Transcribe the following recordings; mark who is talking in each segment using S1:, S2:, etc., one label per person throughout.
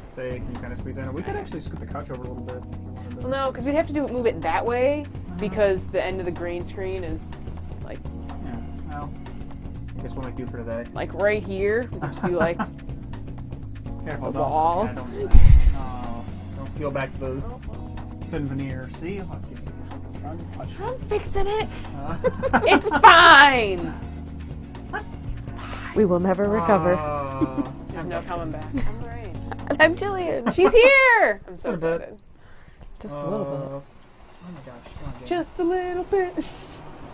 S1: Say, can you kind of squeeze in? We could actually scoot the couch over a little bit.
S2: Well, no, because we'd have to move it that way because the end of the green screen is like.
S1: Yeah. Well, I guess we'll make do for today.
S2: Like right here. We can just do like
S1: Careful,
S2: a
S1: don't.
S2: wall.
S1: Yeah, don't peel back the thin veneer. See?
S2: I'm fixing it. It's fine.
S3: We will never recover.
S2: There's no coming back. I'm Lorraine.
S3: And I'm Jillian.
S2: She's here. I'm so excited.
S3: Just a little
S1: Oh my gosh. Come on, Jane.
S2: Just a little bit.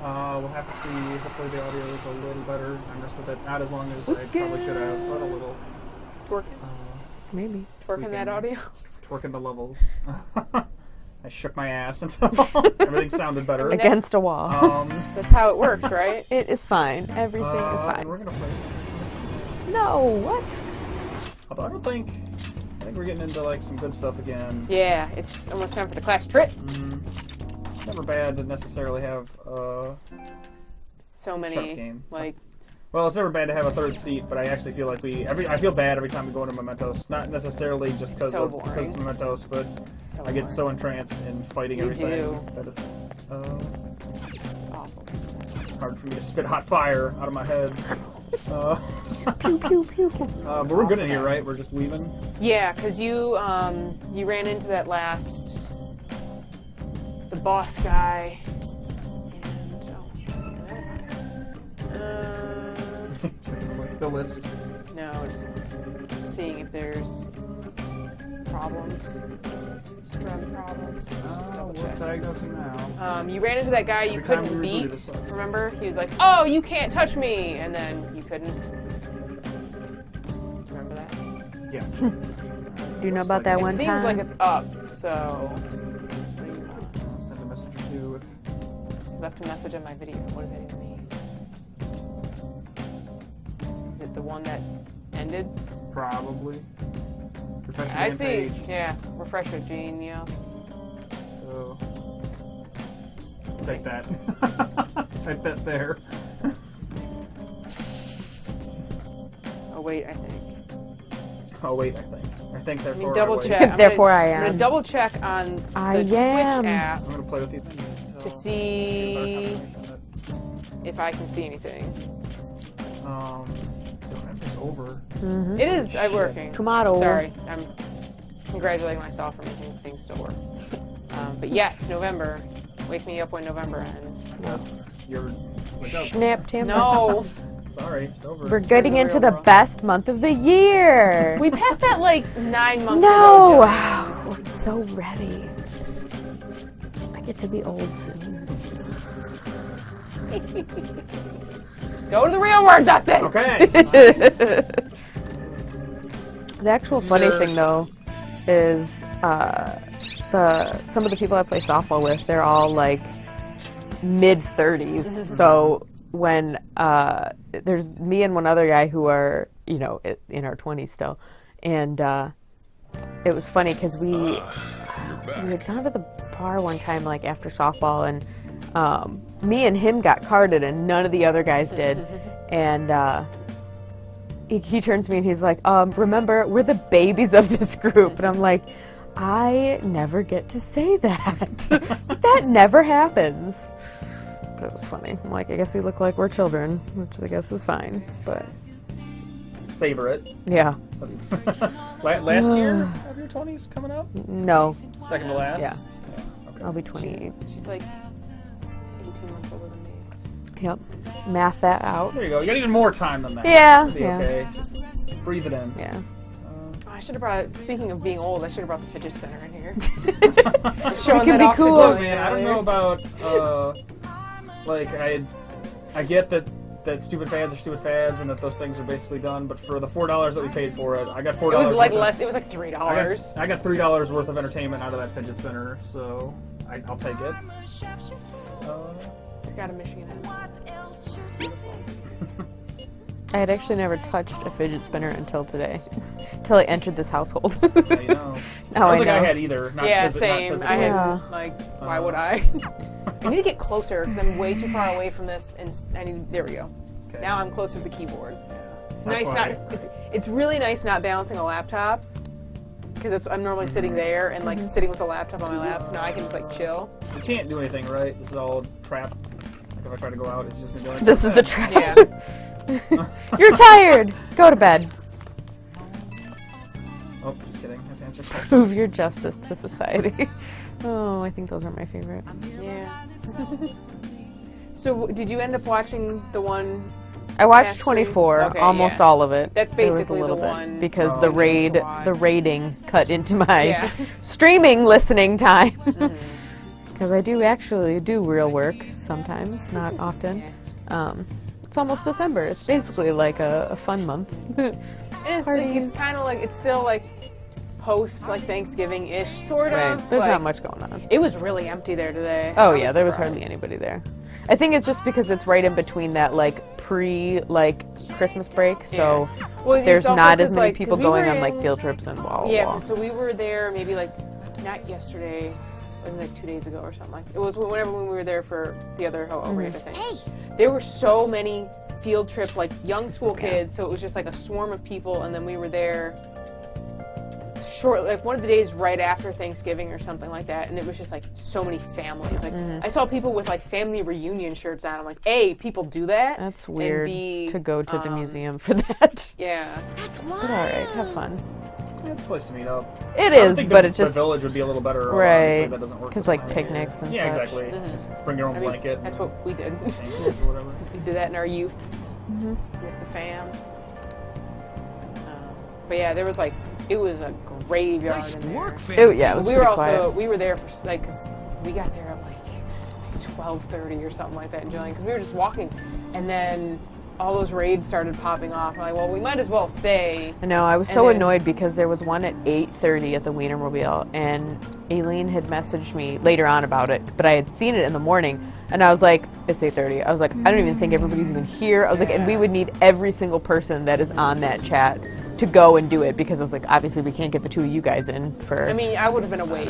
S1: We'll have to see. Hopefully the audio is a little better. I messed with it. Not as long as I probably should have, but a little.
S2: Twerking.
S3: Maybe.
S2: Twerking that audio.
S1: Twerking the levels. I shook my ass until everything sounded better.
S2: I mean,
S3: Against a wall.
S2: That's how it works, right?
S3: It is fine. Everything is fine.
S1: And we're gonna play something.
S3: No, what?
S1: Although I think we're getting into like some good stuff again.
S2: Yeah, it's almost time for the class trip.
S1: It's never bad to necessarily have
S2: So
S1: sharp
S2: many,
S1: game.
S2: like.
S1: Well, it's never bad to have a third seat, but I actually feel like I feel bad every time we go into Mementos. Not necessarily just because
S2: So
S1: of Mementos, but
S2: So
S1: I get
S2: boring.
S1: so entranced in fighting
S2: You
S1: everything
S2: do.
S1: that it's
S2: Awful.
S1: hard for me to spit hot fire out of my head.
S3: Pew, pew, pew.
S1: But we're good in here, right? We're just weaving.
S2: Yeah, because you ran into that the boss guy, and
S1: The list.
S2: no, just seeing if there's problems, strong problems. Just double
S1: We're
S2: check.
S1: diagnosing now.
S2: You ran into that guy you
S1: Every time
S2: couldn't
S1: we rebooted, it
S2: beat.
S1: sucks.
S2: Remember? He was like, "Oh, you can't touch me," and then you couldn't. Remember that?
S1: Yes.
S3: Do you know about that
S2: It
S3: one
S2: seems
S3: time?
S2: like it's up. So
S1: Send a message or two.
S2: left a message on my video. What does that even mean? Is it the one that ended?
S1: Probably. Refresh your
S2: I
S1: main
S2: see.
S1: page.
S2: Yeah, refresher genius.
S1: So, take that. Type that there.
S2: Oh wait, I think.
S1: Oh wait, I think
S2: I
S1: therefore.
S2: mean, double
S1: wait.
S2: check.
S3: Therefore I
S2: I'm
S3: am.
S2: gonna double check on the
S3: I
S2: Twitch
S3: am.
S2: app
S1: I'm gonna play with these
S2: to see if I can see anything.
S1: It's over.
S3: Mm-hmm.
S2: It is working.
S3: Tomato.
S2: Sorry, I'm congratulating myself for making things still work. But yes, November. Wake me up when November ends.
S1: You're. Wake up.
S3: Snap, Tim.
S2: No,
S1: Sorry, it's over.
S3: We're getting
S2: the
S3: into
S2: real
S3: the
S2: world.
S3: best month of the year.
S2: we passed that like 9 months
S3: No.
S2: ago. John.
S3: We're so ready. I get to be old soon.
S2: Go to the real world, Dustin.
S1: Okay.
S3: The actual funny thing, though, is some of the people I play softball with, they're all like mid-30s. So when there's me and one other guy who are, in our 20s still, and it was funny because we had gone to the bar one time, like after softball, and me and him got carded, and none of the other guys did, and. He turns to me and he's like, remember, we're the babies of this group. And I'm like, I never get to say that. That never happens. But it was funny. I'm like, I guess we look like we're children, which I guess is fine. But
S1: Savor it.
S3: yeah.
S1: Last year of your 20s coming up?
S3: No.
S1: Second to last?
S3: Yeah.
S1: Okay.
S3: I'll be 28.
S2: She's like 18 months older than me.
S3: Yep. Math that out.
S1: There you go. You got even more time than that.
S3: Yeah,
S1: It'll be
S3: yeah.
S1: okay. Just breathe it in.
S3: Yeah.
S2: Oh, I should have brought. Speaking of being old, I should have brought the fidget spinner in here.
S3: It can be cool.
S1: Look, man, I don't know about like I get that stupid fads are stupid fads and that those things are basically done, but for the $4 that we paid for it, I got $4.
S2: It was like
S1: worth of-
S2: less. It was like $3.
S1: I got $3 worth of entertainment out of that fidget spinner, so I'll take it.
S2: I got a machine.
S3: I had actually never touched a fidget spinner until today. Until I entered this household.
S1: Now you know.
S3: Now
S1: I
S3: I
S1: don't think I
S3: know.
S1: had either. Not
S2: Yeah,
S1: not
S2: same.
S1: physically.
S2: I had
S3: Yeah.
S2: like, why would I? I need to get closer because I'm way too far away from this. And I need. There we go.
S1: Okay.
S2: Now I'm closer to the keyboard. It's
S1: That's
S2: nice.
S1: why-
S2: it's really nice not balancing a laptop because I'm normally sitting there and like sitting with a laptop on my lap, so now I can just like chill.
S1: You can't do anything, right? This is all trap. Like if I try to go out, it's just gonna go like
S3: This is a trap.
S2: Yeah.
S3: You're tired. Go to bed.
S1: Oh, just kidding. I have to answer questions.
S3: Prove your justice to society. Oh, I think those are my favorite.
S2: Yeah. So did you end up watching the one?
S3: I watched
S2: past stream?
S3: 24,
S2: Okay,
S3: almost
S2: yeah.
S3: all of it.
S2: That's
S3: There was
S2: basically
S3: a little
S2: the
S3: bit,
S2: one
S3: because
S1: Oh.
S3: the
S1: you
S3: raid,
S2: to watch.
S3: the rating cut into my
S2: Yeah.
S3: streaming listening time. Because I do actually do real work sometimes, not often. It's almost December. It's basically like a fun month.
S2: It's kind of like, it's still like post like Thanksgiving-ish sort
S3: Right.
S2: of.
S3: There's
S2: like,
S3: not much going on.
S2: It was really empty there today.
S3: Oh
S2: I
S3: yeah, there was
S2: surprised.
S3: hardly anybody there. I think it's just because it's right in between that like Christmas break, so
S2: Yeah. Well,
S3: there's
S2: it's also
S3: not as
S2: 'cause,
S3: many
S2: like, 'cause
S3: people
S2: we
S3: going
S2: were
S3: on like
S2: in-
S3: field trips and blah blah.
S2: Yeah,
S3: blah.
S2: so we were there maybe like not yesterday, maybe like 2 days ago or something like. It was whenever when we were there for the other Ho-Oh raid, I think. There were so many field trip like young school kids, so it was just like a swarm of people, and then we were there short, like one of the days right after Thanksgiving or something like that, and it was just like so many families. Like I saw people with like family reunion shirts on. I'm like, A, people do that.
S3: That's
S2: and
S3: weird
S2: B,
S3: to go to the museum for that.
S2: Yeah.
S3: But all right, have fun.
S1: Yeah, it's a place to meet up.
S3: It
S1: I would
S3: is,
S1: think
S3: but
S1: the,
S3: it's just
S1: the village would be a little better.
S3: right
S1: That doesn't work.
S3: because
S1: this
S3: like
S1: time.
S3: picnics and
S1: Yeah,
S3: such.
S1: exactly. Just bring your own
S2: I mean,
S1: blanket.
S2: that's what we did.
S1: Pancakes or whatever.
S2: We did that in our youths with the fam. But yeah, there was like, it was a graveyard in there.
S3: Yeah, it was
S2: We were
S3: super
S2: also,
S3: quiet.
S2: we were there for like, cause we got there at like 12:30 or something like that in Jillian, cause we were just walking, and then all those raids started popping off. I'm like, well, we might as well stay.
S3: I know, I was
S2: And
S3: so
S2: then-
S3: annoyed because there was one at 8:30 at the Wienermobile, and Aileen had messaged me later on about it, but I had seen it in the morning, and I was like, it's 8:30. I was like, I don't even think everybody's even here. I was like, and we would need every single person that is on that chat to go and do it, because I was like, obviously we can't get the two of you guys in for...
S2: I mean, I would have been awake.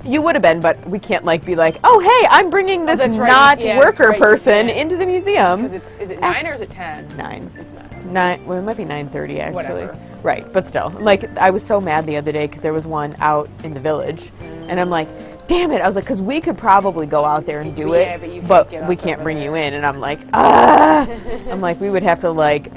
S3: You would have been, but we can't like be like, oh hey, I'm bringing this
S2: that's right.
S3: not
S2: Yeah, that's
S3: worker
S2: right, you
S3: person
S2: can't.
S3: into the museum.
S2: Cause is it 9 or is it 10?
S3: 9.
S2: It's 9.
S3: 9. Well, it might be 9:30 actually.
S2: Whatever.
S3: Right, but still, like I was so mad the other day because there was one out in the village, and I'm like, damn it! I was like, because we could probably go out there and do
S2: Yeah,
S3: it,
S2: but you can't get
S3: we
S2: us
S3: can't
S2: over
S3: bring
S2: there.
S3: you in, and I'm like, ah! I'm like, we would have to like,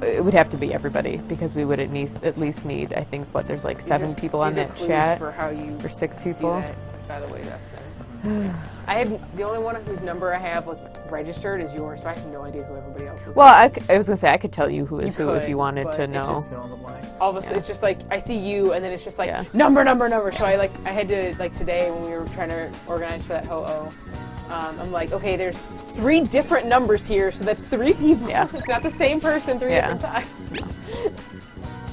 S3: it would have to be everybody because we would at least need, I think, what there's like 7 people on
S2: These are
S3: that
S2: clues
S3: chat,
S2: for how you
S3: or 6
S2: do
S3: people.
S2: that, by the way, Dustin. I have the only one whose number I have like registered is yours, so I have no idea who everybody else is.
S3: Well, I was gonna say I could tell you who is who if
S2: could,
S3: you wanted
S2: but
S3: to
S2: it's
S3: know.
S2: just-
S1: Fill in the blanks.
S2: all of a sudden, it's just like I see you, and then it's just like
S3: Yeah.
S2: number. So I had to like today when we were trying to organize for that Ho-Oh. I'm like, okay, there's 3 different numbers here, so that's 3 people.
S3: Yeah.
S2: It's not the same person 3
S3: Yeah.
S2: different times.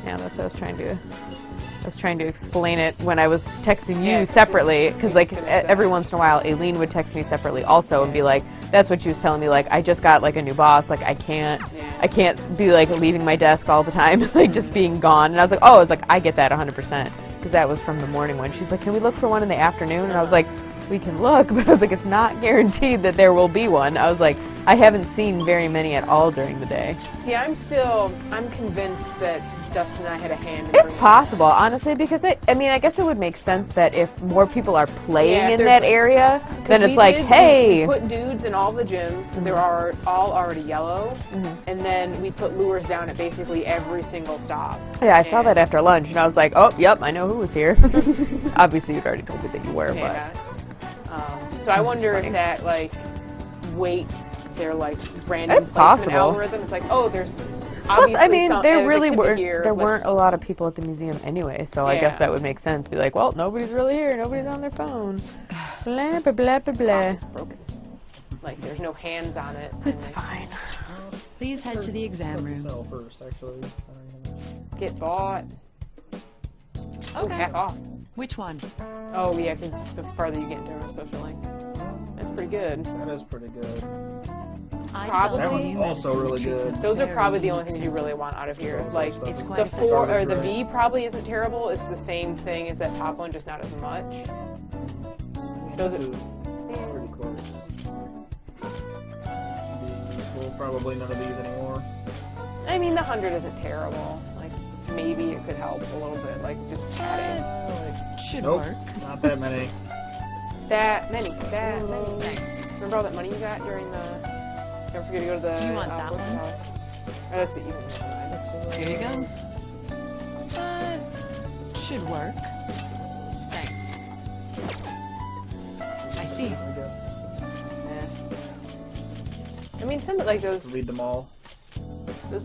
S3: Yeah, that's what I was trying to. I was trying to explain it when I was texting you
S2: Yeah,
S3: separately, because like
S2: finish that.
S3: every once in a while, Aileen would text me separately also and be like, "That's what she was telling me. Like, I just got like a new boss. Like, I can't be like leaving my desk all the time, like just being gone." And I was like, "Oh, I was like, I get that 100%," because that was from the morning one. She's like, "Can we look for one in the afternoon?" And I was like, "We can look," but I was like, "It's not guaranteed that there will be one." I was like, I haven't seen very many at all during the day.
S2: See, I'm convinced that Dustin and I had a hand in
S3: It's
S2: bringing
S3: possible, honestly, because I mean, I guess it would make sense that if more people are playing
S2: Yeah, if
S3: in
S2: there's-
S3: that area, then
S2: We
S3: it's like,
S2: did-
S3: hey,
S2: we put dudes in all the gyms because they were all already yellow, and then we put lures down at basically every single stop.
S3: yeah, I saw that after lunch, and I was like, oh, yep, I know who was here. Obviously, you'd already told me that you were,
S2: Yeah. So I wonder if
S3: funny.
S2: that like weights their like random
S3: It's
S2: placement
S3: possible.
S2: algorithm. It's like, oh, there's
S3: but
S2: obviously
S3: plus, I mean,
S2: some,
S3: there
S2: there's
S3: really
S2: activity
S3: were
S2: here.
S3: there
S2: Let's
S3: weren't a lot of people at the museum anyway, so I
S2: Yeah.
S3: guess that would make sense. Be like, well, nobody's really here, nobody's on their phone. Blah blah blah blah blah.
S2: It's broken. Like there's no hands on it. and,
S3: It's
S2: like,
S3: fine.
S4: Please head to the exam
S1: Stuff to
S4: room.
S1: sell first, actually.
S2: Get bought. Oh,
S4: Okay.
S2: half off.
S4: Which one?
S2: Oh yeah, because the farther you get into our social link, that's pretty good.
S1: That is pretty good.
S4: I
S2: Probably-
S4: developed
S1: That
S4: a new
S1: one's also
S4: medicine
S1: really
S4: that treats
S1: good.
S4: a
S2: Those are
S4: very
S2: probably the only
S4: unique
S2: things you really want out of here.
S1: Also
S2: Like
S1: stuff
S4: It's
S1: that-
S4: quite
S2: the
S4: effective.
S2: 4 or
S1: Garbage,
S2: the
S1: right?
S2: V probably isn't terrible. It's the same thing as that top one, just not as much. Those
S1: This
S2: are,
S1: is pretty close. Be useful. Probably none of these anymore.
S2: I mean, the 100 isn't terrible. Like, maybe it could help a little bit, like, just adding.
S4: Should
S1: Nope,
S4: work.
S1: not that many.
S2: That many. Remember all that money you got during the... Don't forget to go to the...
S4: You want that
S2: what's it
S4: one?
S2: called? Oh, that's it.
S4: Here you go. Should work. Thanks. I see.
S1: I guess.
S2: I mean, some of, like, those
S1: Read them all.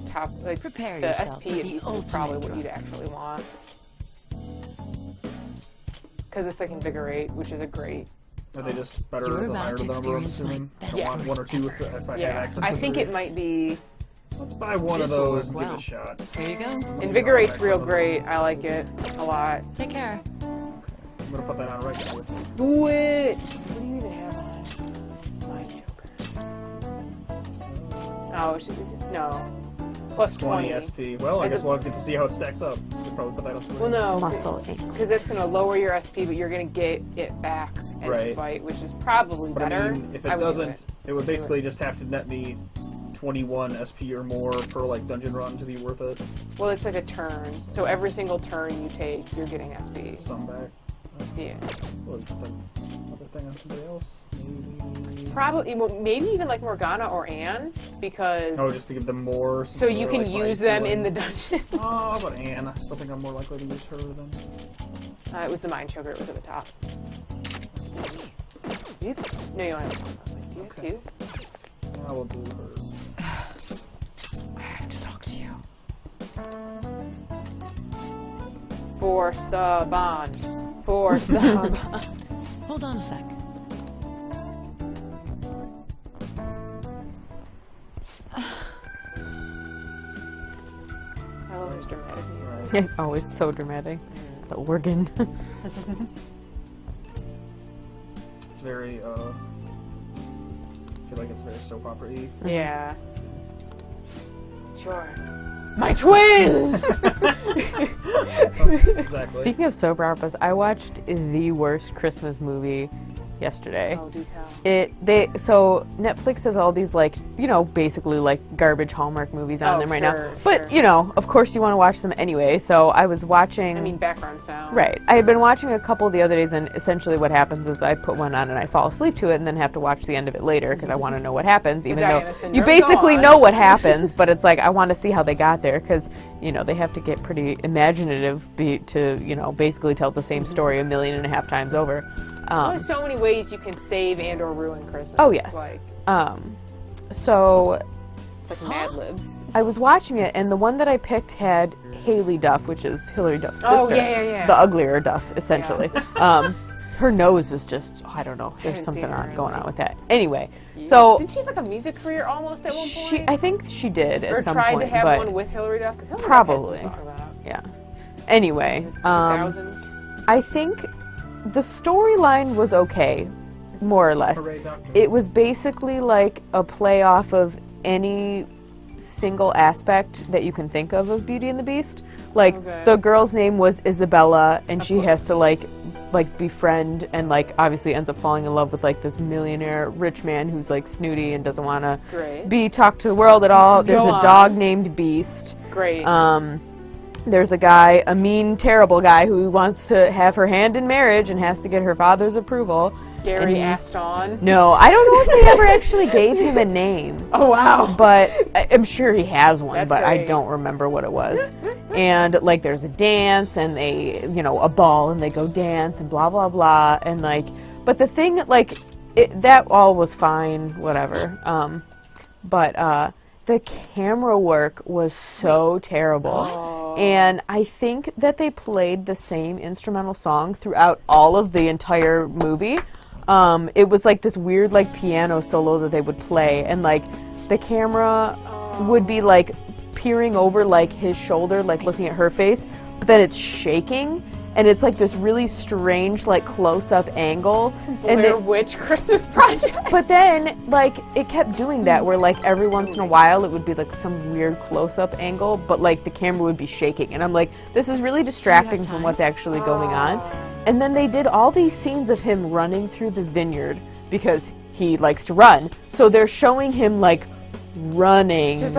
S2: top, like,
S4: Prepare
S2: the
S4: yourself
S2: SP
S4: for
S2: at
S4: the
S2: least is
S4: ultimate
S2: probably what
S4: drug.
S2: you'd actually want. Because it's like Invigorate, which is a great...
S1: Are they just better
S4: You're
S1: the
S4: about
S1: higher
S4: to
S1: the number, I'm
S4: experience my
S1: assuming? I
S4: best
S1: want one or two if I have
S2: Yeah,
S1: access
S2: I
S1: to
S2: think
S1: three.
S2: it might be...
S1: Let's buy one of
S4: This will
S1: those
S4: work
S1: and
S4: well.
S1: give it a shot.
S4: Here you go.
S2: Invigorate's real great. I like it a lot.
S4: Take care.
S1: I'm gonna put that on right now with me.
S2: Do it! What do you even have on? Mind Joker. Oh, no. Plus 20.
S1: 20 SP. Well, I
S2: Is
S1: guess
S2: it-
S1: we'll get to see how it stacks up. We'll probably put that on screen.
S2: Well, no.
S3: Muscle ink.
S2: Because that's going to lower your SP, but you're going to get it back as you
S1: Right.
S2: fight, which is probably
S1: But
S2: better.
S1: I mean, if
S2: I
S1: it
S2: would do
S1: doesn't, it would basically just have to net me 21 SP or more per like dungeon run to be worth it.
S2: Well, it's like a turn. So every single turn you take, you're getting SP.
S1: Some back.
S2: Yeah.
S1: What is the other thing on somebody else? Maybe.
S2: Probably, well, maybe even like Morgana or Anne, because
S1: Oh, just to give them more. since
S2: so you
S1: they're,
S2: can
S1: like, my
S2: use them in
S1: healing.
S2: the dungeon.
S1: Oh, but Anne. I still think I'm more likely to use her than.
S2: It was the Mind Choker. It was at the top. Do you no, you don't have one. Do you have
S1: Okay.
S2: two?
S1: I will do her.
S4: I have to talk to you.
S2: Force the bond. Force the bond.
S4: Hold on a sec.
S2: I love this dramatic music.
S3: Always so dramatic. The organ.
S1: It's very. I feel like it's very soap opera-y.
S2: Yeah. Sure. My twin!
S1: Exactly.
S3: Speaking of soap operas, I watched the worst Christmas movie yesterday.
S2: Oh, do tell.
S3: So Netflix has all these basically like garbage Hallmark movies on
S2: Oh,
S3: them right
S2: sure,
S3: now. But
S2: sure.
S3: of course you want to watch them anyway. So I was watching.
S2: I mean, background sound.
S3: Right. I had been watching a couple the other days, and essentially what happens is I put one on and I fall asleep to it, and then have to watch the end of it later because I want to know what happens. Even
S2: Diana
S3: though
S2: syndrome.
S3: you basically
S2: Go on.
S3: know what happens, but it's like I want to see how they got there because they have to get pretty imaginative to basically tell the same story 1.5 million times over.
S2: There's only so many ways you can save and or ruin Christmas.
S3: Oh, yes.
S2: Like,
S3: So
S2: it's like Mad Libs.
S3: I was watching it, and the one that I picked had Haley Duff, which is Hillary Duff's sister.
S2: Oh, yeah.
S3: The uglier Duff, essentially. Her nose is just, I don't know, there's
S2: haven't
S3: something
S2: seen her
S3: going
S2: in,
S3: on with that. Anyway, so
S2: Didn't she have like a music career almost at one point?
S3: I think she did
S2: or
S3: at some
S2: tried
S3: point,
S2: to have
S3: but
S2: one with Hillary Duff? Because Hillary
S3: Probably.
S2: Duff had some song about
S3: yeah. Anyway,
S2: 2000s.
S3: I think the storyline was okay, more or less.
S1: Hooray, Doctor.
S3: It was basically like a play off of any single aspect that you can think of Beauty and the Beast. Like
S2: Okay.
S3: the girl's name was Isabella, and
S2: Of
S3: she
S2: course.
S3: has to like befriend and obviously ends up falling in love with this millionaire rich man who's snooty and doesn't want to
S2: Great.
S3: be talked to the world at all. There's
S2: Go
S3: a
S2: on.
S3: dog named Beast.
S2: Great.
S3: There's a guy, a mean, terrible guy who wants to have her hand in marriage and has to get her father's approval.
S2: Gary
S3: and-
S2: Aston.
S3: No, I don't know if they ever actually gave him a name.
S2: Oh, wow.
S3: But I'm sure he has one,
S2: That's
S3: but I
S2: great.
S3: don't remember what it was. And there's a dance and they, a ball and they go dance and blah blah blah and but the thing that all was fine, whatever. But the camera work was so terrible. And I think that they played the same instrumental song throughout all of the entire movie. It was this weird piano solo that they would play, and the camera would be peering over his shoulder, looking at her face, but then it's shaking, and it's this really strange close-up angle. And
S2: Blair Witch Christmas Project.
S3: but then it kept doing that where every once in a while it would be some weird close-up angle, but the camera would be shaking, and I'm this is really distracting from
S4: time?
S3: what's actually going on. And then they did all these scenes of him running through the vineyard because he likes to run. So they're showing him running
S2: Just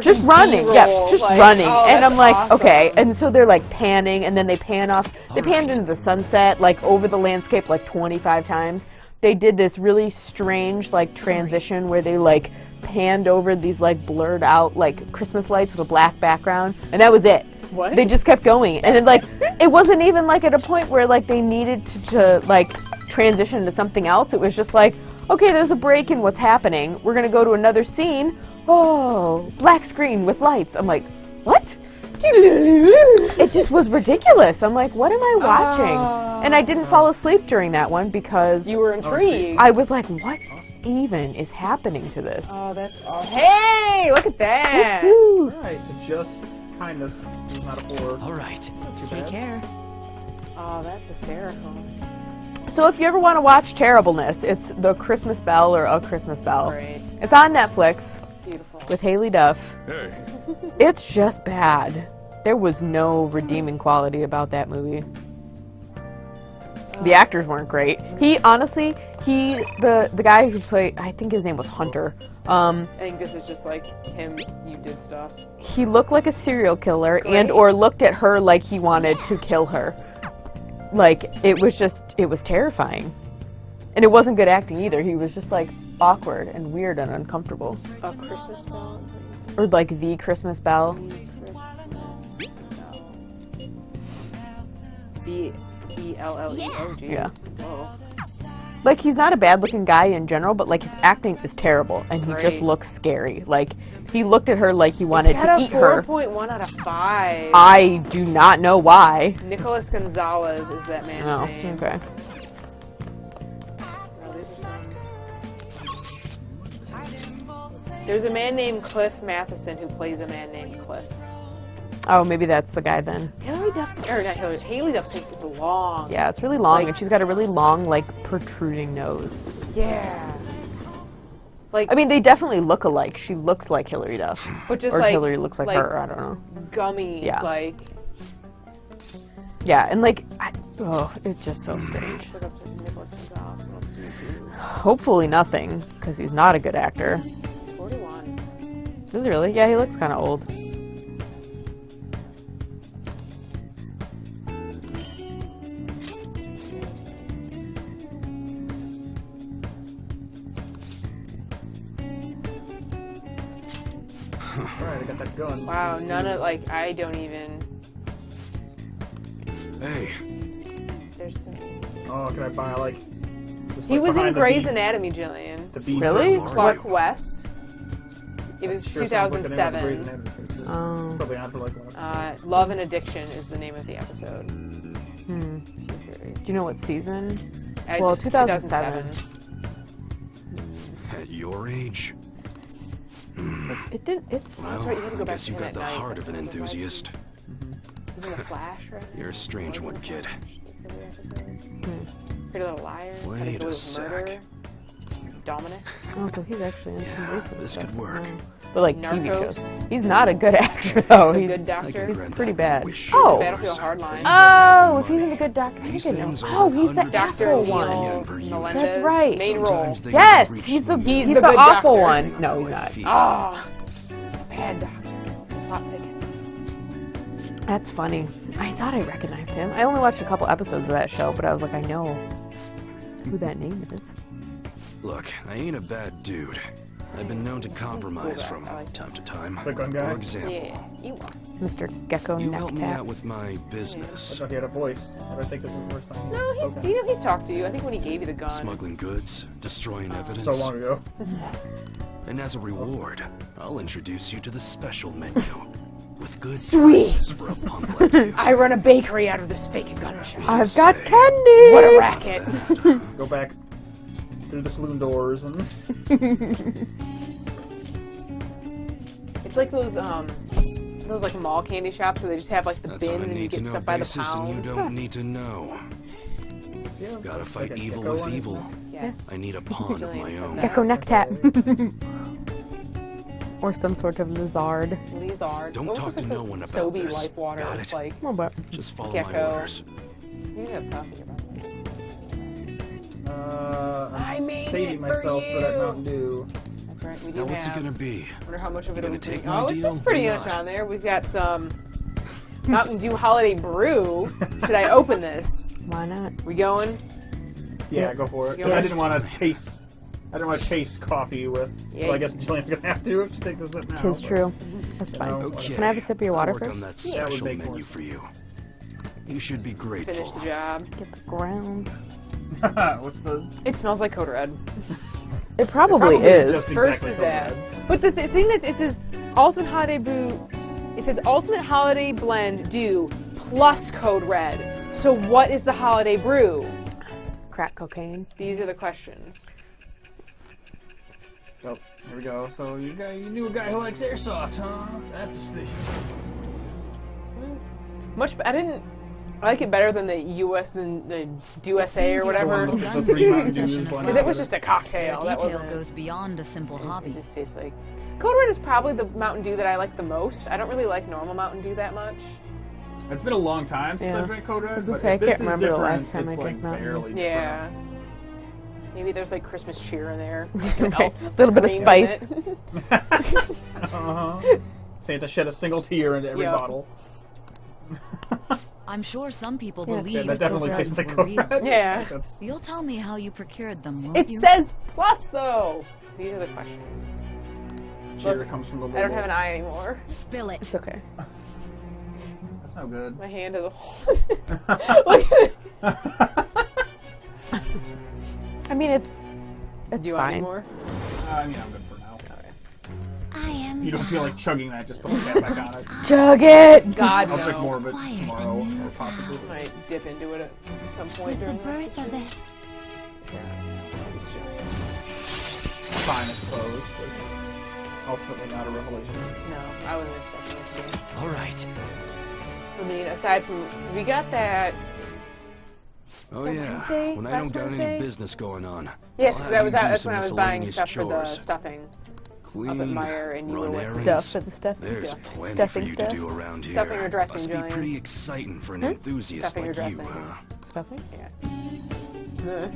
S3: just running, yeah,
S2: B-roll,
S3: just
S2: like,
S3: running.
S2: oh,
S3: And
S2: that's
S3: I'm like,
S2: awesome.
S3: okay. And so they're like panning, and then they pan off. They panned into the sunset, like over the landscape, like 25 times. They did this really strange, like transition where they like panned over these like blurred out like Christmas lights with a black background, and that was it.
S2: What?
S3: They just kept going, and it, like it wasn't even like at a point where like they needed to like transition to something else. It was just like, okay, there's a break in what's happening. We're gonna go to another scene. Oh, black screen with lights. I'm like, what? It just was ridiculous. I'm like, what am I watching? And I didn't fall asleep during that one because
S2: You were intrigued.
S3: I was like, what even is happening to this?
S2: Oh, that's awesome. Hey, look at that.
S3: Woo.
S1: Alright, so just kindness is not a 4.
S5: All right.
S1: Too
S4: Take
S1: bad.
S4: care.
S2: Oh, that's hysterical.
S3: So if you ever want to watch terribleness, it's The Christmas Bell or A Christmas Bell.
S2: Great.
S3: It's on Netflix
S2: Beautiful.
S3: with Haley Duff.
S5: Hey.
S3: It's just bad. There was no redeeming quality about that movie. The actors weren't great. The guy who played, I think his name was Hunter.
S2: I think this is just like him, you did stuff.
S3: He looked like a serial killer
S2: Great.
S3: and or looked at her like he wanted to kill her. Like, it was terrifying. And it wasn't good acting either. He was just like awkward and weird and uncomfortable.
S2: A Christmas bell? Is that
S3: Or like The Christmas Bell.
S2: Christmas bell. B-E-L-L-E-O, jeez.
S3: Yeah.
S2: Whoa.
S3: Like, he's not a bad looking guy in general, but like his acting is terrible and he just
S2: Great.
S3: looks scary. Like, he looked at her like he wanted
S2: It's
S3: to
S2: got
S3: eat
S2: a
S3: her.
S2: 4.1 out of 5.
S3: I do not know why.
S2: Nicholas Gonzalez is that man's
S3: Oh,
S2: name.
S3: okay.
S2: Oh, these are some- There's a man named Cliff Matheson who plays a man named Cliff.
S3: Oh, maybe that's the guy then.
S2: Haley Duff's face is long.
S3: Yeah, it's really long,
S2: Like-
S3: and she's got a really long, like, protruding nose.
S2: Yeah. Like,
S3: I mean, they definitely look alike. She looks like Hillary Duff.
S2: but just
S3: Or
S2: like
S3: Hillary looks like her, I don't know.
S2: gummy,
S3: Yeah.
S2: like
S3: Yeah, and like, it's just so strange.
S2: let's look up to Nicholas Gonzalez. What else do you do?
S3: Hopefully nothing, because he's not a good actor.
S2: He's 41.
S3: Is he really? Yeah, he looks kind of old.
S1: Alright, I got that gun.
S2: Wow, none of like I don't even.
S5: Hey.
S2: There's some.
S1: Oh, can I buy like... just,
S2: He
S1: like,
S2: was in
S1: behind the
S2: Grey's
S1: beat-
S2: Anatomy, Jillian.
S1: The beat
S3: Really?
S1: from
S2: Clark West. It was
S1: Sure sounds like the name of a Grey's
S2: 2007.
S1: Anatomy character.
S3: Oh.
S1: It's probably on for like one episode.
S2: Love and Addiction is the name of the episode.
S3: Do you know what season? Well,
S2: Just
S3: 2007.
S5: At your age?
S3: It did. It's.
S5: Well,
S2: right, you had to go
S5: I
S2: back
S5: guess
S2: to
S5: you
S2: him
S5: got
S2: at
S5: the
S2: night.
S5: heart of an enthusiast.
S2: He's in the Flash, right?
S5: You're a strange one, kid.
S2: Pretty Little Liars. How to
S5: Wait
S2: Get
S5: a
S2: Away with
S5: sec.
S2: Murder. Dominic.
S3: Oh, so he's actually in some
S5: Yeah,
S3: recent
S5: this
S3: stuff.
S5: could work.
S3: Oh. But like TV
S2: Narcos.
S3: shows. He's not a good actor though.
S2: The
S3: He's
S2: Good Doctor.
S5: I can grant
S3: pretty
S5: that
S3: bad.
S5: wish
S3: Oh.
S5: of
S2: Battlefield
S5: yours.
S2: Hardline.
S3: Oh, if he's in the Good Doctor, I
S5: These
S3: didn't know.
S5: things are
S3: Oh,
S5: worth
S3: he's the
S5: hundreds of
S2: Dr.
S3: awful
S5: thousands of
S3: one.
S5: yen
S2: O'Neill
S5: per unit.
S2: Melendez.
S3: That's right.
S2: Main role.
S5: Sometimes they
S3: Yes,
S5: can reach
S3: he's the
S5: limits.
S2: the
S3: the
S2: good
S3: awful
S2: doctor.
S3: one. No, he's
S5: My
S3: not.
S5: feet.
S2: Ah, bad doctor. Plot thickens.
S3: That's funny. I thought I recognized him. I only watched a couple episodes of that show, but I was like, I know who that name is.
S5: Look, I ain't a bad dude. I've been known to compromise
S2: cool,
S5: from
S2: I like
S5: time to time.
S1: The gun guy?
S5: For example,
S2: Yeah, you are.
S3: Mr. Gecko
S5: you helped me out
S3: Necktap.
S5: with my
S1: I
S5: business.
S1: thought he had a voice. I don't think this is the first time
S2: No, he's
S1: spoken.
S2: he's talked to you. I think when he gave you the gun.
S5: Smuggling goods, destroying evidence.
S1: So long ago.
S5: And as a reward, I'll introduce you to the special menu. With good
S2: Sweet.
S5: prices for a punk like you.
S2: I run a bakery out of this fake gun shop.
S3: I've got
S5: Say.
S3: candy.
S2: What a racket.
S1: Go back through the saloon doors and...
S2: It's like those like mall candy shops where they just have like the
S5: That's on a
S2: bins and you
S5: need to
S2: get
S5: know
S2: stuff by the
S5: basis, and you
S2: pound.
S5: don't need to know.
S1: Yeah,
S5: Gotta
S1: like
S5: fight
S1: a
S5: evil
S1: gecko
S5: with
S1: on his
S5: evil.
S1: neck.
S2: Yes.
S5: I need a pawn of
S2: Jillian
S5: my
S2: said
S5: own.
S2: that.
S3: Gecko Necktap. Or some sort of lizard.
S2: Lizard.
S5: Don't
S2: What was
S5: talk
S2: this
S5: to
S2: like
S5: no
S2: the
S5: one about
S2: Sobe
S5: this.
S2: Life Water.
S5: Got
S2: It's
S5: it?
S2: like
S3: Oh, but
S5: Just follow
S2: Gecko.
S5: my orders.
S2: you have coffee about that.
S1: I'm
S2: I made
S1: saving
S2: it for
S1: myself for that
S2: you.
S1: Mountain Dew.
S2: That's Right, we do
S5: Now what's it
S2: have.
S5: gonna be?
S2: Wonder how much of it
S5: gonna
S2: will
S5: take
S2: be.
S5: my
S2: Oh,
S5: deal
S2: it's pretty
S5: or
S2: much
S5: not?
S2: on there. We've got some Mountain Dew Holiday Brew. Should I open this?
S3: Why not?
S2: We going?
S1: Yeah, go for it.
S2: Go
S1: 'Cause I
S2: ahead.
S1: didn't want to chase. I didn't want to chase coffee with.
S2: Yeah,
S1: Well, I guess Jillian's gonna have to if she takes a sip now.
S3: Tis
S1: but-
S3: true. That's fine.
S1: No.
S5: Okay.
S3: Can I have a sip of your water
S5: I'll work
S3: first?
S5: on that
S1: That would
S5: special
S1: make more
S5: menu for you. You should be
S2: Finish
S5: grateful.
S2: the job.
S3: Get the ground.
S1: What's the?
S2: It smells like Code Red.
S3: It probably is.
S1: just
S2: First
S1: exactly
S2: is
S1: so
S2: that.
S1: bad.
S2: But the thing that it says Ultimate Holiday Brew, it says Ultimate Holiday Blend Dew plus Code Red. So what is the Holiday Brew?
S3: Crack cocaine.
S2: These are the questions.
S1: Oh, here we go. So you knew a guy who likes airsoft, huh? That's suspicious.
S2: I like it better than the US and the USA or
S4: seems
S2: whatever.
S4: you're
S1: The
S4: Guns
S1: three
S4: in
S1: Mountain
S4: possession
S1: Dews
S4: as
S1: blended
S2: Because it was
S1: together.
S2: just a cocktail.
S4: The
S2: That
S4: detail
S2: wasn't.
S4: goes beyond a simple hobby.
S2: It just tastes like. Code Red is probably the Mountain Dew that I like the most. I don't really like normal Mountain Dew that much.
S1: It's been a long time since
S3: Yeah.
S1: I drank Code Red,
S3: was
S1: but
S3: gonna say, I
S1: if this
S3: can't
S1: is
S3: remember the
S1: different,
S3: last time
S1: it's
S3: I
S1: like
S3: drank Mountain Dew.
S1: barely
S2: Yeah.
S1: different.
S2: Maybe there's like Christmas cheer in there.
S3: Right. A little bit of spice.
S1: Uh-huh. Santa shed a single tear into every
S2: Yep.
S1: bottle.
S4: I'm sure some people
S3: Yeah,
S4: believe
S1: that definitely
S4: those
S1: tastes
S4: guns
S1: like
S4: were
S1: Code
S4: real.
S1: Red.
S2: Yeah.
S1: That's,
S4: You'll tell me how you procured them, won't
S2: It
S4: you?
S2: says plus though. These are the questions.
S1: cheer
S2: Look,
S1: comes from the
S2: I don't
S1: logo.
S2: have an eye anymore.
S4: Spill it.
S3: It's okay.
S1: That's no good.
S2: My hand is a hole. Look at it.
S3: I mean, it's
S2: Do you want any
S3: fine.
S2: more?
S1: I mean, I'm good for now.
S6: I am.
S1: If you don't feel like chugging that, just put the cap back on it.
S3: Chug it.
S2: God
S1: I'll drink
S2: no.
S1: more of it tomorrow, or possibly.
S2: I might dip into it at some point
S6: The
S2: during the rest
S6: birth
S2: of the
S6: of
S2: stream.
S6: the.
S1: Fine, I suppose, but ultimately not a revelation.
S2: No, I would have missed that.
S5: All right.
S2: I mean, aside from we got that.
S5: Oh
S2: that
S5: yeah.
S2: Wednesday?
S5: When I
S2: Last
S5: don't got
S2: Wednesday?
S5: any business going on.
S2: Yes,
S5: I'll
S2: because
S5: have you do
S2: that's
S5: some
S2: when I was buying
S5: miscellaneous
S2: stuff for the
S5: chores.
S2: stuffing.
S5: Clean,
S2: at Meyer and you
S5: run
S2: were with
S5: errands.
S3: Stuff for the stuff.
S5: There's
S2: Stuff.
S5: plenty
S3: Stuffing
S5: for you to do
S3: stuff.
S5: around here.
S2: Stuffing or dressing,
S5: Must be
S2: Julian?
S5: pretty exciting for an enthusiast
S2: Stuffing or
S5: like you,
S2: dressing?
S5: huh?
S3: Stuffing.
S2: Yeah.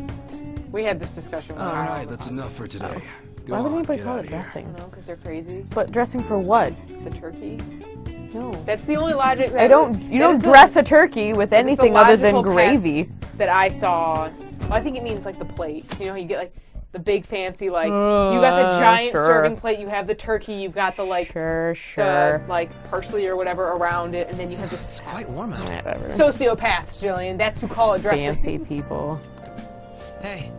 S2: We had this discussion. With
S5: All
S2: Kyle
S5: right,
S2: on the
S5: that's
S2: podcast.
S5: enough for today. Go
S3: Why would
S5: on,
S3: anybody
S5: get
S3: call
S5: out
S3: it
S5: of here.
S3: dressing?
S2: No, because they're crazy.
S3: But dressing for what?
S2: The turkey.
S3: No.
S2: That's the only logic.
S3: I don't. You don't dress a turkey with anything other than
S2: logical path
S3: gravy.
S2: that I saw. Well, I think it means like the plates. You know how you get like the big fancy like you got the giant
S3: sure.
S2: serving plate. You have the turkey. You've got the like
S3: Sure.
S2: the like parsley or whatever around it, and then you have this
S5: Quite warm out.
S3: Whatever.
S2: sociopaths, Jillian. That's who call it dressing.
S3: Fancy people.
S5: Hey.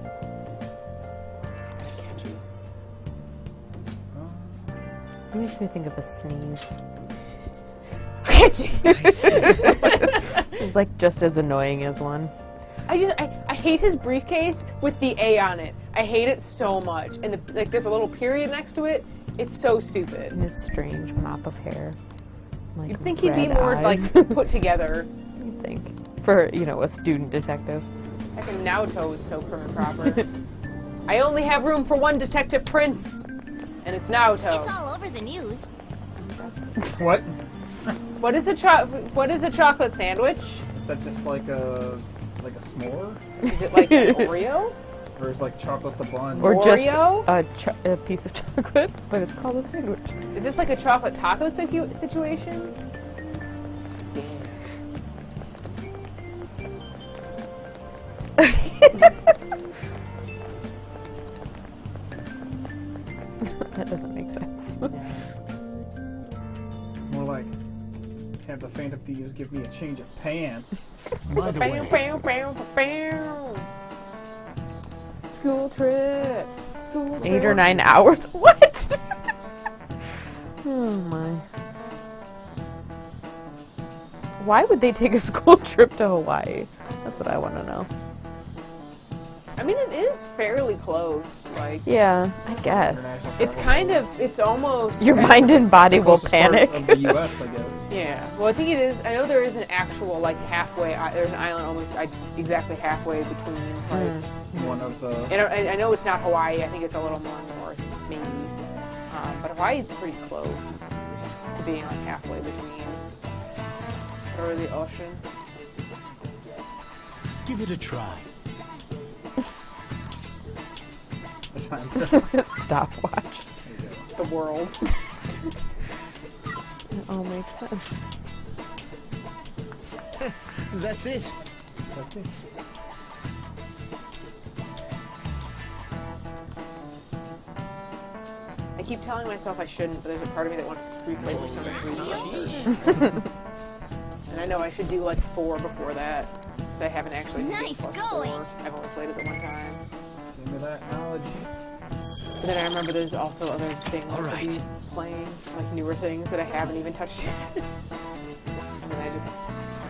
S3: It makes me think of a sneeze. It's like just as annoying as one.
S2: I hate his briefcase with the A on it. I hate it so much, and like there's a little period next to it. It's so stupid.
S3: And his strange mop of hair. Like
S2: You'd think he'd be
S3: red
S2: more
S3: eyes.
S2: like put together.
S3: You'd think for a student detective.
S2: Fucking Naoto is so prim and proper. I only have room for one Detective Prince, and it's Naoto.
S6: It's all over the news.
S1: What?
S2: What is a chocolate sandwich?
S1: Is that just like a s'more?
S2: Is it like an Oreo?
S1: Or is like chocolate the bun?
S3: Or
S2: Oreo?
S3: just a piece of chocolate, but it's called a sandwich.
S2: Is this like a chocolate taco situation?
S3: That doesn't make sense.
S1: More like, have the Phantom Thieves give me a change of pants.
S5: By the
S2: Bam,
S5: way,
S2: bam, bam, bam. School trip. School trip.
S3: 8 or 9 hours? What? Oh my. Why would they take a school trip to Hawaii? That's what I want to know.
S2: I mean, it is fairly close. Like,
S3: Yeah, I guess.
S1: International
S2: it's
S1: travel.
S2: kind of, it's almost.
S3: Your
S2: kind
S3: mind
S2: of-
S3: and body will
S1: Closest part
S3: panic.
S1: of the U.S., I guess.
S2: Yeah. Well, I think it is. I know there is an actual like halfway. There's an island almost exactly halfway between. Like,
S1: One of the.
S2: and I know it's not Hawaii. I think it's a little more north, maybe. But Hawaii's pretty close to being like halfway between. Or the ocean.
S5: give it a try.
S1: the time.
S3: Stopwatch.
S2: the world.
S3: It all makes sense.
S7: That's it.
S1: That's it.
S2: I keep telling myself I shouldn't, but there's a part of me that wants to replay Persona 3 first. And I know I should do like 4 before that, because I haven't actually
S6: Nice
S2: plus
S6: going.
S2: 4. I've only played it the one time.
S1: Give me that knowledge.
S2: But then I remember there's also other things I
S5: Alright.
S2: could be playing, like newer things that I haven't even touched yet. And then I just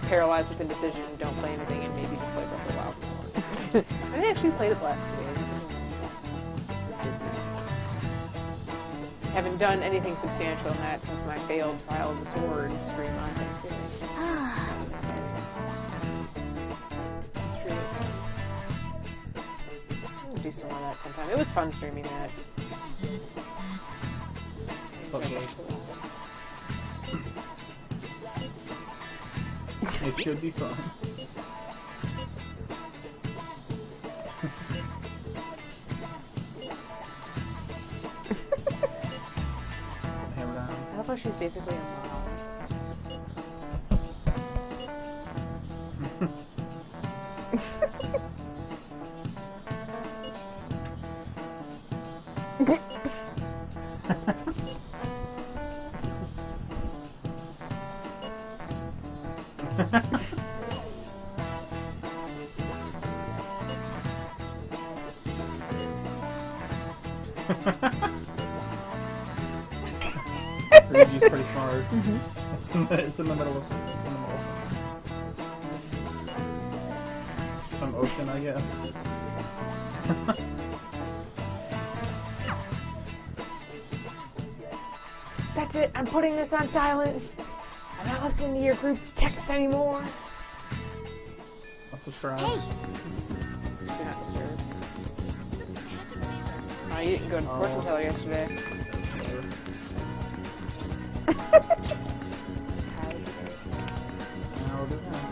S2: paralyzed with indecision, don't play anything, and maybe just play Breath of the Wild more. I didn't actually play the last 2 days. Haven't done anything substantial in that since my failed Trial of the Sword stream on Thanksgiving. It's true. I'll do some more of that sometime. It was fun streaming that.
S1: It should be fun. Hammer down.
S2: I love how she's basically a mom.
S1: Ryuji's pretty smart. It's in the middle of something. Some ocean, I guess.
S2: That's it. I'm putting this on silent. I'm not listening to your group texts anymore.
S1: Not subscribe.
S2: Do not disturb. Oh, you didn't go to the fortune teller yesterday.
S1: Now do that.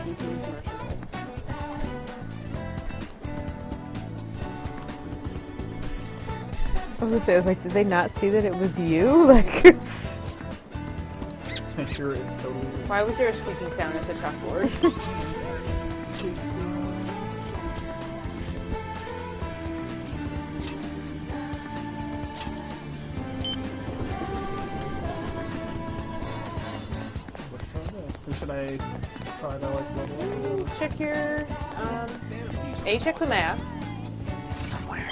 S2: You can use merchandise.
S3: I was gonna say, I was like, did they not see that it was you? Like,
S1: Make sure it's totally.
S2: Why was there a squeaking sound at the chalkboard?
S1: Who should I try to like level up?
S2: Check your, check the map.
S5: Somewhere.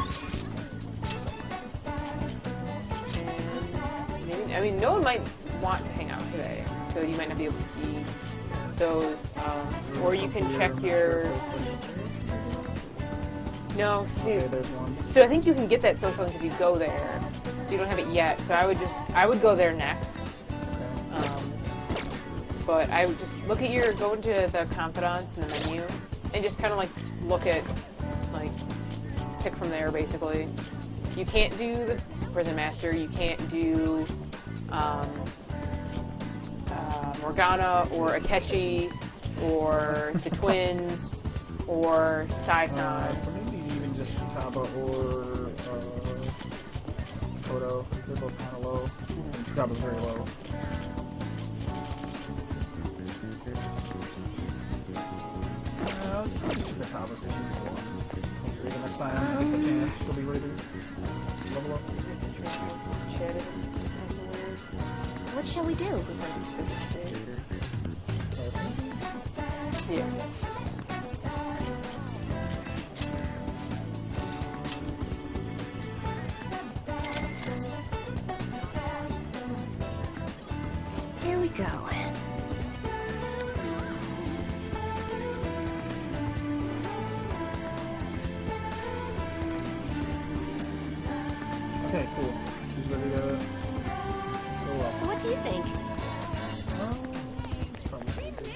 S2: And maybe, I mean, no one might want to hang out today, so you might not be able to see those, or you can check your, no, see,
S1: Okay, there's one.
S2: so I think you can get that social link if you go there, so you don't have it yet, so I would go there next.
S1: Okay.
S2: But I would just look at go into the confidants in the menu, and just kind of like look at, like, pick from there basically. You can't do the Prison Master, you can't do Morgana or Akechi or the twins or Sai-san.
S1: So maybe even just Taba or Kodo. They're both kind of low. Taba's very low. Let's probably just the Taba's because she's the one. Hopefully the next time I get the chance, she'll be ready to level up.
S6: What shall we do?
S2: Yeah.
S6: Here we go.
S1: Okay, cool. She's ready to go up.
S6: What do you think?
S1: It's probably pretty good.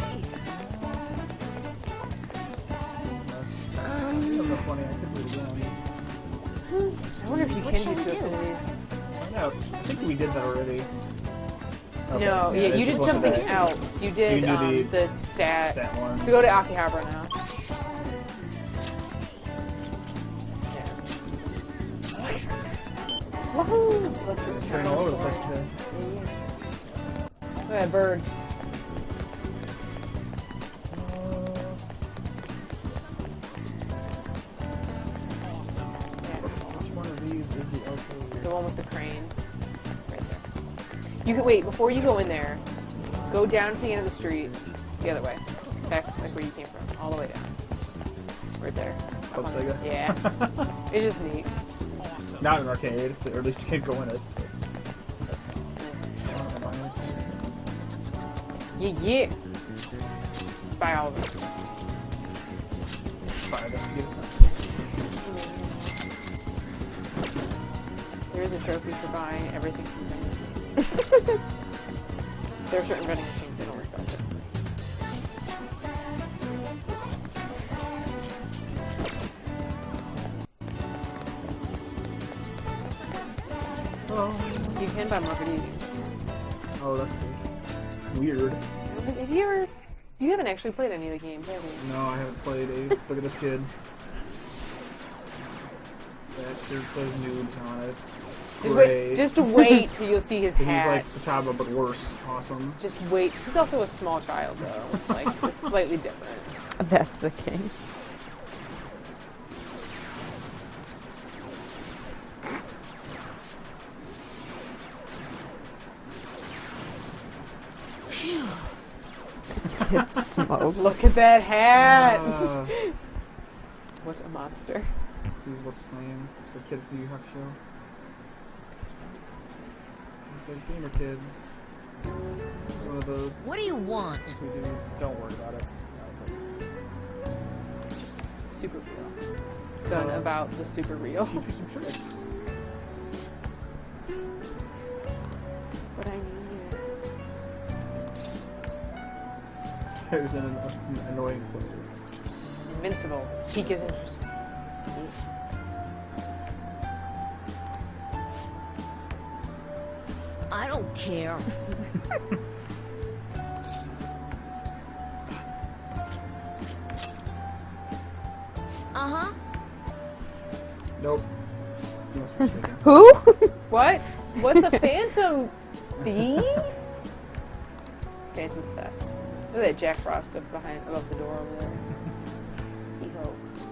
S1: So funny, I could do it again.
S2: I wonder if you
S6: What
S2: can
S6: shall
S2: do
S6: we
S2: two
S6: do?
S2: affinities.
S1: Find out. I think we did that already. Okay,
S2: No, yeah,
S1: it
S2: you
S1: just
S2: did
S1: wasn't
S2: something
S1: that.
S2: else. You did
S1: You do
S2: the stat.
S1: That one.
S2: So go to Akihabara now. Electric
S1: Train all over the place today.
S2: Look at that bird.
S1: Which one of these is the
S2: The one with the crane. Right there. You can wait, before you go in there, go down to the end of the street, the other way. Back like where you came from. All the way down. Right there.
S1: Oh, Sega?
S2: Yeah. It's just neat.
S1: Not an arcade, or at least you can't go in it.
S2: Yeah, yeah. Buy all of them. There's a trophy for buying everything from vendors. There are certain vending machines that only sell separately. You can buy more video games.
S1: Oh, that's cool. Weird.
S2: Have you ever... You haven't actually played any of the games, have you?
S1: No, I haven't played a... Look at this kid. That sure plays nudes on it.
S2: Just wait till you'll see his
S1: He's
S2: hat.
S1: like Pataba, but worse. Awesome.
S2: Just wait. He's also a small child, though. Like, it's slightly different.
S3: That's the king. It's smoke.
S2: Look at that hat! What a monster.
S1: This is what's his name. It's the kid from the Yu Show. He's the gamer kid. He's one of the...
S6: What do you want?
S1: Since we do, don't worry about it.
S2: Super real. Done about the super real.
S1: Teach you some tricks.
S2: But I need it.
S1: There's an annoying player.
S2: Invincible. Peak his interest.
S6: I don't care. Uh-huh.
S1: Nope. You must be mistaken.
S3: Who?
S2: What? What's a Phantom Thief? Phantom Theft. Look at that Jack Frost up above the door over there. He hoped.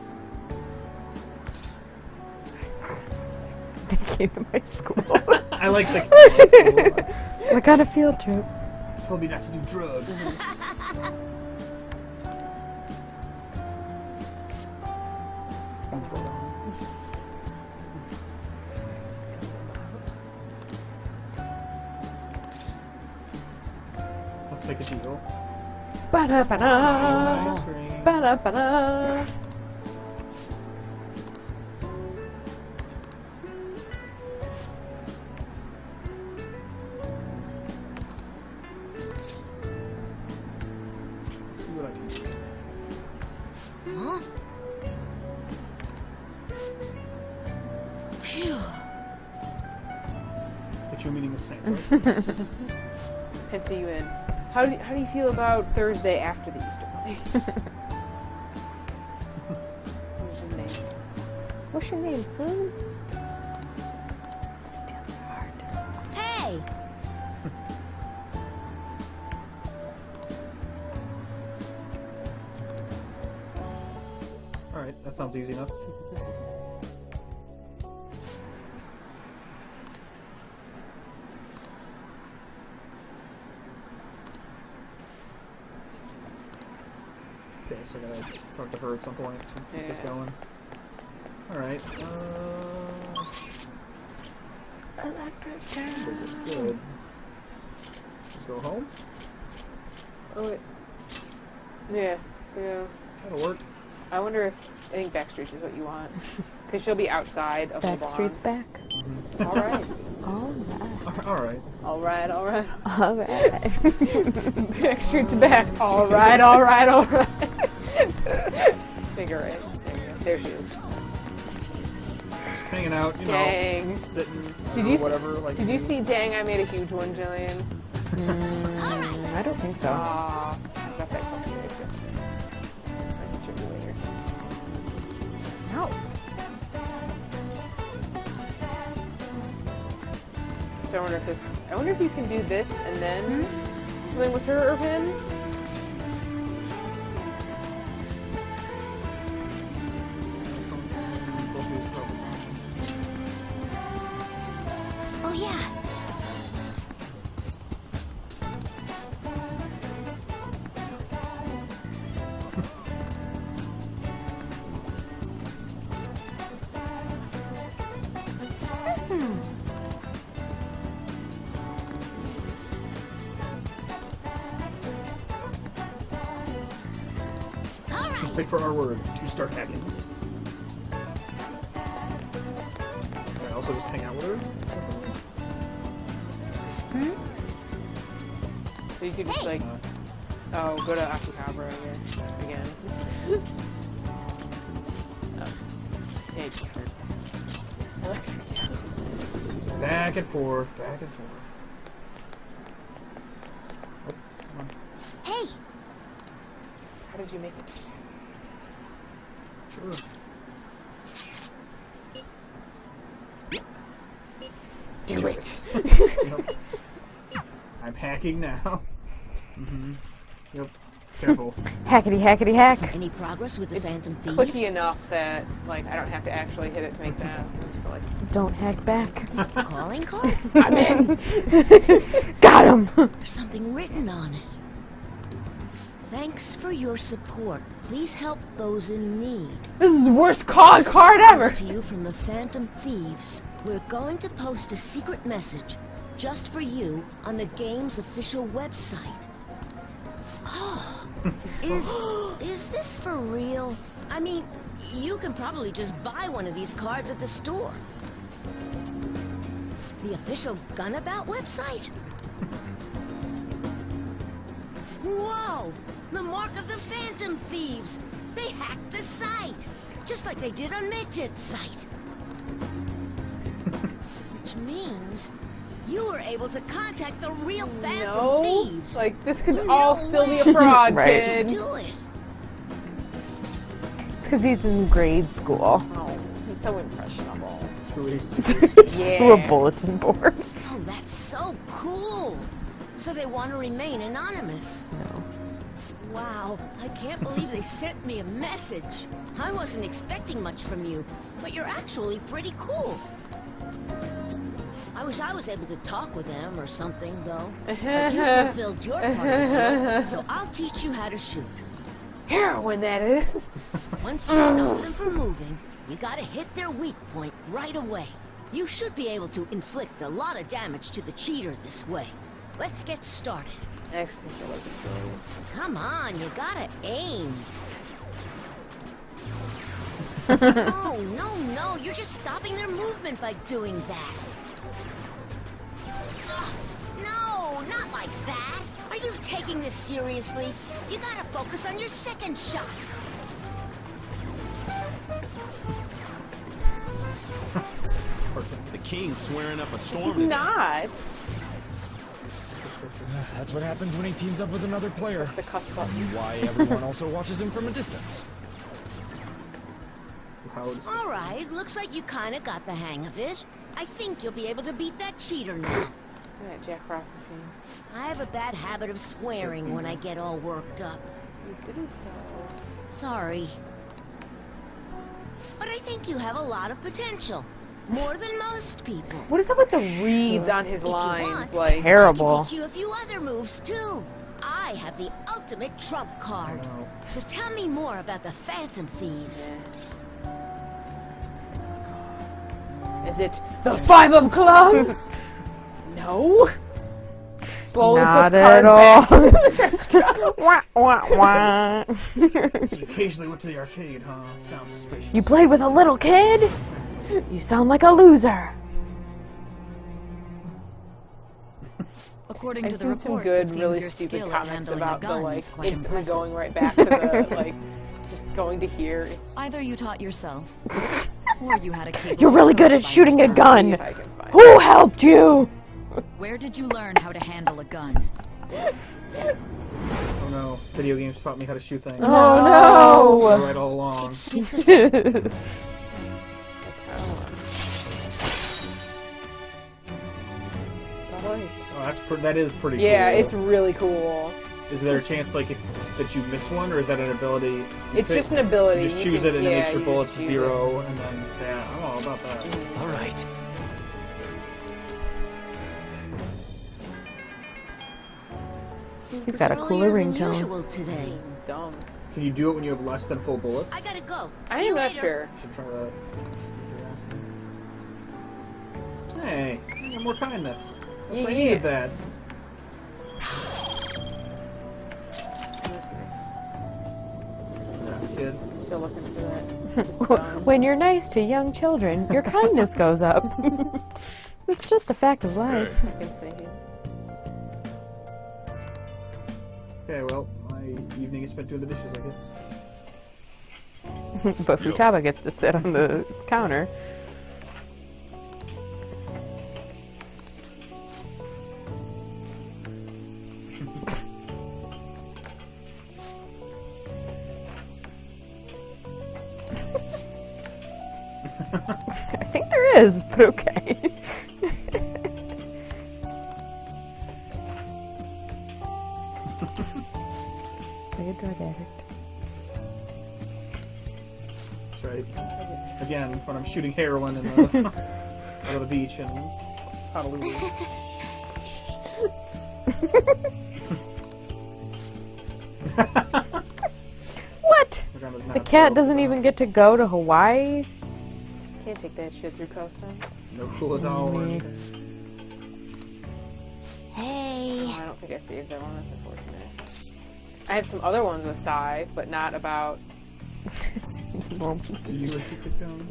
S3: They came to my school.
S1: I like the kid.
S3: Like on a field trip.
S1: Told me not to do drugs. Let's make a deal.
S2: Ba-da-ba-da.
S1: Ice cream.
S2: Ba-da-ba-da.
S1: Let's see what I can do.
S6: Huh? Phew.
S1: Get you a meeting with Santa.
S2: And see you in. How do you feel about Thursday after the Easter Bunny? What's your name?
S3: What's your name, son?
S6: Hey!
S1: Alright, that sounds easy enough. Okay, so I gotta talk to her at some point to keep this
S2: Yeah.
S1: going. Alright,
S3: Electric
S1: good. Let's go home.
S2: Oh wait. Yeah. Yeah.
S1: That'll work.
S2: I wonder if I think Backstreets is what you want, because she'll be outside of the lawn.
S3: Backstreet's back.
S2: All right.
S3: Alright.
S1: Alright.
S2: All right.
S3: Alright.
S2: Backstreet's back. All right. All right. All right. Figure it. There she is.
S1: Just hanging out, you
S2: Dang.
S1: know, sitting,
S2: Did
S1: or
S2: you
S1: whatever. Like
S2: Did you see? Dang, I made a huge one, Jillian.
S3: I don't think so.
S2: Aw, I got that cookie later. I can show you later. No. So I wonder if this. I wonder if you can do this and then something with her or him.
S6: Oh, yeah. All right.
S1: Wait for our word to start hacking. Can I also just hang out with her?
S2: So you could just like, oh, go to Akikabra again. Yeah, you prefer electric town.
S1: Back and forth, back and forth. Oh, come on.
S6: Hey.
S2: How did you make it?
S1: Sure.
S2: Do it.
S1: Yep. I'm hacking now. Yep. Careful.
S3: Hackety hackety hack.
S6: Any progress with the Phantom Thieves?
S2: Clicky enough that like I don't have to actually hit it to make sense. I'm just like,
S3: Don't hack back.
S6: Calling card?
S2: I'm in.
S3: Got him.
S6: There's something written on it. Thanks for your support. Please help those in need.
S2: This is the worst card ever.
S6: Thanks to you from the Phantom Thieves. We're going to post a secret message just for you on the game's official website. Oh, is this for real? I mean, you can probably just buy one of these cards at the store. The official Gunabout website? Whoa! The mark of the Phantom Thieves! They hacked the site! Just like they did on Midget's site. Which means you were able to contact the real Phantom
S2: No,
S6: Thieves.
S2: like this could all still be a fraud,
S3: Right.
S2: kid.
S6: Do it.
S3: It's because he's in grade school.
S2: Oh, he's so impressionable.
S1: Truly.
S3: Through a bulletin board.
S6: Oh, that's so cool. So they want to remain anonymous.
S3: No.
S6: Wow, I can't believe they sent me a message. I wasn't expecting much from you, but you're actually pretty cool. I wish I was able to talk with them or something, though. But you fulfilled your part of the deal, so I'll teach you how to shoot.
S2: Heroin, that is.
S6: Once you stop them from moving, you gotta hit their weak point right away. You should be able to inflict a lot of damage to the cheater this way. Let's get started.
S2: I actually feel like it's really.
S6: Come on, you gotta aim. Oh, no, you're just stopping their movement by doing that. Ugh, no, not like that. Are you taking this seriously? You gotta focus on your second shot.
S5: The king's swearing up a storm.
S2: He's
S5: today.
S2: not.
S7: That's what happens when he teams up with another player.
S2: It's the cuss button.
S7: Why everyone also watches him from a distance.
S6: All right, looks like you kinda got the hang of it. I think you'll be able to beat that cheater now.
S2: Look at that Jack Frost machine.
S6: I have a bad habit of swearing when I get all worked up.
S2: You didn't know.
S6: Sorry. But I think you have a lot of potential. More than most people.
S2: What is up with the reads on his
S6: If you
S2: lines?
S6: want,
S2: Like,
S6: I can
S3: Terrible.
S6: teach you a few other moves too. I have the ultimate trump card. So tell me more about the Phantom Thieves.
S2: is it the Five of Clubs? No. Slowly
S3: Not
S2: puts
S3: at
S2: card
S3: all.
S2: back into the trench coat.
S3: Wah, wah, wah.
S1: So you occasionally went to the arcade, huh? Sounds suspicious.
S3: You played with a little kid? You sound like a loser.
S4: According
S2: I've
S4: to the
S2: seen
S4: reports,
S2: some
S4: it
S2: good,
S4: seems
S2: really
S4: your
S2: stupid
S4: skill at
S2: comics
S4: handling a
S2: about the
S4: gun
S2: like
S4: is quite
S2: instantly
S4: impressive.
S2: going right back to the like just going to here. It's
S4: Either you taught yourself, or you had a capable
S3: You're really good
S4: coach
S3: at
S4: by
S3: shooting
S4: your
S3: a
S4: side.
S3: gun.
S2: see if I can find
S3: Who helped you?
S4: Where did you learn how to handle a gun?
S1: Oh no, video games taught me how to shoot things.
S2: Oh
S1: You're right all along. Oh, that is pretty cool.
S2: Yeah, it's really cool.
S1: Is there a chance that you miss one, or is that an ability?
S2: It's just an ability.
S1: You just choose it and it makes your bullets 0, and then yeah, I don't know about that.
S5: All right.
S3: He's got a cooler ringtone.
S6: Usual today.
S2: Dumb.
S1: Can you do it when you have less than full bullets?
S6: I gotta go.
S2: I am not sure.
S1: Should try that. Hey, I got more kindness. I needed that. Yeah, kid.
S2: Still looking for that. Just dumb.
S3: When you're nice to young children, your kindness goes up. It's just a fact of life.
S2: I can see.
S1: Okay, well, my evening is spent doing the dishes, I guess.
S3: But Futaba gets to sit on the counter. I think there is, but okay. Like a drug addict.
S1: That's right. Again, when I'm shooting heroin in the, out of the beach in Honolulu.
S3: What? The cat doesn't even get to go to Hawaii?
S2: Can't take that shit through customs.
S1: No cool at all.
S6: Hey.
S2: Oh, I don't think I saved that one. That's unfortunate. I have some other ones with Sai, but not about.
S1: Do you wish you could come?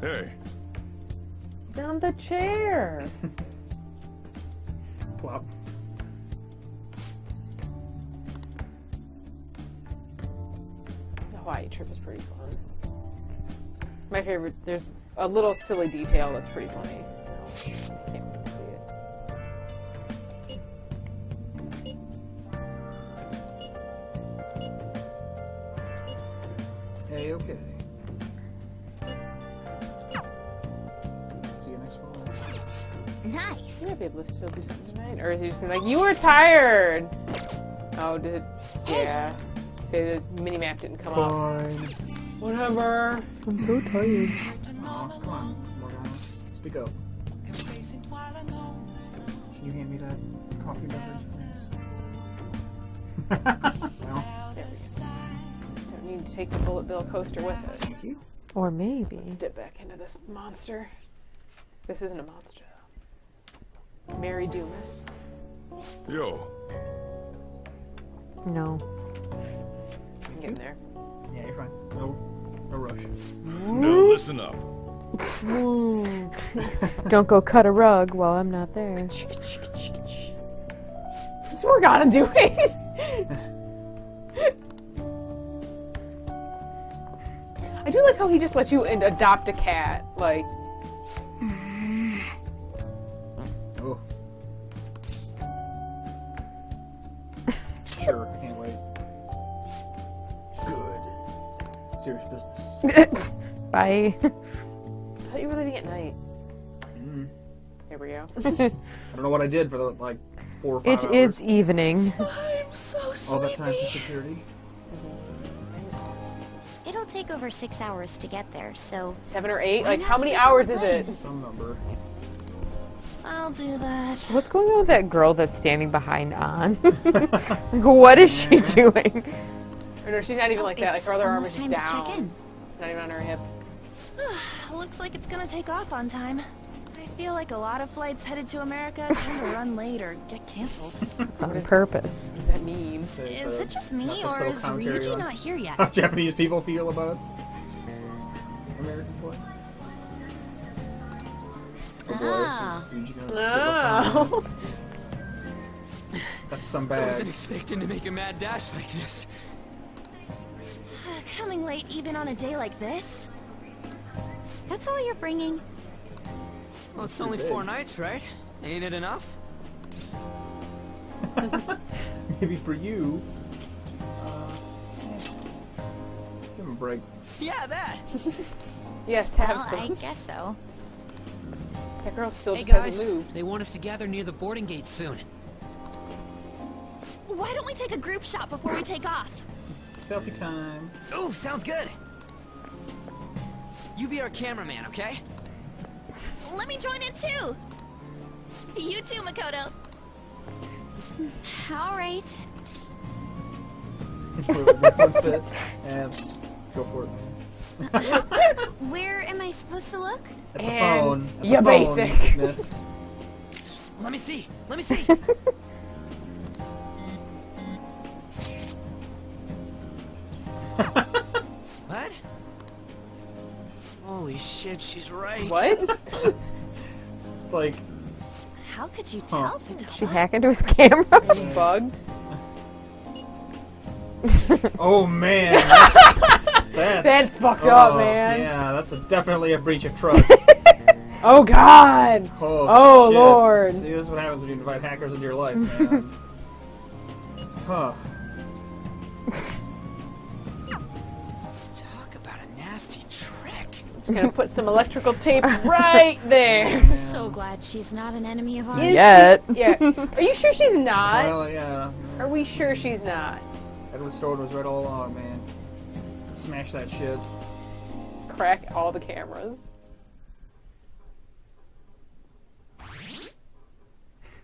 S5: Hey.
S2: He's on the chair.
S1: Plop.
S2: The Hawaii trip is pretty fun. My favorite. There's a little silly detail that's pretty funny. Can't wait to see it.
S1: Hey, okay. See you next fall.
S6: Nice.
S2: You might be able to still do something tonight, or is he just gonna be like, "You were tired"? Oh, did it? Yeah. Say the mini map didn't come up. Whatever.
S3: I'm so tired.
S1: Oh, come on. Morgana. Speak up. Can you hand me that coffee beverage, please? Well,
S2: There we go. Don't need to take the bullet bill coaster with us.
S1: thank you.
S3: Or maybe.
S2: Let's dip back into this monster. This isn't a monster, though. Mary Dumas.
S5: Yo.
S3: No.
S2: I'm getting there.
S1: Yeah, you're fine. No rush.
S5: Now listen up.
S3: Don't go cut a rug while I'm not there.
S2: What's Morgana doing? I do like how he just lets you adopt a cat. Like,
S1: Oh. Sure, I can't wait. Good. Serious business.
S3: Bye.
S2: I thought you were leaving at night. Here we go.
S1: I don't know what I did for the, 4 or 5 hours.
S3: It is evening.
S1: All that time for security.
S8: It'll take over 6 hours to get there, so
S2: 7 or 8? Like, how many hours is it?
S1: Some number.
S8: I'll do that.
S3: What's going on with that girl that's standing behind An? Like, what is she doing?
S2: Or no, she's not even like that. Like, her other arm is just
S8: Almost time to
S2: down.
S8: check in.
S2: It's not even on her hip.
S9: Looks like it's gonna take off on time. I feel like a lot of flights headed to America tend to run late or get canceled.
S3: It's on purpose.
S2: What does that mean?
S9: Is it just me,
S1: not just
S9: or
S1: subtle
S9: is
S1: commentary
S9: Ryuji
S1: on
S9: not here yet?
S1: how Japanese people feel about American flights. Oh boy,
S6: Ah.
S1: Ryuji gonna get
S2: No.
S1: left behind. That's some
S10: I
S1: bad.
S10: wasn't expecting to make a mad dash like this.
S9: Coming late even on a day like this?
S8: That's all you're bringing.
S10: Well, it's only 4 nights, right? Ain't it enough?
S1: Maybe for you. Give him a break.
S10: Yeah, that.
S2: Yes, have
S8: Well, I
S2: some.
S8: guess so.
S2: That girl still
S10: Hey
S2: just hasn't
S10: guys,
S2: moved.
S10: they want us to gather near the boarding gate soon.
S9: Why don't we take a group shot before we take off?
S1: Selfie time.
S10: Ooh, sounds good. You be our cameraman, okay?
S9: Let me join in too. You too, Makoto.
S8: All right.
S1: Fit and go for it.
S8: Where am I supposed to look?
S1: At the
S2: And
S1: phone. At the
S2: you're
S1: phone,
S2: basic.
S1: miss.
S10: Let me see. Let me see. What? Holy shit, she's right.
S2: What?
S1: Like,
S9: How could you tell,
S3: She
S9: Futaba?
S3: hack into his camera.
S2: Bugged.
S1: oh man,
S2: That's fucked up,
S1: oh,
S2: man.
S1: Yeah, that's definitely a breach of trust.
S2: Oh God. Oh,
S1: shit.
S2: Lord.
S1: See, this is what happens when you invite hackers into your life, man. Huh.
S10: Talk about a nasty trick.
S2: Just gonna put some electrical tape right there.
S8: So glad she's not an enemy of ours.
S2: Is
S3: Yet.
S2: she- yeah. Are you sure she's not?
S1: Well, yeah.
S2: Are we sure she's not?
S1: Edward Snowden was right all along, man. Smash that shit.
S2: Crack all the cameras.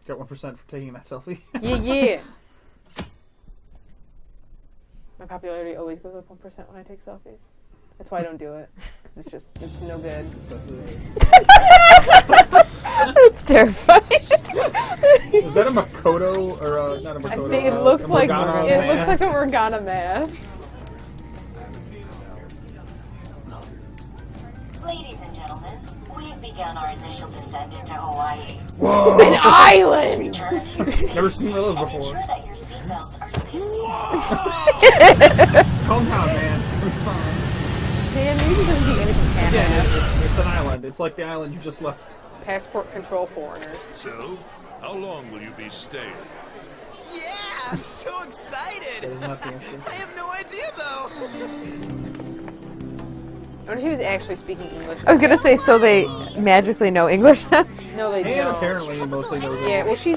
S1: Got 1% for taking that selfie.
S2: Yeah. My popularity always goes up 1% when I take selfies. That's why I don't do it. Because it's no good.
S3: That's terrifying.
S1: Is that a Makoto or not a
S2: I
S1: Makoto?
S2: think it looks
S1: a
S2: like
S1: Morgana
S2: it looks
S1: mask?
S2: like a Morgana mask.
S11: Ladies and gentlemen, we've begun our initial descent into Hawaii.
S1: Whoa!
S2: An island!
S1: Never seen one of those before.
S11: Ensure that your seatbelts are safe.
S1: Calm down, man. It's gonna be fine.
S2: Man, maybe doesn't be anything
S1: Again,
S2: happen.
S1: it's an island. It's like the island you just left.
S2: Passport control foreigners.
S12: So, how long will you be staying?
S10: Yeah, I'm so excited.
S1: That is not the answer.
S10: I have no idea though.
S2: I wonder if he was actually speaking English.
S3: I was gonna say, so they magically know English.
S2: No, they
S1: And
S2: don't.
S1: apparently mostly those.
S2: Yeah, well, she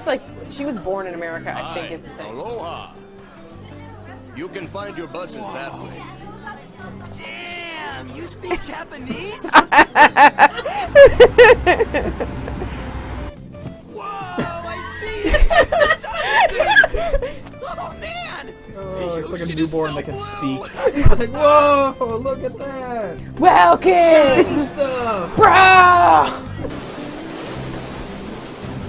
S2: was born in America, I think, is the thing.
S12: Aloha. You can find your buses that way.
S10: Damn, you speak Japanese? Whoa, I see it. Oh man.
S1: Oh, it's like a
S10: ocean is
S1: newborn
S10: so
S1: that can
S10: blue.
S1: speak. Like, whoa! Look at that!
S2: Welcome!
S1: Shiny stuff!
S2: Bro!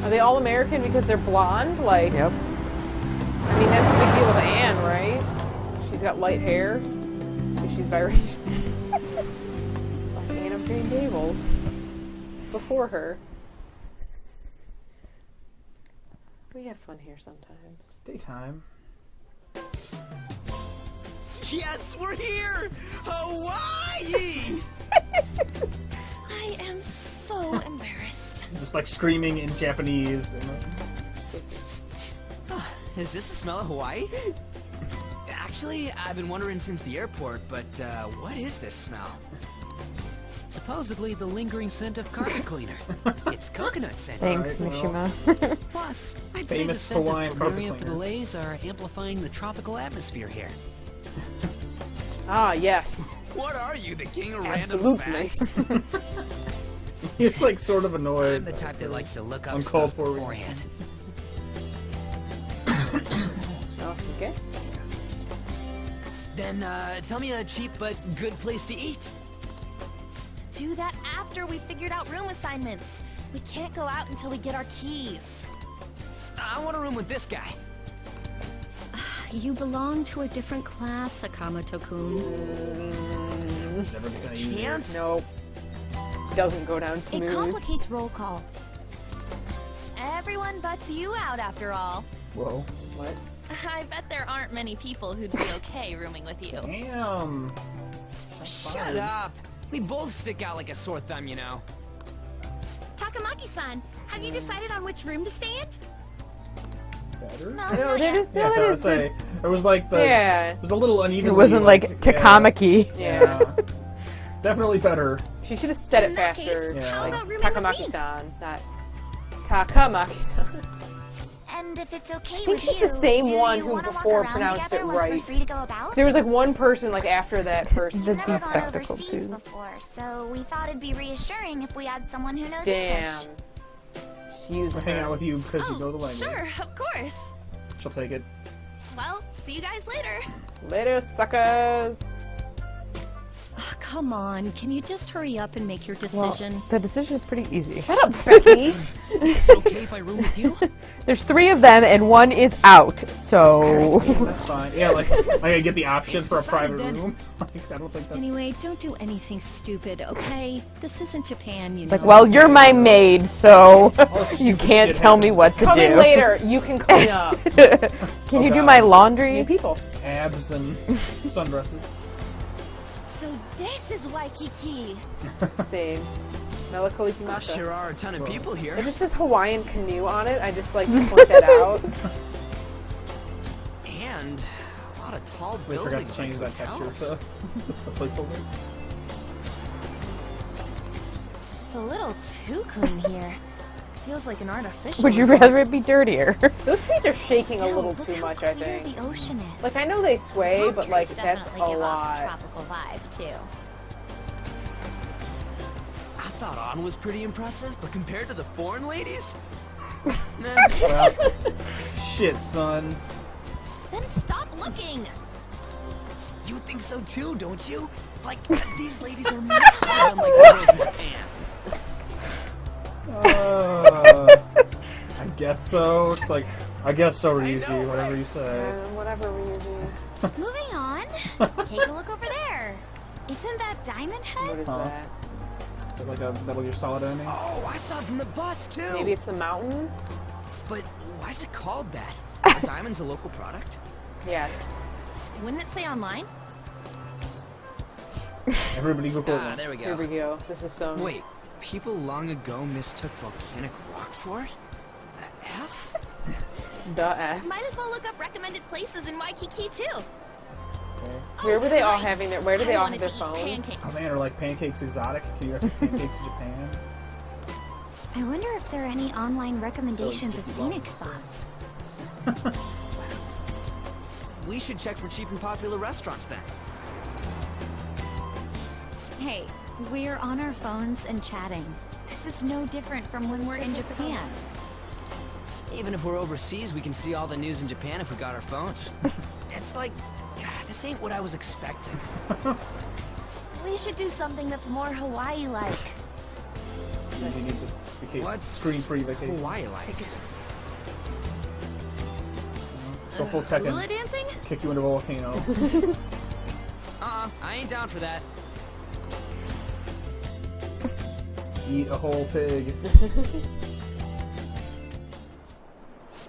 S2: Are they all American because they're blonde? Like,
S3: Yep.
S2: I mean, that's a big deal with Anne, right? She's got light hair. She's biracial. Like Anne of Green Gables. Before her. We have fun here sometimes.
S1: Daytime.
S10: Yes, we're here! Hawaii!
S9: I am so embarrassed.
S1: Just like screaming in Japanese.
S10: Is this the smell of Hawaii? Actually, I've been wondering since the airport, but what is this smell? Supposedly the lingering scent of carpet cleaner. It's coconut scent.
S3: Thanks,
S1: Alright, well.
S3: Mishima.
S10: Plus, I'd say the
S1: Famous
S10: scent
S1: Hawaiian
S10: of
S1: carpet
S10: plumerium
S1: cleaner.
S10: fidelays are amplifying the tropical atmosphere here.
S2: Ah, yes.
S10: What are you, the king of
S2: Absolutely.
S10: random facts?
S1: He's like sort of
S10: I'm
S1: annoyed.
S10: the type that likes to look up
S1: Uncalled
S10: stuff
S1: for.
S10: beforehand.
S2: Oh, okay.
S10: Then tell me a cheap but good place to eat.
S9: Do that after we figured out room assignments. We can't go out until we get our keys.
S10: I want a room with this guy.
S6: You belong to a different class, Sakamoto-kun.
S1: Never gonna use it.
S10: Can't?
S2: Nope. Doesn't go down
S8: It
S2: smooth.
S8: complicates roll call.
S9: Everyone butts you out after all.
S1: Whoa.
S2: What?
S9: I bet there aren't many people who'd be okay rooming with you.
S1: Damn.
S10: Shut up. We both stick out like a sore thumb, you know.
S9: Takamaki-san, have you decided on which room to stay in?
S1: Better?
S9: No,
S2: I know,
S9: not
S2: that
S9: yet.
S2: is,
S1: Yeah,
S2: that
S1: I
S2: is
S1: was say it was like the.
S2: Yeah.
S1: It was a little uneven.
S3: It wasn't like Takamaki.
S2: Yeah.
S1: Definitely better.
S2: She should have said it
S8: In that
S2: faster.
S8: case,
S1: Yeah.
S8: how
S2: Like
S8: about rooming with me?
S2: Takamaki-san, not Takamaki-san.
S8: And if it's okay
S2: I think
S8: with
S2: she's
S8: you,
S2: the same
S8: do
S2: one
S8: you
S2: who
S8: wanna walk
S2: before
S8: around
S2: pronounced
S8: together
S2: it
S8: once we're
S2: right.
S8: free to go about?
S2: There was like one person like after that first.
S3: The
S8: We've never gone
S3: bespectacled
S8: overseas
S3: too.
S8: before, so we thought it'd be reassuring if we had someone who knows
S2: Damn.
S8: English.
S2: Just using
S1: We're hanging
S2: her.
S1: out with you because you know the
S9: Oh,
S1: language.
S9: sure, of course.
S1: She'll take it.
S9: Well, see you guys later.
S2: Later, suckers.
S6: Oh, come on, can you just hurry up and make your decision?
S3: Well, the decision is pretty easy.
S2: Shut up, Becky.
S10: Is it okay if I room with you?
S3: There's 3 of them and 1 is out, so
S1: That's fine. Yeah, like I get the option
S10: It's
S1: for a
S10: decided
S1: private
S10: then.
S1: room. Like, I don't think that's.
S6: Anyway, don't do anything stupid, okay? This isn't Japan, you know.
S3: like, well, you're my maid, so you
S1: stupid
S3: can't
S1: shit
S3: tell me
S1: happens.
S3: what to
S2: Come
S3: do.
S2: in later. You can clean up.
S3: Can you do
S1: God.
S3: my
S2: New
S3: laundry?
S2: people.
S1: Abs and sundresses.
S6: So this is Waikiki.
S2: Same. Melakalikimaka.
S10: Sure are a ton of people here.
S2: It just says Hawaiian canoe on it. I just like to point that out.
S10: And a lot of tall
S1: We forgot
S10: buildings
S1: to change
S10: like
S1: that texture
S10: hotels.
S1: to the placeholder.
S9: It's a little too clean here. Feels like an artificial.
S3: Would you
S9: resort.
S3: rather it be dirtier?
S2: Those trees are shaking a
S8: Still,
S2: little
S8: look
S2: too
S8: how
S2: much, I
S8: clear
S2: think.
S8: the ocean is.
S2: Like, I know they sway, but like,
S8: Trees
S2: that's
S8: definitely
S2: a
S8: give off
S2: lot.
S8: tropical vibe too.
S10: I thought Ann was pretty impressive, but compared to the foreign ladies, nah.
S1: Well, shit, son.
S8: Then stop looking.
S10: You think so too, don't you? Like these ladies are massive, unlike the girls in Japan.
S1: I guess so. It's like, I guess so, Ryuji, whatever you say.
S2: Whatever we do.
S8: Moving on. Take a look over there. Isn't that Diamond
S2: What
S8: Head?
S2: is
S1: Huh.
S2: that?
S1: Is it like a Metal Gear Solid ending?
S10: Oh, I saw it from the bus too.
S2: Maybe it's the mountain?
S10: But why is it called that? Are diamonds a local product?
S2: Yes.
S9: Wouldn't it say online?
S1: Everybody Google
S10: Ah,
S1: it.
S10: there we
S2: Here
S10: go.
S2: we go. This is some.
S10: Wait, people long ago mistook volcanic rock for it? The F?
S2: The F.
S9: Might as well look up recommended places in Waikiki too.
S2: Where were they all
S9: right.
S2: having their? Where do they
S9: I
S2: all
S9: wanted
S2: have their
S9: to eat
S2: phones?
S9: pancakes.
S1: Oh man, are like pancakes exotic? Can you recommend pancakes in Japan?
S8: I wonder if there are any online recommendations of
S1: $50.
S8: scenic spots.
S10: We should check for cheap and popular restaurants then.
S8: Hey, we're on our phones and chatting. This is no different from when we're in Japan.
S10: Even if we're overseas, we can see all the news in Japan if we got our phones. It's like, this ain't what I was expecting.
S9: We should do something that's more Hawaii-like.
S1: You need just vacation,
S10: What's
S1: screen-free vacation.
S10: Hawaii like?
S1: Go full
S9: Hula
S1: Tekken,
S9: dancing?
S1: kick you into a volcano.
S10: I ain't down for that.
S1: Eat a whole pig.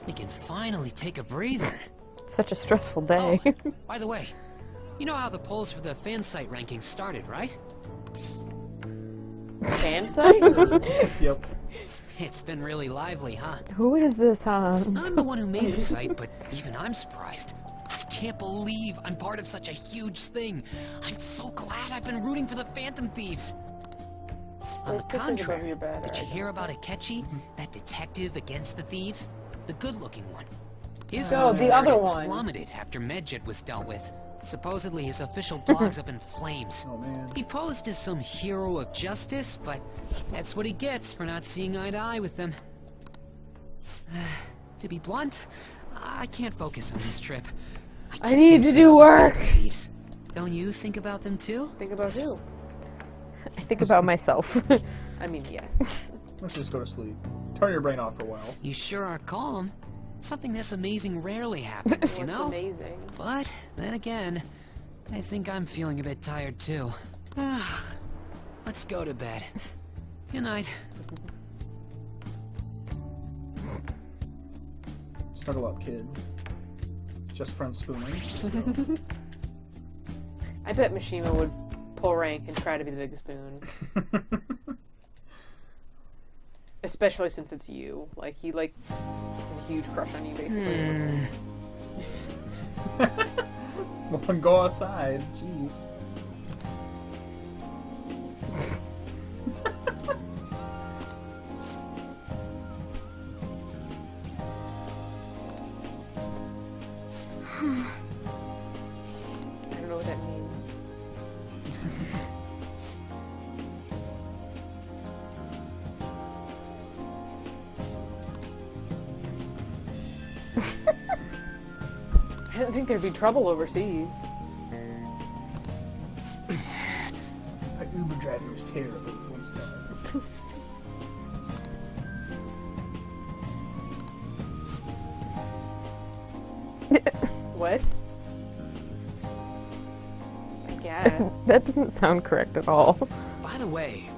S10: We can finally take a breather.
S3: Such a stressful day.
S10: Oh, by the way, you know how the polls for the fan site rankings started, right?
S2: Fan site?
S1: Yep.
S10: It's been really lively, huh?
S3: Who is this on?
S10: I'm the one who made the site, but even I'm surprised. I can't believe I'm part of such a huge thing. I'm so glad I've been rooting for the Phantom Thieves. On the
S2: Those pictures above
S10: contrary,
S2: your bed
S10: did you
S2: are-
S10: hear about Akechi, that detective against the thieves? The good-looking one. His
S2: Oh, the other one.
S10: plummeted after Medjet was dealt with. Supposedly his official blog's up in flames.
S1: Oh man.
S10: He posed as some hero of justice, but that's what he gets for not seeing eye to eye with them. To be blunt, I can't focus on this trip.
S2: I
S10: can't
S2: need
S10: think
S2: to do
S10: about the
S2: work.
S10: thieves. Don't you think about them too?
S2: Think about who?
S3: I think about myself.
S2: I mean, yes.
S1: Let's just go to sleep. Turn your brain off for a while.
S10: You sure are calm. Something this amazing rarely happens, you
S2: What's
S10: know?
S2: amazing?
S10: But then again, I think I'm feeling a bit tired too. Let's go to bed. Good night.
S1: Snuggle up, kid. Just friends spooning.
S2: I bet Mishima would pull rank and try to be the biggest spoon. Especially since it's you. Like, he, like, has a huge crush on you, basically.
S1: Well, go outside. Jeez.
S2: I don't know what that means. I didn't think there'd be trouble overseas.
S1: My Uber driver was terrible one time.
S2: What? I guess.
S3: That doesn't sound correct at all.
S10: By the way,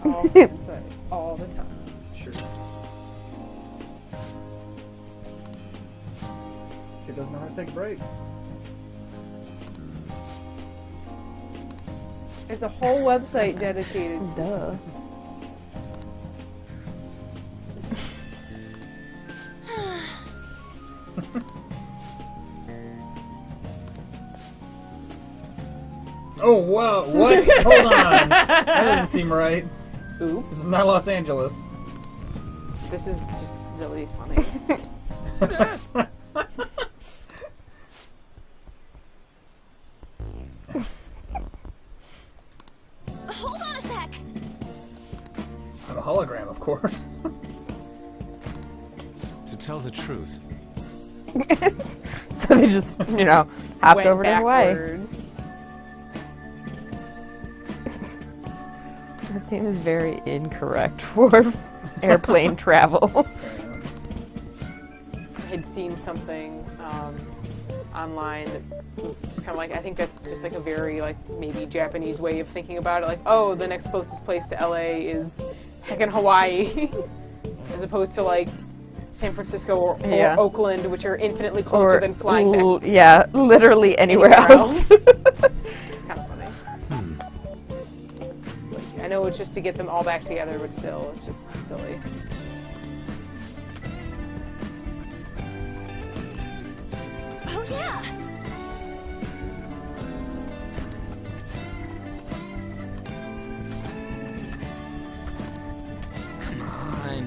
S2: All the time. All the time.
S1: Sure. She doesn't know how to take a break.
S2: There's a whole website dedicated to
S3: Duh.
S1: Oh, wow. What? Hold on. That doesn't seem right.
S2: Oops.
S1: This is not Los Angeles.
S2: This is just really funny.
S8: Hold on a sec.
S1: I'm a hologram, of course.
S13: To tell the truth,
S3: So they just, hopped
S2: Went
S3: over to Hawaii.
S2: backwards.
S3: That seems very incorrect for airplane travel.
S2: I had seen something online that was just kind of like, I think that's just like a very maybe Japanese way of thinking about it. Like, oh, the next closest place to LA is heckin' Hawaii, as opposed to San Francisco or Oakland, which are infinitely closer than flying back.
S3: Yeah, literally anywhere else.
S2: It's kind of funny. I know it's just to get them all back together, but still, it's just silly.
S8: Oh yeah.
S10: come on.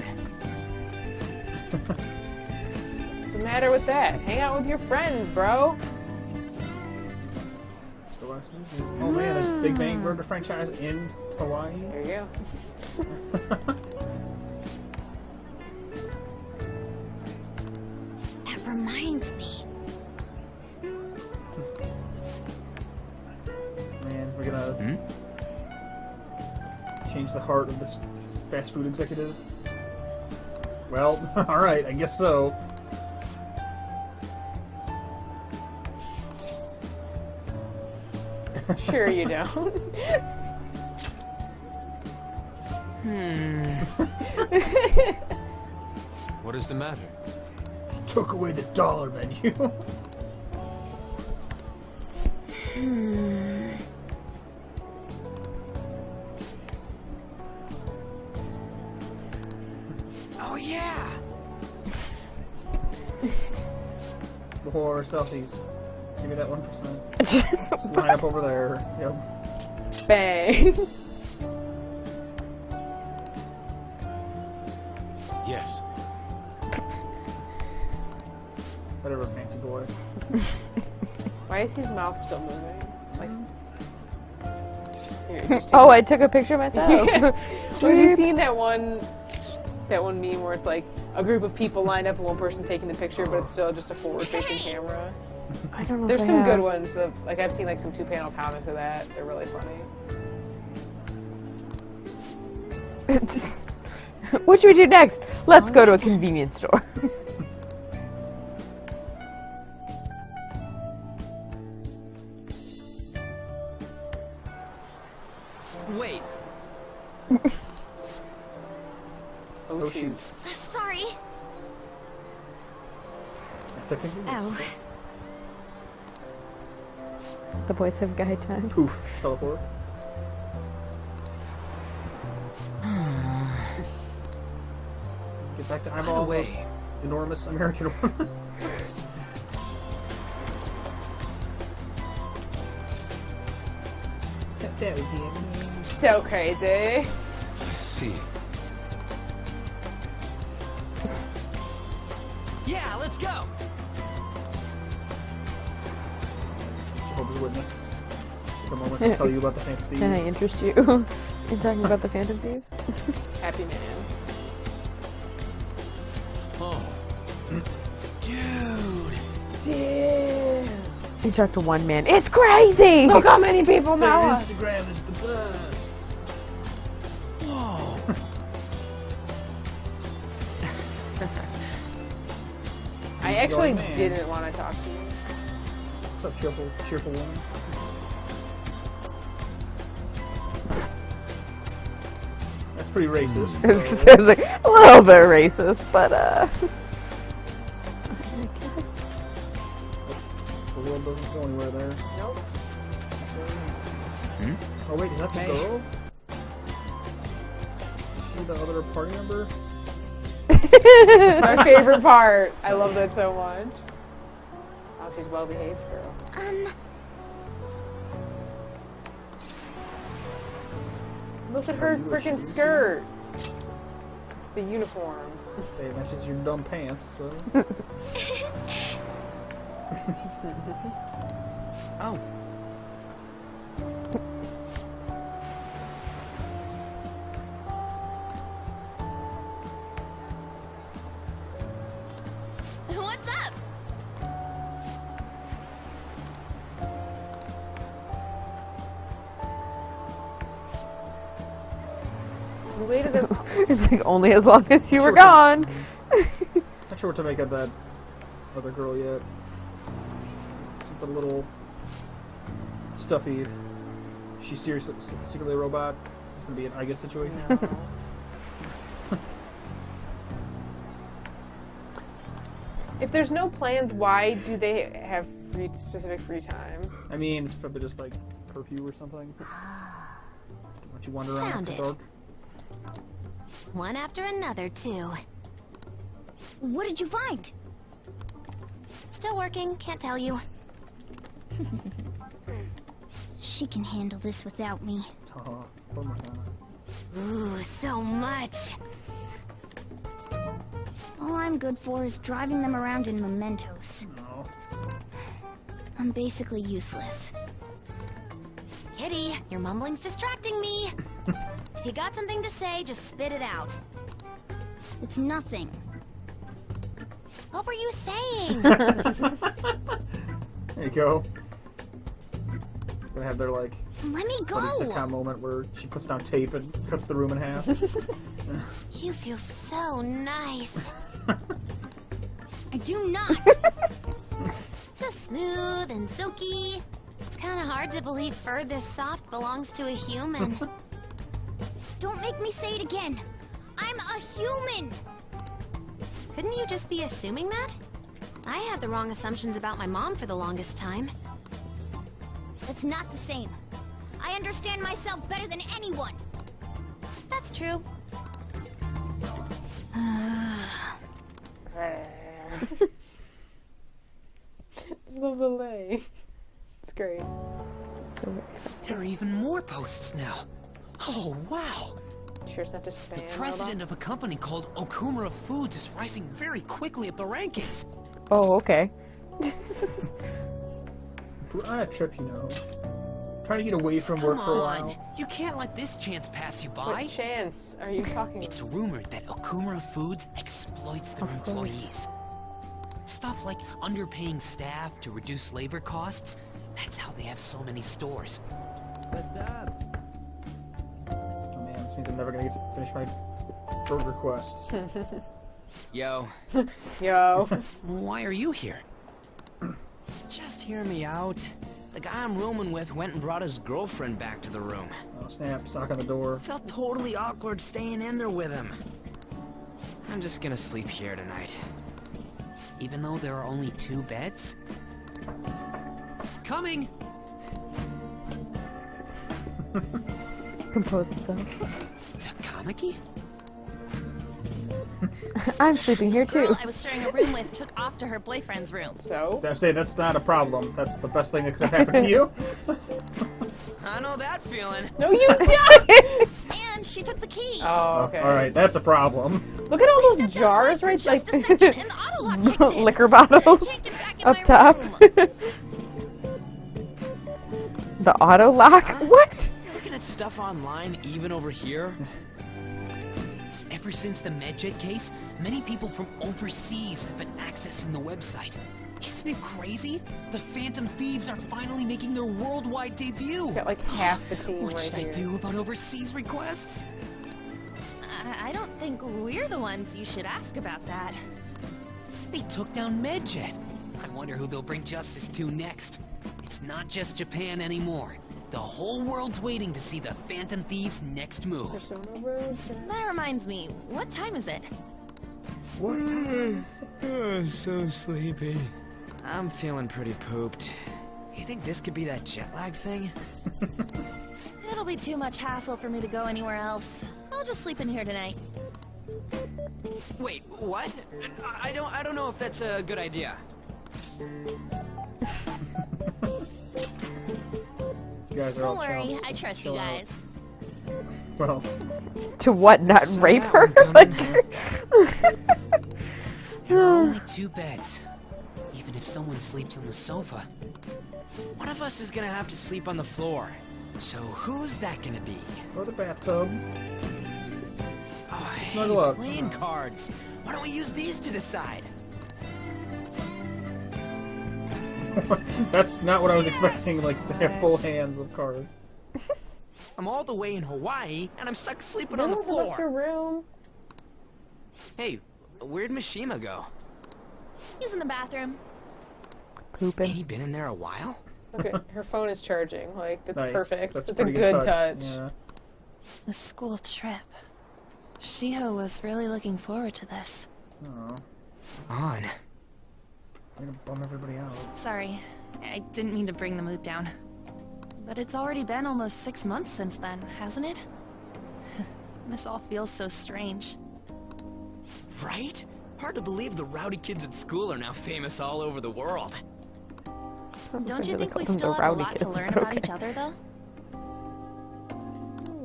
S2: What's the matter with that? Hang out with your friends, bro.
S1: Oh man, there's a Big Bang Burger franchise in Hawaii.
S2: There you go.
S8: That reminds me.
S1: Man, we're gonna change the heart of this fast food executive. Well, alright, I guess so.
S2: Sure you don't.
S13: what is the matter?
S1: Took away the dollar menu.
S10: Oh yeah.
S1: More selfies. Give me that 1%. Just line up over there. Yep.
S2: Bang.
S13: Yes.
S1: Whatever, fancy boy.
S2: Why is his mouth still moving?
S3: Oh, I took a picture of myself.
S2: Have you seen that one meme where it's like a group of people lined up and one person taking the picture, but it's still just a forward-facing camera?
S3: I don't know.
S2: There's some good ones. I've seen some 2-panel comics of that. They're really funny.
S3: What should we do next? Let's go to a convenience store.
S10: Wait.
S1: Oh shoot.
S8: Sorry.
S1: Oh.
S3: The boys have guy time.
S1: Poof. Teleport. Get back to eyeball those enormous American woman. That would be amazing.
S2: So crazy.
S13: I see.
S10: Yeah, let's go.
S1: Jehovah's Witness. Take a moment to tell you about the Phantom Thieves.
S3: Can I interest you in talking about the Phantom Thieves?
S2: Happy man.
S13: Oh.
S2: Dude.
S3: You talk to one man. It's crazy!
S2: Look how many people
S1: Their
S2: know us.
S1: Instagram is the best.
S10: Whoa.
S2: I actually
S1: man.
S2: didn't want to talk to you.
S1: What's up, cheerful woman? That's pretty racist. So.
S3: It's like a little bit racist, but
S1: The world doesn't go anywhere there.
S2: Nope.
S1: Oh wait, is that the girl? Is she the other party member?
S2: It's my favorite part. I love that so much. Oh, she's well behaved, girl. Look at her freaking skirt. It's the uniform.
S1: Hey, that's just your dumb pants, so.
S10: Oh.
S8: What's up?
S2: We waited this long.
S3: it's like only as long as you were gone.
S1: Not sure what to make of that other girl yet. Something a little stuffy. She's seriously secretly a robot. Is this gonna be an I guess situation?
S2: No. If there's no plans, why do they have specific free time?
S1: I mean, it's probably just like curfew or something. Don't want you wander around
S8: Found
S1: after
S8: it.
S1: dark.
S8: One after another, too. What did you find? Still working, can't tell you. She can handle this without me.
S1: Oh my god.
S8: Ooh, so much. All I'm good for is driving them around in mementos.
S1: No.
S8: I'm basically useless. Kitty, your mumbling's distracting me. If you got something to say, just spit it out. It's nothing. What were you saying?
S1: There you go. Gonna have their like
S8: Let me
S1: funny
S8: go.
S1: sitcom moment where she puts down tape and cuts the room in half.
S8: You feel so nice. I do not. So smooth and silky. It's kind of hard to believe fur this soft belongs to a human. Don't make me say it again. I'm a human. Couldn't you just be assuming that? I had the wrong assumptions about my mom for the longest time. It's not the same. I understand myself better than anyone. That's true.
S2: Just love the lay. It's great.
S10: There are even more posts now. Oh, wow.
S2: Sure sent to spam.
S10: The president of a company called Okumura Foods is rising very quickly up the rankings.
S3: Oh, okay.
S1: If we're on a trip, you know, trying to get away from work for a while.
S10: You can't let this chance pass you by.
S2: What chance are you talking
S10: It's rumored that Okumura Foods exploits their employees. Stuff like underpaying staff to reduce labor costs. That's how they have so many stores.
S1: Oh man, this means I'm never gonna get to finish my burger quest.
S10: Yo.
S2: Yo.
S10: Why are you here? Just hear me out. The guy I'm rooming with went and brought his girlfriend back to the room.
S1: Oh snap, sock on the door.
S10: Felt totally awkward staying in there with him. I'm just gonna sleep here tonight. Even though there are only 2 beds? Coming!
S3: Compose himself.
S10: Takamaki?
S3: I'm sleeping here too.
S9: Girl I was sharing a room with took off to her boyfriend's room.
S2: So?
S1: I say that's not a problem. That's the best thing that could happen to you.
S10: I know that feeling.
S2: No, you don't!
S9: And she took the key.
S2: Oh, okay.
S1: Alright, that's a problem.
S2: Look at all those jars right
S9: just
S2: like
S9: a second, and the lock kicked in.
S3: Liquor bottles
S9: Can't get back in
S3: up
S9: my
S3: top.
S9: room.
S3: The auto lock? What?
S10: Looking at stuff online, even over here. Ever since the MedJet case, many people from overseas have been accessing the website. Isn't it crazy? The Phantom Thieves are finally making their worldwide debut.
S2: Got like half the team
S10: What
S2: right
S10: should
S2: here.
S10: I do about overseas requests?
S9: I don't think we're the ones you should ask about that.
S10: They took down MedJet. I wonder who they'll bring justice to next. It's not just Japan anymore. The whole world's waiting to see the Phantom Thieves' next move.
S2: Persona Road.
S9: That reminds me, what time is it?
S1: What time?
S10: So sleepy. I'm feeling pretty pooped. You think this could be that jet lag thing?
S9: It'll be too much hassle for me to go anywhere else. I'll just sleep in here tonight.
S10: Wait, what? I don't know if that's a good idea.
S1: You guys are all
S9: Don't worry,
S1: chumps.
S9: I trust
S1: Chill
S9: you
S1: out.
S9: guys.
S1: Well,
S3: To what? Not
S10: So
S3: rape
S10: that
S3: her?
S10: one
S3: Like,
S10: There are only 2 beds. Even if someone sleeps on the sofa, one of us is gonna have to sleep on the floor. So who's that gonna be?
S1: or the bathtub.
S10: Oh,
S1: Snuggle up.
S10: playing cards. Why don't we use these to decide?
S1: That's not what I was expecting. Like they have full hands of cards.
S10: I'm all the way in Hawaii, and I'm stuck sleeping on
S2: No,
S10: the
S2: that's your
S10: floor.
S2: room.
S10: Hey, where'd Mishima go?
S9: He's in the bathroom.
S3: pooping.
S10: Ain't he been in there a while?
S2: Okay, her phone is charging. Like that's
S1: Nice.
S2: perfect.
S1: That's
S2: That's a
S1: pretty
S2: good touch.
S1: Yeah.
S9: The school trip. Shiho was really looking forward to this.
S1: Oh,
S10: On.
S1: I'm gonna bum everybody out.
S9: Sorry, I didn't mean to bring the mood down. But it's already been almost 6 months since then, hasn't it? This all feels so strange.
S10: Right? Hard to believe the rowdy kids at school are now famous all over the world.
S9: Don't you
S3: Really
S9: think we
S3: call them
S9: still
S3: the
S9: have a
S3: rowdy
S9: lot to
S3: kids,
S9: learn
S3: but
S9: about
S3: okay.
S9: each other, though?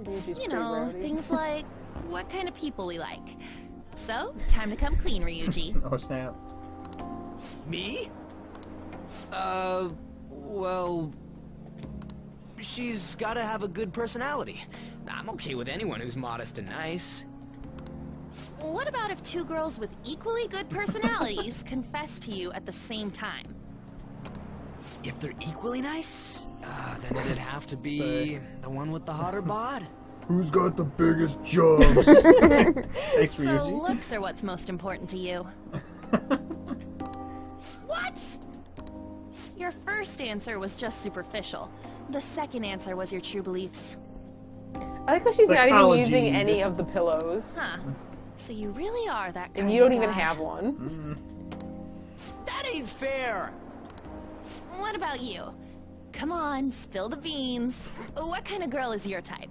S2: Ryuji's
S9: You
S2: pretty
S9: know,
S2: rowdy.
S9: things like what kind of people we like. So, time to come clean, Ryuji.
S1: Oh snap!
S10: Me? Well... She's gotta have a good personality. I'm okay with anyone who's modest and nice.
S9: What about if 2 girls with equally good personalities confess to you at the same time?
S10: If they're equally nice, then it'd have to be the one with the hotter bod.
S1: Who's got the biggest jugs? Thanks,
S9: So
S1: Ryuji.
S9: looks are what's most important to you. What? Your first answer was just superficial. The second answer was your true beliefs.
S2: I like how she's not even
S1: Psychology.
S2: using any of the pillows,
S9: Huh. So you really are that kind
S2: and you don't
S9: of
S2: even
S9: guy.
S2: have one.
S10: That ain't fair!
S9: What about you? Come on, spill the beans. What kind of girl is your type?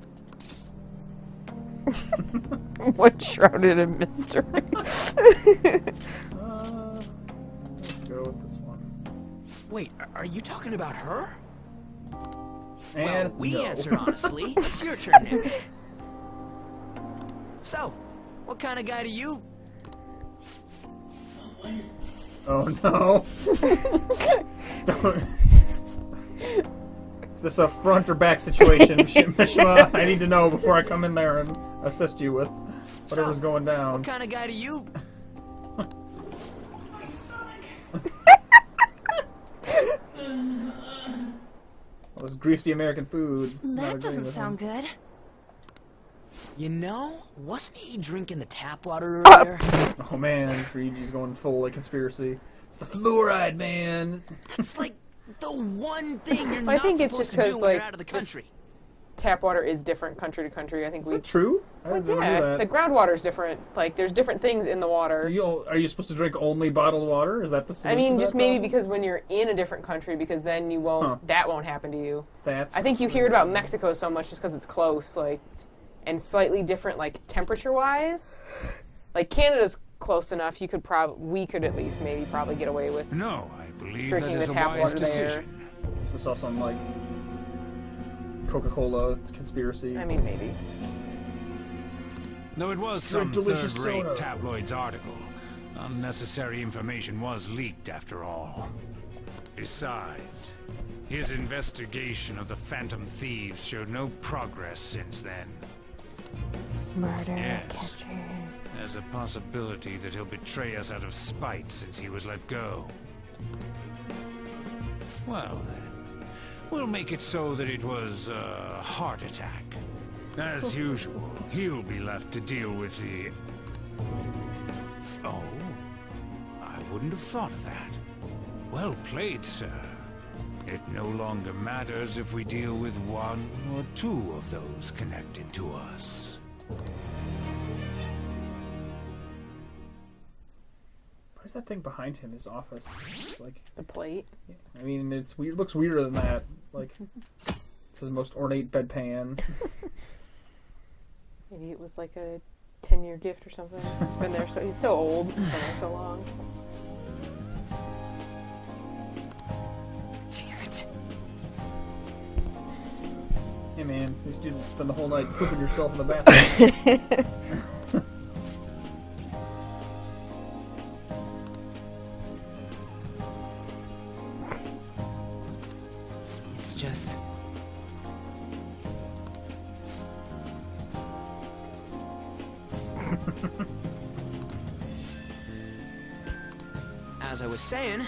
S3: What shrouded in mystery?
S1: Let's go with this one.
S10: Wait, are you talking about her?
S1: And
S10: Well, we
S1: no.
S10: answered honestly. It's your turn next. So, what kind of guy do you...
S1: Oh no! Don't. Is this a front or back situation, Mishima? I need to know before I come in there and assist you with whatever's
S10: So,
S1: going down.
S10: What kind of guy do you...
S1: All this greasy American food. It's not
S9: That
S1: agreeing
S9: doesn't
S1: with
S9: sound
S1: him.
S9: good.
S10: You know, wasn't he drinking the tap water earlier?
S1: Oh man, Ryuji's going full like conspiracy. It's the fluoride, man.
S10: It's like the one thing you're
S2: I
S10: not
S2: think it's
S10: supposed
S2: just
S10: to do
S2: 'cause,
S10: when you're
S2: like,
S10: out of the
S2: just-
S10: country.
S2: Tap water is different country to country. I think
S1: Is that true? I didn't know
S2: yeah,
S1: that.
S2: the groundwater is different. Like there's different things in the water.
S1: Are you supposed to drink only bottled water? Is that the
S2: I
S1: solution
S2: mean,
S1: to
S2: just
S1: that
S2: maybe
S1: problem?
S2: because when you're in a different country, because then you won't.
S1: Huh.
S2: That won't happen to you.
S1: That's
S2: I think you hear about Mexico so much just because it's close, like, and slightly different, like temperature-wise. Like Canada's close enough. You could we could at least maybe probably get away with
S13: No, I believe
S2: drinking
S13: that is
S2: the
S13: a
S2: tap
S13: wise
S2: water
S13: decision.
S1: Just saw some like Coca-Cola conspiracy.
S2: there. I mean, maybe.
S13: No, it was
S1: Drink
S13: some
S1: delicious
S13: third-rate
S1: soda.
S13: tabloids article.
S14: Unnecessary information was leaked after all. Besides, his investigation of the Phantom Thieves showed no progress since then.
S3: Murder
S14: Yes.
S3: catcher.
S14: There's a possibility that he'll betray us out of spite since he was let go. Well then, we'll make it so that it was a heart attack. As usual, he'll be left to deal with the... Oh, I wouldn't have thought of that. Well played, sir. It no longer matters if we deal with one or two of those connected to us.
S1: What is that thing behind him? His office. It's like
S2: The plate.
S1: I mean, it's weird. Looks weirder than that. Like it's his most ornate bedpan.
S2: Maybe it was like a 10-year gift or something. He's been there he's so old. He's been there so long.
S10: Damn it.
S1: Hey man, at least you didn't spend the whole night pooping yourself in the bathroom.
S10: It's just... As I was saying...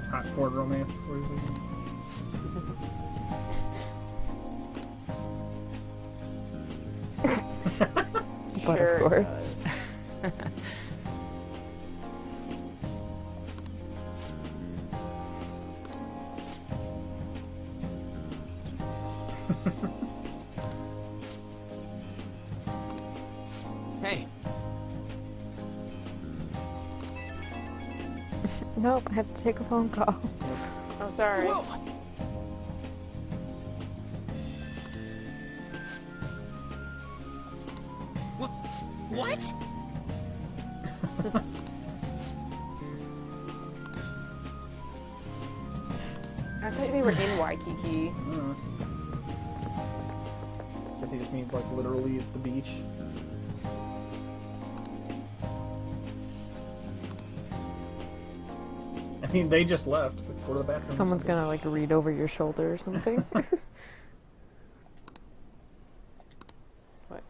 S1: Hot Ford romance before you leave.
S3: But
S2: Sure
S3: of
S2: it
S3: course.
S2: does.
S10: Hey,
S3: Nope, I have to take a phone call.
S2: I'm sorry.
S10: whoa! What?
S2: I thought they were in Waikiki.
S1: Guess he just means like literally at the beach. I mean, they just left. They go to the bathroom.
S3: Someone's gonna like read over your shoulder or something.
S2: What?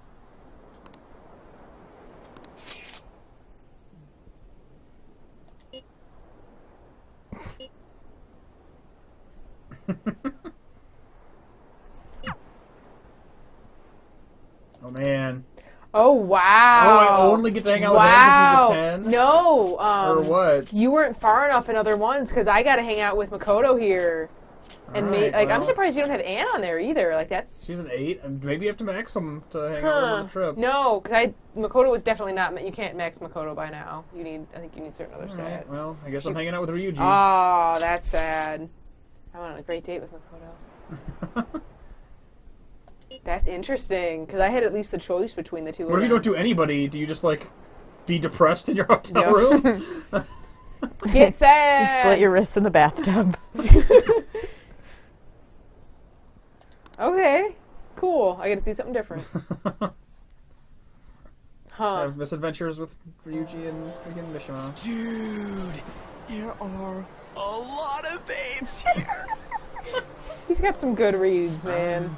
S1: Oh man.
S2: Oh wow!
S1: Oh, I only get to hang out with him 'cause he's a 10?
S2: No,
S1: Or what?
S2: You weren't far enough in other ones because I got to hang out with Makoto here, and
S1: Alright,
S2: I'm
S1: well.
S2: surprised you don't have Anne on there either. Like that's
S1: She's an 8, and maybe you have to max him to hang out with him on the trip.
S2: No, because Makoto was definitely not. You can't max Makoto by now. I think you need certain other
S1: Alright,
S2: stats.
S1: well, I guess I'm hanging out with Ryuji.
S2: Oh, that's sad. I went on a great date with Makoto. That's interesting because I had at least the choice between the two.
S1: What
S2: of
S1: if you
S2: them.
S1: don't do anybody? Do you just like be depressed in your hotel
S2: Yeah.
S1: room?
S2: Get sad?
S3: You slit your wrists in the bathtub.
S2: Okay, cool. I get to see something different. Huh.
S1: Have misadventures with Ryuji and freaking Mishima.
S10: Dude, there are a lot of babes here.
S2: He's got some good reads, man.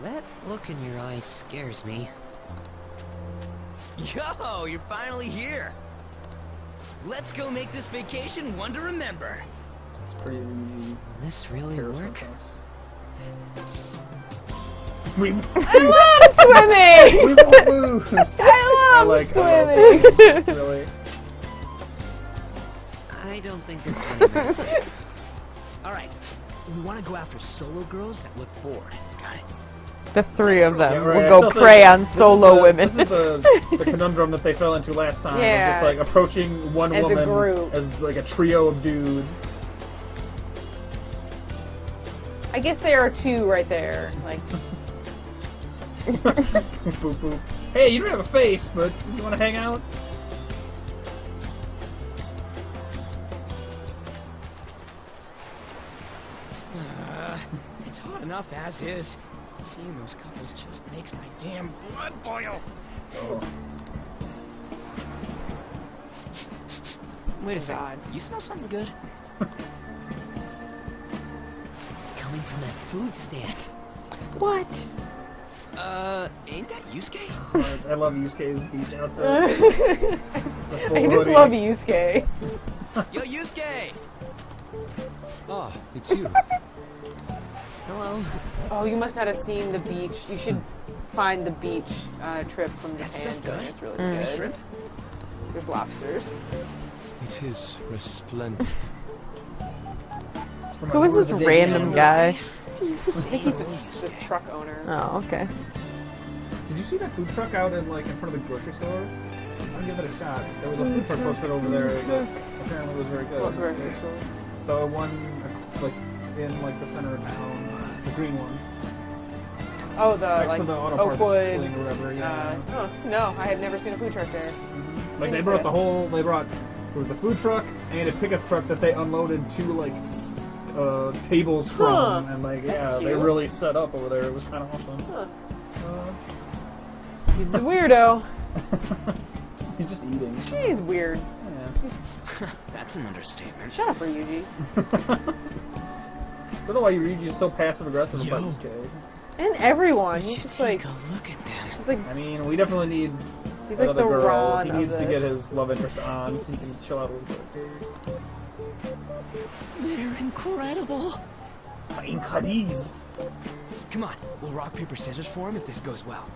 S10: That look in your eyes scares me. Yo, you're finally here. Let's go make this vacation one to remember.
S1: It's pretty Ryuji.
S10: Will this really work?
S1: We
S2: I love swimming!
S1: we won't lose.
S2: I love
S1: like
S2: swimming!
S1: Really.
S10: I don't think that's funny. Matt. All right, we want to go after solo girls that look bored. Got it?
S3: The three of them
S1: Yeah, right.
S3: will
S1: I
S3: go
S1: still think
S3: prey on
S1: this is
S3: solo women.
S1: This is the conundrum that they fell into last time.
S2: Yeah.
S1: Of just like approaching one
S2: As a
S1: woman
S2: group.
S1: as like a trio of dudes.
S2: I guess there are two right there. Like,
S1: Boop, boop. Hey, you don't have a face, but you want to hang out?
S10: It's hot enough as is. Seeing those couples just makes my damn blood boil.
S1: Oh.
S10: Wait a second. You smell something good? It's coming from that food stand.
S3: What?
S10: Ain't that Yusuke?
S1: I love Yusuke's beach outfit.
S2: I just love Yusuke.
S10: Yo, Yusuke!
S13: Ah, it's you.
S10: Hello.
S2: Oh, you must not have seen the beach. You should find the beach trip from Japan.
S10: That stuff good?
S2: It's really good.
S10: Shrimp?
S2: There's lobsters.
S13: It is resplendent.
S3: Who is this random guy?
S2: I think he's the truck owner.
S3: Oh, okay.
S1: Did you see that food truck out in front of the grocery store? I'll give it a shot. There was a food truck posted over there that apparently was very good.
S2: What grocery store?
S1: The one in the center of town, the green one.
S2: Oh, the
S1: next to the auto parts
S2: Oakwood.
S1: thing or whatever. Yeah.
S2: No, I had never seen a food truck there.
S1: Like they brought there was the food truck and a pickup truck that they unloaded two tables from, and
S2: That's
S1: they
S2: cute.
S1: really set up over there. It was kind of awesome.
S2: Huh. He's a weirdo.
S1: He's just eating.
S2: He's weird.
S1: Yeah.
S10: That's an understatement.
S2: Shut up, Ryuji.
S1: I don't know why Ryuji is so passive aggressive about this guy.
S2: And everyone. He's just like.
S10: Look at them.
S2: He's like.
S1: I mean, we definitely need.
S2: He's like
S1: another
S2: the
S1: girl.
S2: Ron
S1: He
S2: of
S1: needs to
S2: this.
S1: get his love interest on, so he can chill out a little bit.
S10: They're incredible.
S1: Incredible.
S10: Come on, we'll rock, paper, scissors for him if this goes well.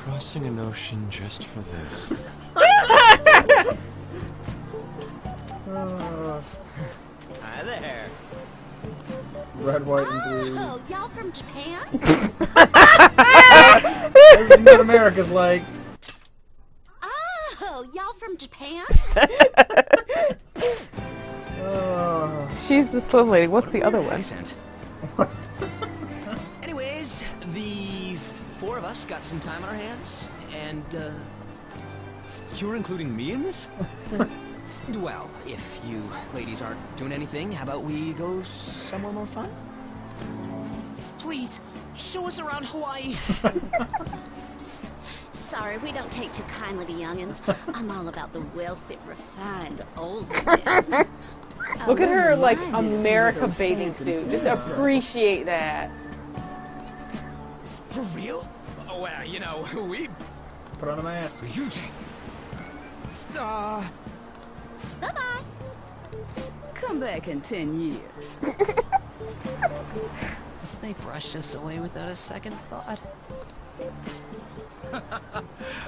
S13: Crossing an ocean just for this.
S10: Hi there.
S1: Red, white, and blue.
S6: Oh, y'all from Japan?
S1: This is what America's like.
S6: Oh, y'all from Japan?
S3: She's the slim lady. What's the other one?
S10: Accent. Anyways, the four of us got some time on our hands, and
S13: You're including me in this?
S10: well, if you ladies aren't doing anything, how about we go somewhere more fun? Please, show us around Hawaii.
S6: Sorry, we don't take too kindly to youngins. I'm all about the wealthy, refined, old men.
S2: Look at her, like, America bathing suit. Just appreciate that.
S10: For real? Oh, well, you know, we...
S1: Put on a mask.
S6: Bye-bye.
S4: Come back in 10 years.
S10: They brushed us away without a second thought.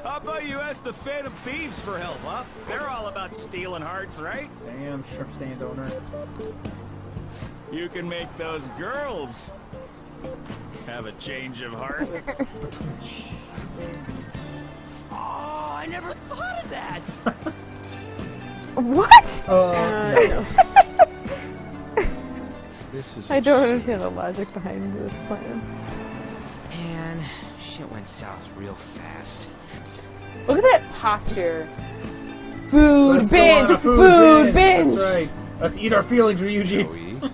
S7: How about you ask the Phantom Thieves for help, huh? They're all about stealing hearts, right?
S1: Damn, shrimp stand owner.
S7: You can make those girls have a change of heart.
S10: Oh, I never thought of that!
S3: What?
S1: No.
S13: This is.
S3: I don't understand the logic behind this plan.
S10: Man, shit went south real fast.
S2: Look at that posture. Food
S1: Let's go
S2: binge!
S1: on a
S2: Food binge!
S1: That's right. Let's eat our feelings, Ryuji.
S3: Oh,
S2: I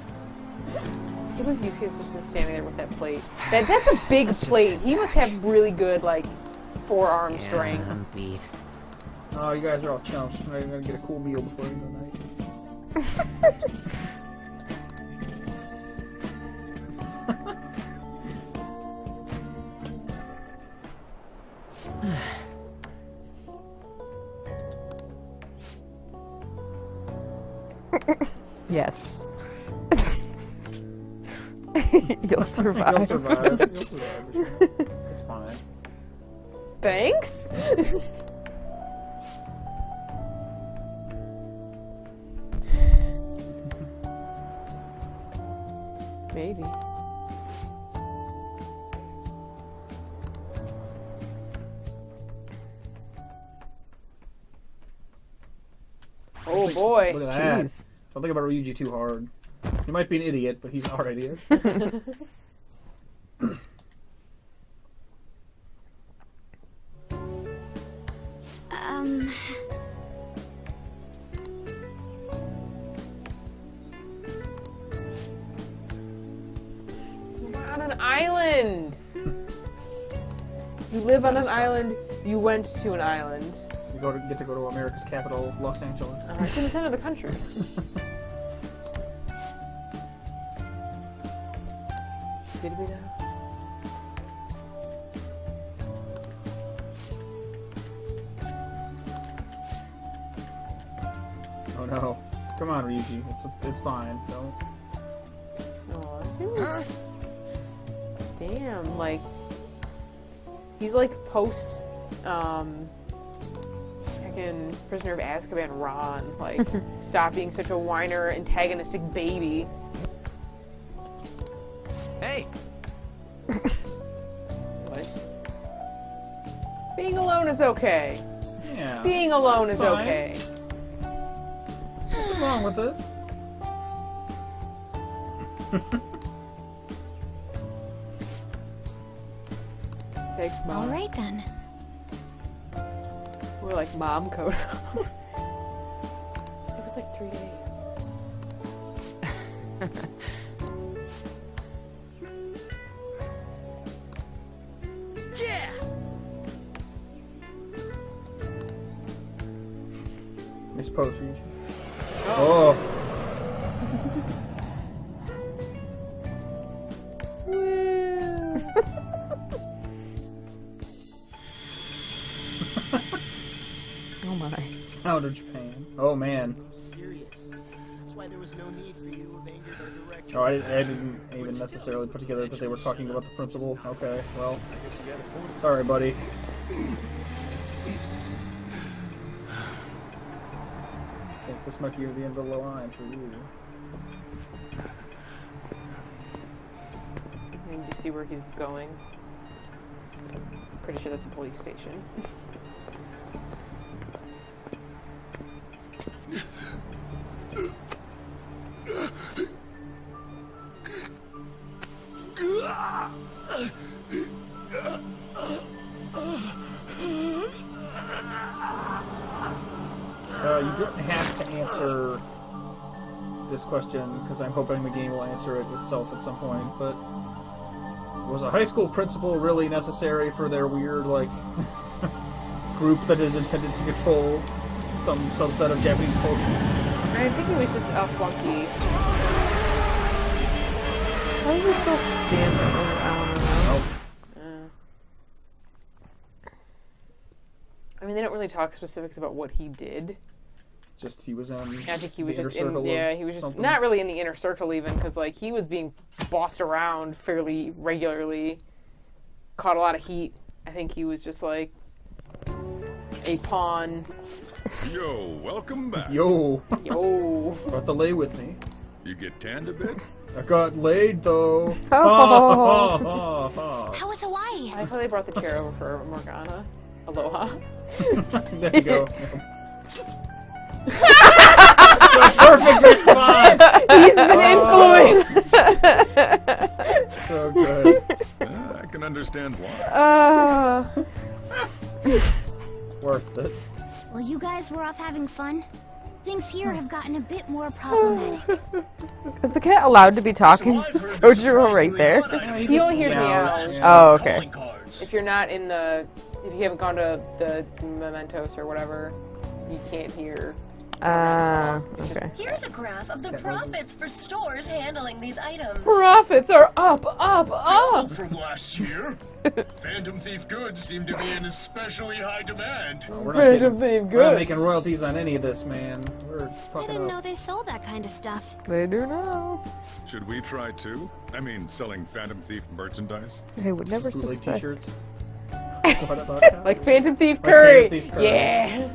S2: can't believe Yusuke's just been standing there with that plate. That's a big plate. He must have really good, like, forearm strength.
S10: I'm beat.
S1: Oh, you guys are all chumps. You're gonna get a cool meal before you go night.
S3: Yes. You'll survive.
S1: You'll survive. You'll survive. It's fine.
S2: Thanks? Maybe. Oh boy.
S1: Look at that.
S3: Jeez.
S1: Don't think about Ryuji too hard. He might be an idiot, but he's our idiot.
S2: an island. You live on an island. You went to an island.
S1: You get to go to America's capital, Los Angeles.
S2: It's in the center of the country. Did we though?
S1: Oh no! Come on, Ryuji. It's fine. Don't.
S2: Oh, damn! Like he's like post, fucking Prisoner of Azkaban Ron. Like stop being such a whiner, antagonistic baby.
S10: Hey.
S2: What? Being alone is okay.
S1: Yeah.
S2: Being alone is
S1: fine.
S2: okay.
S1: What's wrong with it?
S2: Thanks, Mom.
S8: All right then.
S2: We're like mom code. It was like 3 days.
S10: Yeah.
S1: Nice pose, Ryuji. Oh.
S3: Oh my.
S1: Sound of Japan. Oh man.
S15: Serious. That's why there was no need for you to have angered our director.
S1: Oh, I didn't even necessarily put together that they were talking about the principal. Okay, well. Sorry, buddy. I think this might be the end of the line for you.
S2: I need to see where he's going. Pretty sure that's a police station.
S1: You didn't have to answer this question, because I'm hoping the game will answer it itself at some point, but was a high school principal really necessary for their weird, like, group that is intended to control some subset of Japanese culture?
S2: I think he was just a flunky.
S3: How does he still stand there? I want to know.
S2: I mean, they don't really talk specifics about what he did.
S1: Just he was in.
S2: I think he was
S1: the
S2: just
S1: inner
S2: in.
S1: circle
S2: Yeah,
S1: of
S2: he was just
S1: something.
S2: not really in the inner circle even, because like he was being bossed around fairly regularly. Caught a lot of heat. I think he was just like a pawn.
S16: Yo, welcome back.
S1: Yo.
S2: Yo.
S1: Brought the lay with me.
S16: You get tanned a bit?
S1: I got laid though.
S2: Oh.
S8: How was Hawaii?
S2: I thought they brought the chair over for Morgana. Aloha.
S1: There you go. The perfect response.
S2: He's been influenced.
S1: So good.
S16: I can understand why.
S1: Worth it.
S8: Well, you guys were off having fun. Things here have gotten a bit more problematic.
S3: Is the cat allowed to be talking? Sojiro right there.
S2: He only hears meows.
S3: Oh, okay.
S2: If you're not in the, if you haven't gone to the Mementos or whatever, you can't hear.
S3: Okay.
S11: Here's a graph of the profits for stores handling these items.
S2: Profits are up.
S12: From last year, Phantom Thief goods seem to be in especially high demand.
S2: Phantom Thief
S1: We're not
S2: goods.
S1: making royalties on any of this, man. We're
S8: I
S1: fucking
S8: didn't know
S1: up.
S8: they sold that kind of stuff.
S3: They do now.
S16: Should we try too? I mean, selling Phantom Thief merchandise?
S3: I would never
S1: Bootleg
S3: suspect.
S1: t-shirts.
S2: Like Phantom Thief
S1: Like
S2: curry.
S1: Phantom Thief curry.
S2: Yeah.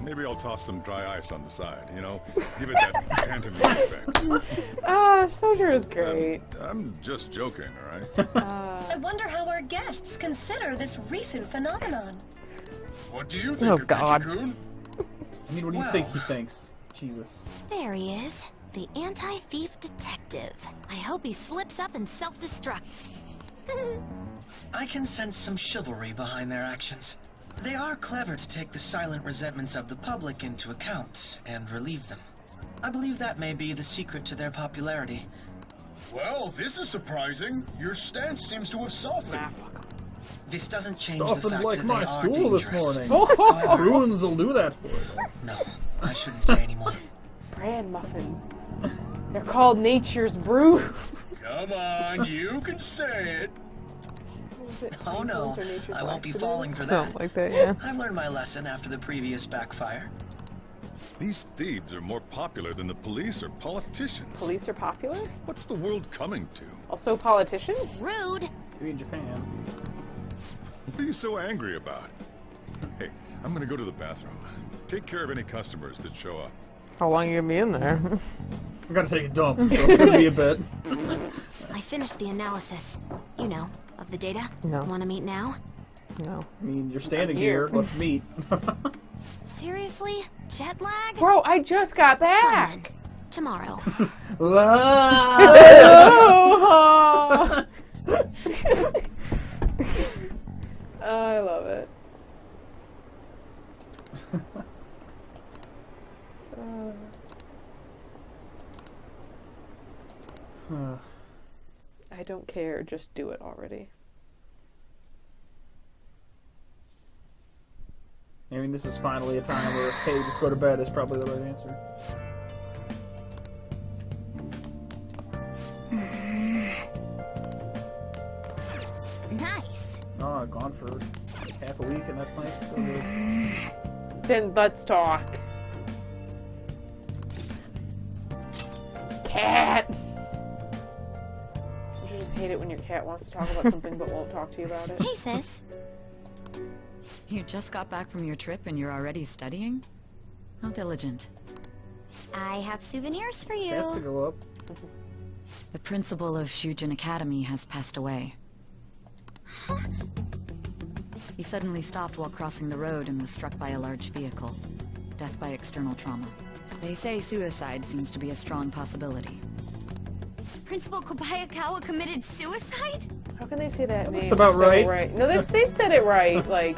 S16: Maybe I'll toss some dry ice on the side, you know? Give it that Phantom effect.
S2: Sojiro is great.
S16: I'm just joking, alright?
S11: I wonder how our guests consider this recent phenomenon.
S12: What do you think
S3: Oh,
S12: of
S3: God.
S12: Ichikun?
S1: I mean, what do you think he thinks? Jesus.
S8: There he is, the anti-thief detective. I hope he slips up and self-destructs.
S17: I can sense some chivalry behind their actions. They are clever to take the silent resentments of the public into account and relieve them. I believe that may be the secret to their popularity.
S12: Well, this is surprising. Your stance seems to have softened.
S17: This doesn't change the
S1: Softened
S17: fact
S1: like
S17: that
S1: my
S17: they are
S1: stool this
S17: dangerous.
S1: morning.
S17: However,
S1: Bruins will do that for you.
S17: no, I shouldn't say anymore.
S2: Bran muffins. They're called Nature's Brew.
S12: Come on, you can say it.
S17: Oh no,
S2: Influence or nature's
S17: I won't be
S2: laxatives?
S17: falling for that.
S3: Something like that, yeah.
S17: I've learned my lesson after the previous backfire.
S16: These thieves are more popular than the police or politicians.
S2: Police are popular?
S16: What's the world coming to?
S2: Also politicians?
S8: Rude.
S1: Maybe in Japan.
S16: What are you so angry about? Hey, I'm gonna go to the bathroom. Take care of any customers that show up.
S3: How long you gonna be in there?
S1: I gotta take a dump, so it's gonna be a bit.
S8: I finished the analysis. You know, of the data.
S3: No.
S8: Want to meet now?
S3: No.
S1: I mean, you're standing
S2: I'm here.
S1: here. Let's meet.
S8: Seriously? Jet lag?
S2: Bro, I just got back.
S8: Fine. Tomorrow.
S2: Aloha. I love it. I don't care, just do it already.
S1: I mean, this is finally a time where, hey, just go to bed is probably the right answer.
S8: Nice.
S1: Oh, gone for half a week and that place still good.
S2: Then let's talk. Cat! Don't you just hate it when your cat wants to talk about something but won't talk to you about it?
S8: Hey, sis.
S18: You just got back from your trip and you're already studying? How diligent.
S8: I have souvenirs for
S1: Chance to
S8: you.
S1: go up.
S18: The principal of Shujin Academy has passed away. He suddenly stopped while crossing the road and was struck by a large vehicle. Death by external trauma. They say suicide seems to be a strong possibility.
S8: Principal Kobayakawa committed suicide?
S2: How can they say that name?
S1: That's about
S2: so
S1: right.
S2: No, they've said it right. Like,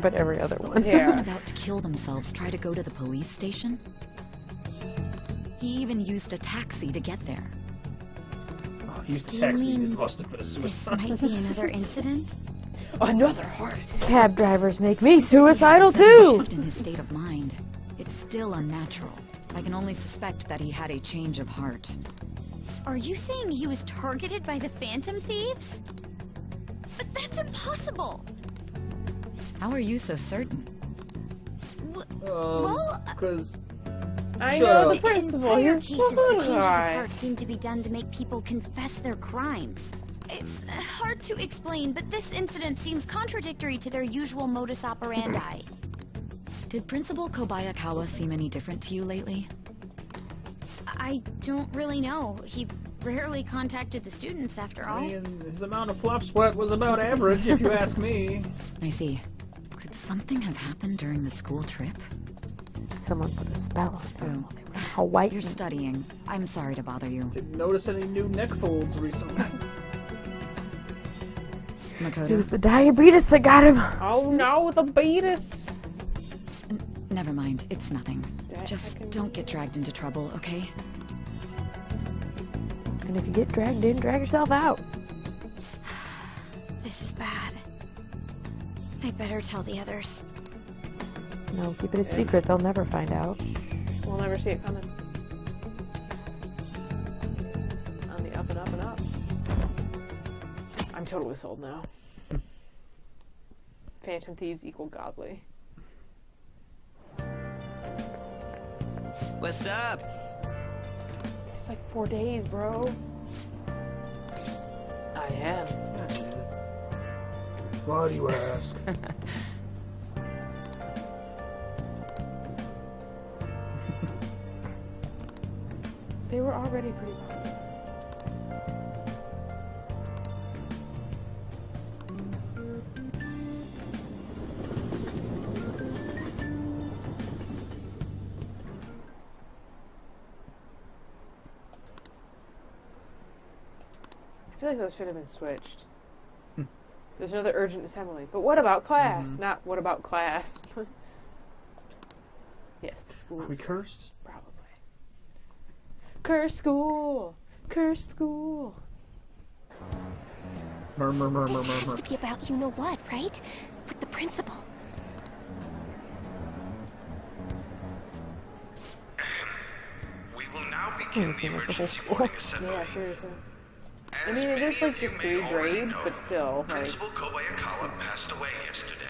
S3: But every other one.
S18: Someone
S2: yeah.
S18: about to kill themselves try to go to the police station? He even used a taxi to get there.
S1: Oh, used
S8: Do you
S1: taxi
S8: mean
S1: and busted for the
S8: This
S1: suicide.
S8: might be another incident?
S2: Another heart attack.
S3: Cab drivers make me suicidal
S18: Sudden
S3: too!
S18: shift in his state of mind. It's still unnatural. I can only suspect that he had a change of heart.
S8: Are you saying he was targeted by the Phantom Thieves? But that's impossible!
S18: How are you so certain?
S8: Well,
S1: Because
S2: I
S1: Shut
S2: know
S1: up.
S2: the principal.
S8: In prior
S2: He's
S8: cases, the
S2: so
S8: changes of
S2: guy.
S8: heart seem to be done to make people confess their crimes. It's hard to explain, but this incident seems contradictory to their usual modus operandi.
S18: Did Principal Kobayakawa seem any different to you lately?
S8: I don't really know. He rarely contacted the students after all.
S1: I mean, his amount of flop sweat was about average, if you ask me.
S18: I see. Could something have happened during the school trip?
S3: Someone put a spell on them
S18: Oh,
S3: while they were in Hawaii.
S18: you're studying. I'm sorry to bother you.
S1: Didn't notice any new neck folds recently.
S18: Makoto,
S3: It was the diabetes that got him.
S2: Oh no, the beatus.
S18: never mind. It's nothing.
S2: That
S18: Just
S2: fucking-
S18: don't get dragged into trouble, okay?
S3: And if you get dragged in, drag yourself out.
S8: This is bad. I better tell the others.
S3: No, keep it a secret. They'll never find out.
S2: We'll never see it coming. On the up and up and up. I'm totally sold now. Phantom Thieves equal godly.
S10: What's up?
S2: It's like 4 days, bro. I am.
S1: Why do you ask?
S2: They were already pretty popular. I feel like those should have been switched. There's another urgent assembly. But what about class? Not what about class. Yes, the school.
S1: Are we cursed?
S2: Probably. Curse school! Cursed school.
S1: Murmur.
S8: This has to be about you know what, right? With the principal.
S19: We will now begin the emergency warning assembly.
S2: Yeah, seriously. I mean, it is like just 3 grades, but still, like...
S19: Principal Kobayakawa passed away yesterday.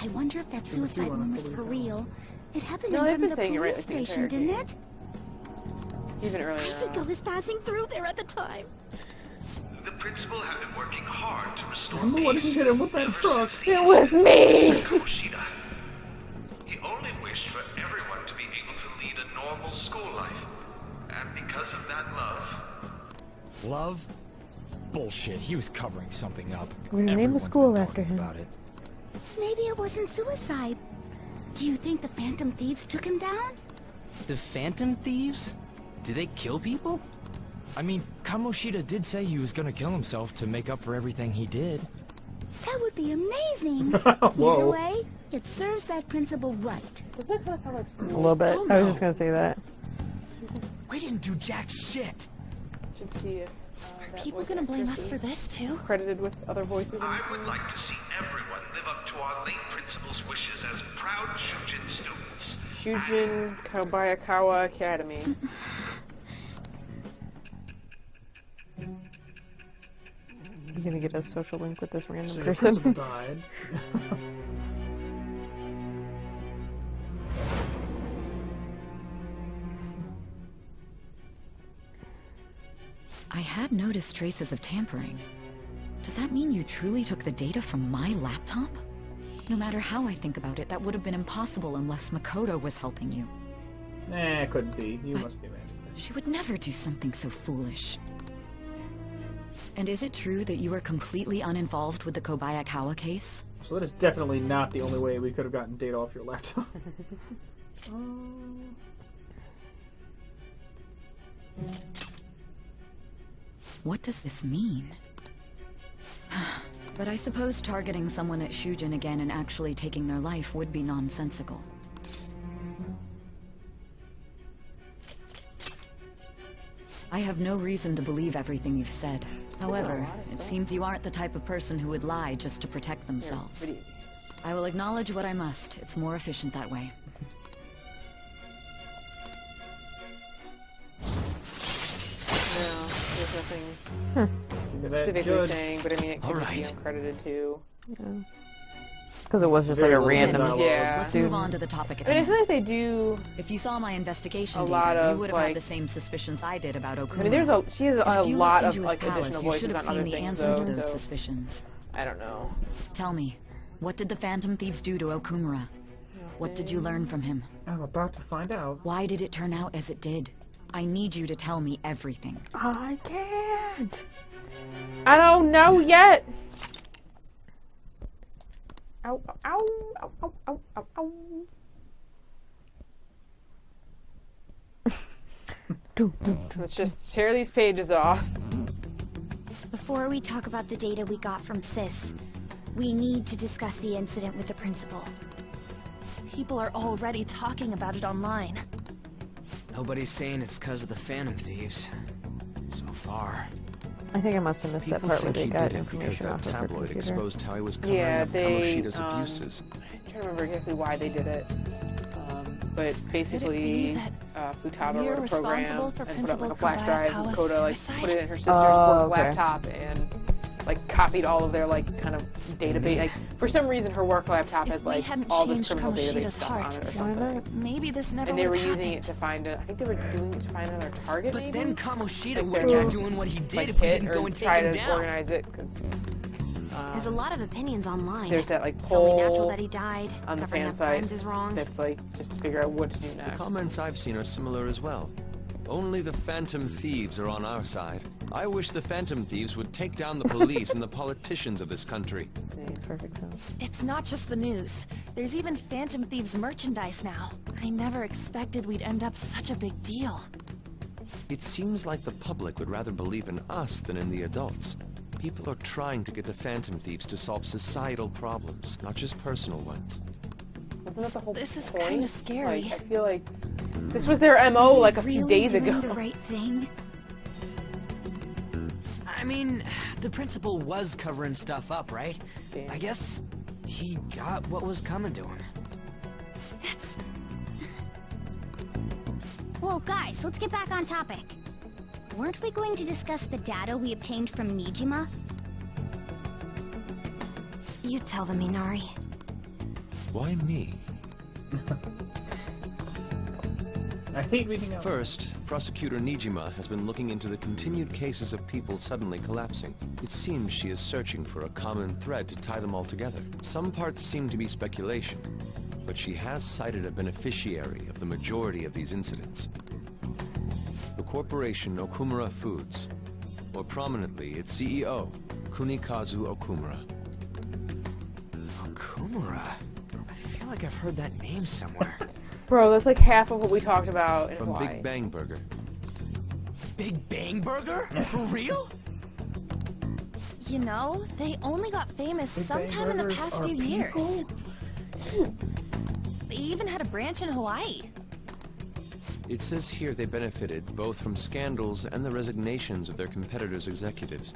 S8: I wonder if that suicide one was for real. It happened
S2: No,
S8: in
S2: they've
S8: front of
S2: been saying
S8: the
S2: it right,
S8: police
S2: like, the
S8: station,
S2: entire
S8: didn't
S2: game.
S8: it?
S2: Even earlier.
S8: I think I was passing through there at the time.
S19: The principal had been working hard to restore
S1: I'm the one who hit him with that truck.
S2: It was me!
S19: Kamoshida. He only wished for everyone to be able to lead a normal school life. And because of that love...
S20: Love? Bullshit, he was covering something up.
S3: We're gonna name the school after him.
S20: About it.
S8: Maybe it wasn't suicide. Do you think the Phantom Thieves took him down?
S10: The Phantom Thieves? Do they kill people?
S20: I mean, Kamoshida did say he was gonna kill himself to make up for everything he did.
S8: That would be amazing.
S1: Whoa.
S8: Either way, it serves that principal right.
S2: Doesn't that kind of sound like school?
S3: A little bit.
S20: Oh,
S3: I was
S20: no.
S3: just gonna say that.
S20: We didn't do jack shit.
S2: Should see if that
S8: People
S2: voice
S8: gonna blame us
S2: actress
S8: for
S2: is
S8: this too?
S2: credited with other voices in the
S19: I
S2: scene.
S19: would like to see everyone live up to our late principal's wishes as proud Shujin students.
S2: Shujin Kobayakawa Academy.
S3: You gonna get a social link with this random
S1: So your principal
S3: person?
S1: died.
S18: I had noticed traces of tampering. Does that mean you truly took the data from my laptop? No matter how I think about it, that would have been impossible unless Makoto was helping you.
S1: Nah, it couldn't be. You must be magic.
S18: She would never do something so foolish. And is it true that you were completely uninvolved with the Kobayakawa case?
S1: So that is definitely not the only way we could have gotten data off your laptop.
S18: What does this mean? But I suppose targeting someone at Shujin again and actually taking their life would be nonsensical. I have no reason to believe everything you've said. However, it seems you aren't the type of person who would lie just to protect themselves. I will acknowledge what I must. It's more efficient that way.
S2: No, there's nothing
S1: Look at that
S2: specifically
S1: judge.
S2: saying, but I mean, it could just be
S10: Alright.
S2: uncredited too.
S3: Because it was just
S1: Very
S3: like a
S1: little
S3: random.
S1: dialogue.
S2: Yeah.
S18: Let's move on to the topic at
S2: I mean, I
S18: hand.
S2: feel like they do.
S18: If you saw my investigation
S2: A
S18: data,
S2: lot
S18: you
S2: of,
S18: would have
S2: like-
S18: had the same suspicions I did about Okuma.
S2: I mean, there's she has a
S18: If you
S2: lot
S18: looked
S2: of
S18: into his
S2: like
S18: palace,
S2: additional
S18: you
S2: voices
S18: should have
S2: on
S18: seen
S2: other
S18: the
S2: things,
S18: answer
S2: though.
S18: to those
S2: So
S18: suspicions.
S2: I don't know.
S18: Tell me, what did the Phantom Thieves do to Okumura? What did you learn from him?
S1: I'm about to find out.
S18: Why did it turn out as it did? I need you to tell me everything.
S3: I can't.
S2: I don't know yet. Ow! Ow! Ow! Ow! Ow! Ow! Ow! Let's just tear these pages off.
S8: Before we talk about the data we got from Sis, we need to discuss the incident with the principal.
S9: People are already talking about it online.
S10: Nobody's saying it's because of the Phantom Thieves. So far.
S3: I think I must have missed that
S13: People
S3: part where
S13: think
S3: they
S13: he
S3: got
S13: did it because
S3: information
S13: that
S3: off of her
S13: tabloid
S3: computer.
S13: exposed how he was covering
S2: Yeah,
S13: up
S2: they.
S13: Kamoshida's abuses.
S2: I'm trying to remember exactly why they did it. But basically, Futaba
S9: we're
S2: wrote a program
S9: responsible for
S2: and put up like a
S9: Principal
S2: flash drive, and
S9: Kobayakawa's
S2: Koda like
S9: suicide?
S2: put it in her sister's
S3: Oh,
S2: work
S3: okay.
S2: laptop and like copied all of their like kind of database. Like for some reason, her work laptop has
S9: we
S2: like
S9: hadn't
S2: all this
S9: changed
S2: criminal database
S9: Kamoshida's
S2: stuff on
S9: heart,
S2: it or something.
S9: maybe this never
S2: And they were
S9: would have
S2: using
S9: happened.
S2: it to find it. I think they were doing it to find another target.
S10: But
S2: maybe?
S10: then Kamoshida
S2: Like
S10: would
S2: their
S10: have kept
S2: next,
S10: doing what he did
S2: like,
S10: if we
S2: hit
S10: didn't
S2: or
S10: go and take
S2: try
S10: him
S2: to
S10: down.
S2: organize it because.
S8: There's a lot of opinions online.
S2: There's that like
S8: It's only natural
S2: poll
S8: that he died.
S2: on the
S8: Covering
S2: fan
S8: up
S2: site
S8: crimes is wrong.
S2: that's like just to figure out what to do
S13: The
S2: next.
S13: comments I've seen are similar as well. Only the Phantom Thieves are on our side. I wish the Phantom Thieves would take down the police and the politicians of this country.
S3: Makes perfect sense.
S9: It's not just the news. There's even Phantom Thieves merchandise now. I never expected we'd end up such a big deal.
S13: It seems like the public would rather believe in us than in the adults. People are trying to get the Phantom Thieves to solve societal problems, not just personal ones.
S2: Wasn't that the whole
S9: This is
S2: point?
S9: kinda scary.
S2: Like, I feel like this was their MO like a few
S8: Really
S2: days
S8: doing
S2: ago.
S8: the right thing?
S10: mean, the principal was covering stuff up, right?
S2: Damn.
S10: I guess he got what was coming to him.
S8: Whoa, guys, let's get back on topic. Weren't we going to discuss the data we obtained from Nijima? You tell them, Inari.
S13: Why me?
S1: I hate reading out.
S13: First, Prosecutor Nijima has been looking into the continued cases of people suddenly collapsing. It seems she is searching for a common thread to tie them all together. Some parts seem to be speculation, but she has cited a beneficiary of the majority of these incidents. The corporation Okumura Foods, more prominently its CEO, Kunikazu Okumura.
S10: Okumura? I feel like I've heard that name somewhere.
S2: Bro, that's like half of what we talked about in
S13: From
S2: Hawaii.
S13: Big Bang Burger.
S10: Big Bang Burger? For real?
S9: You know, they only got famous sometime in the past few years. They even had a branch in Hawaii.
S13: It says here they benefited both from scandals and the resignations of their competitors' executives.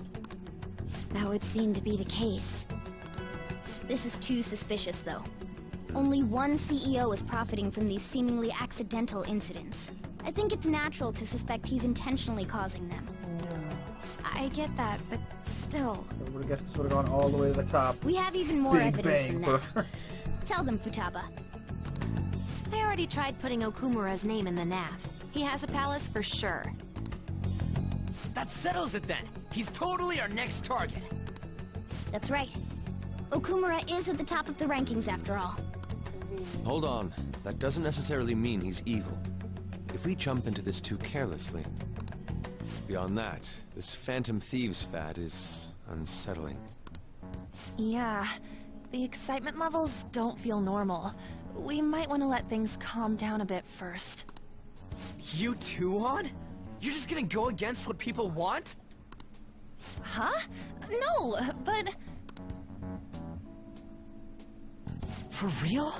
S8: That would seem to be the case. This is too suspicious, though. Only one CEO is profiting from these seemingly accidental incidents. I think it's natural to suspect he's intentionally causing them.
S9: I get that, but still.
S1: I would have guessed this would have gone all the way to the top.
S8: We have even more
S1: Big
S8: evidence
S1: Bang
S8: than that. Tell them, Futaba.
S21: I already tried putting Okumura's name in the nav. He has a palace for sure.
S10: That settles it then. He's totally our next target.
S8: That's right. Okumura is at the top of the rankings after all.
S13: Hold on. That doesn't necessarily mean he's evil. If we jump into this too carelessly. Beyond that, this Phantom Thieves fad is unsettling.
S9: Yeah, the excitement levels don't feel normal. We might want to let things calm down a bit first.
S10: You too, On? You're just gonna go against what people want?
S9: Huh? No, but...
S10: For real?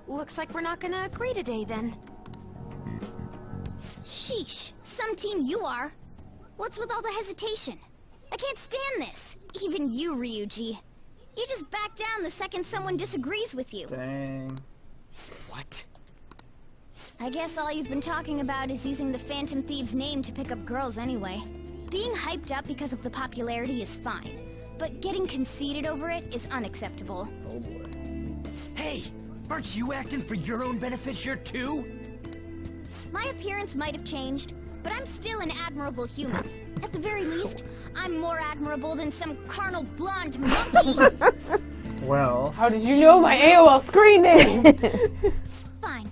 S21: Looks like we're not gonna agree today, then.
S8: Sheesh, some team you are. What's with all the hesitation? I can't stand this. Even you, Ryuji. You just back down the second someone disagrees with you.
S1: Dang.
S10: What?
S8: I guess all you've been talking about is using the Phantom Thieves name to pick up girls anyway. Being hyped up because of the popularity is fine, but getting conceited over it is unacceptable.
S1: Oh boy.
S10: Hey, aren't you acting for your own benefit here too?
S8: My appearance might have changed, but I'm still an admirable human. At the very least, I'm more admirable than some carnal blonde monkey.
S1: Well.
S2: How did you know my AOL screen name?
S8: Fine.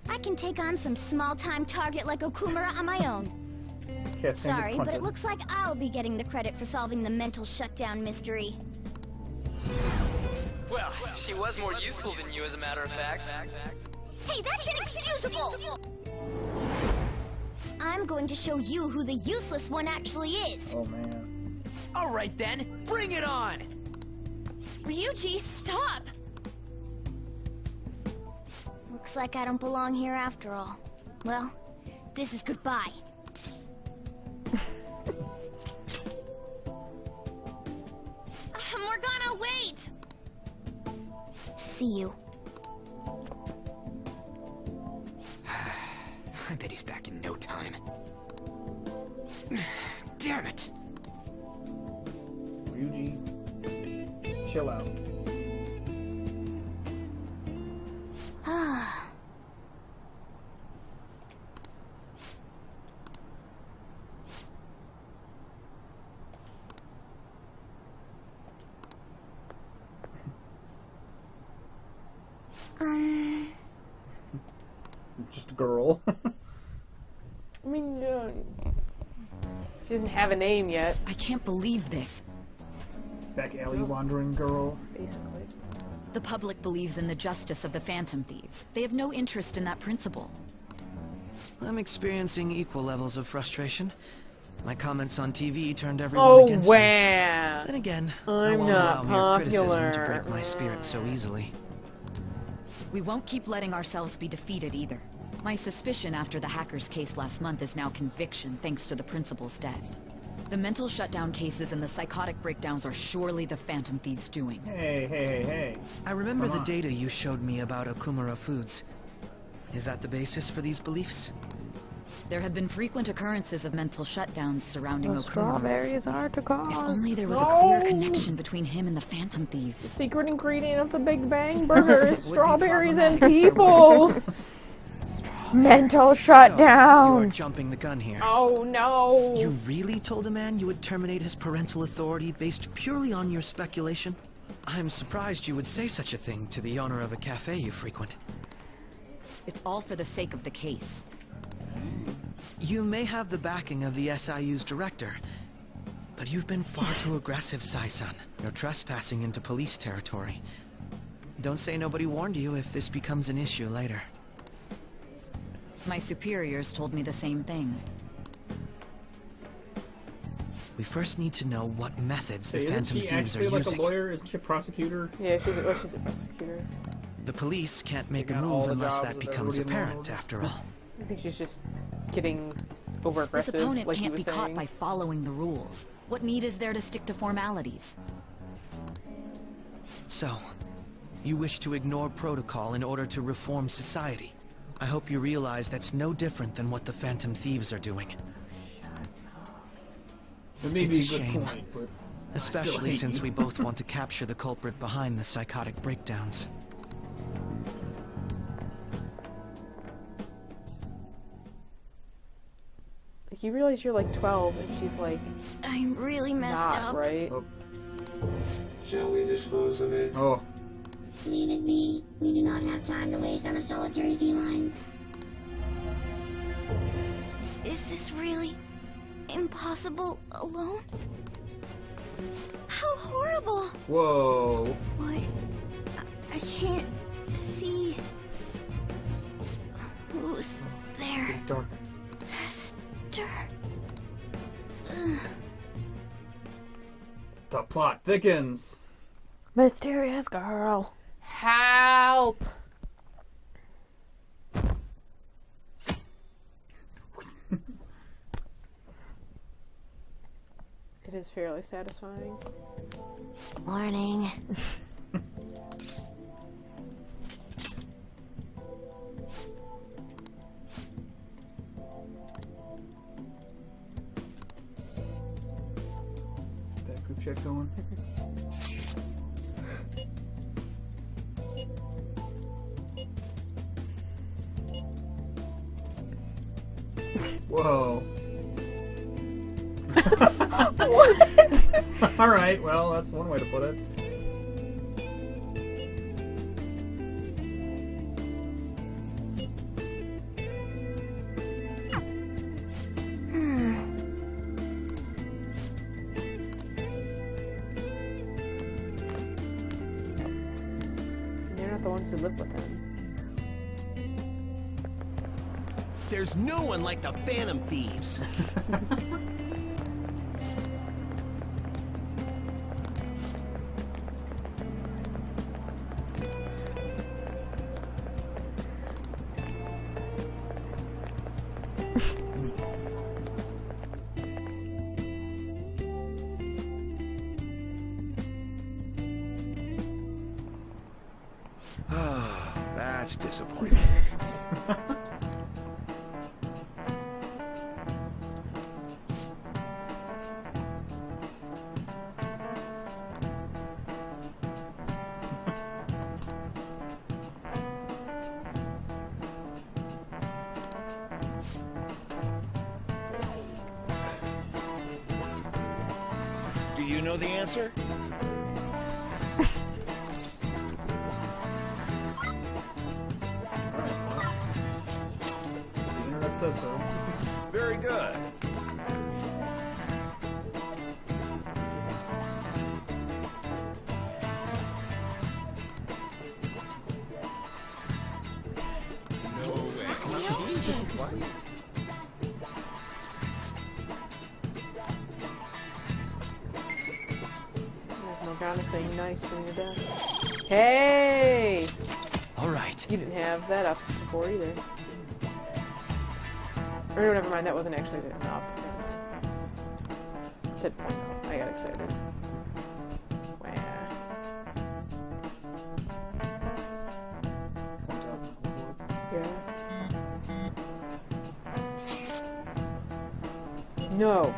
S8: I can take on some small-time target like Okumura on my own. Sorry, but it looks like I'll be getting the credit for solving the mental shutdown mystery.
S10: Well, she was more useful than you, as a matter of fact.
S8: Hey, that's inexcusable! I'm going to show you who the useless one actually is.
S1: Oh, man.
S10: All right, then. Bring it on!
S9: Ryuji, stop!
S8: Looks like I don't belong here after all. Well, this is goodbye.
S9: Morgana, wait!
S8: See you.
S10: I bet he's back in no time. Damn it!
S1: Ryuji, chill out.
S8: Ah.
S1: Just a girl.
S2: I mean, she doesn't have a name yet.
S18: I can't believe this.
S1: Back alley wandering girl.
S2: Basically.
S18: The public believes in the justice of the Phantom Thieves. They have no interest in that principle.
S17: I'm experiencing equal levels of frustration. My comments on TV turned everyone against me.
S2: Wow.
S17: Then again, I
S2: I'm
S17: won't
S2: not
S17: allow mere criticism
S2: popular.
S17: to break my spirit so easily.
S18: We won't keep letting ourselves be defeated either. My suspicion after the hacker's case last month is now conviction thanks to the principal's death. The mental shutdown cases and the psychotic breakdowns are surely the Phantom Thieves' doing.
S1: Hey.
S17: I remember the data you showed me about Okumura Foods. Is that the basis for these beliefs?
S18: There have been frequent occurrences of mental shutdowns surrounding
S3: The
S18: Okumura.
S3: strawberries are to cause.
S18: If only there was a clear connection between him and the Phantom Thieves.
S2: The secret ingredient of the Big Bang Burger is strawberries and people.
S3: Mental shutdown.
S17: You are jumping the gun here.
S2: Oh no.
S17: You really told a man you would terminate his parental authority based purely on your speculation? I'm surprised you would say such a thing to the owner of a cafe you frequent.
S18: It's all for the sake of the case.
S17: You may have the backing of the SIU's director, but you've been far too aggressive, Sai-san. You're trespassing into police territory. Don't say nobody warned you if this becomes an issue later.
S18: My superiors told me the same thing.
S17: We first need to know what methods the
S1: Hey,
S17: Phantom
S1: isn't she
S17: Thieves are
S1: actually like
S17: using.
S1: a lawyer? Isn't she a prosecutor?
S2: Yeah, she's a prosecutor.
S17: The police can't make a
S1: Taking out all
S17: move
S1: the
S17: unless
S1: jobs
S17: that
S1: of
S17: becomes
S1: everybody in the
S17: apparent,
S1: world.
S17: after all.
S2: I think she's just getting over
S18: This
S2: aggressive,
S18: opponent
S2: like he
S18: can't
S2: was
S18: be caught
S2: saying.
S18: by following the rules. What need is there to stick to formalities?
S17: So, you wish to ignore protocol in order to reform society. I hope you realize that's no different than what the Phantom Thieves are doing.
S1: It may
S17: It's
S1: be
S17: a
S1: a good
S17: shame.
S1: point, but I still
S17: Especially
S1: hate
S17: since
S1: you.
S17: we both want to capture the culprit behind the psychotic breakdowns.
S2: Like, you realize you're like 12 and she's like
S8: I'm really messed
S2: not,
S8: up.
S2: right?
S1: Oh.
S5: Shall we dispose of it?
S1: Oh.
S22: Leave it be. We do not have time to waste on a solitary feline.
S8: Is this really impossible alone? How horrible!
S1: Whoa.
S8: What? I can't see. Who's there?
S1: Dark.
S8: Hester.
S1: The plot thickens.
S3: Mysterious girl.
S2: Help! It is fairly satisfying.
S8: Warning.
S1: That group check going. Whoa.
S3: What?
S1: Alright, well, that's one way to put it.
S2: You're not the ones who live with him.
S15: There's no one like the Phantom Thieves.
S19: That's disappointing. Do you know the answer?
S1: The internet says so.
S19: Very good.
S2: Morgana saying nice from your desk. Hey!
S17: All right.
S2: You didn't have that up before either. Or no, never mind, that wasn't actually up. It said point out. I got excited. Wow. Yeah. No.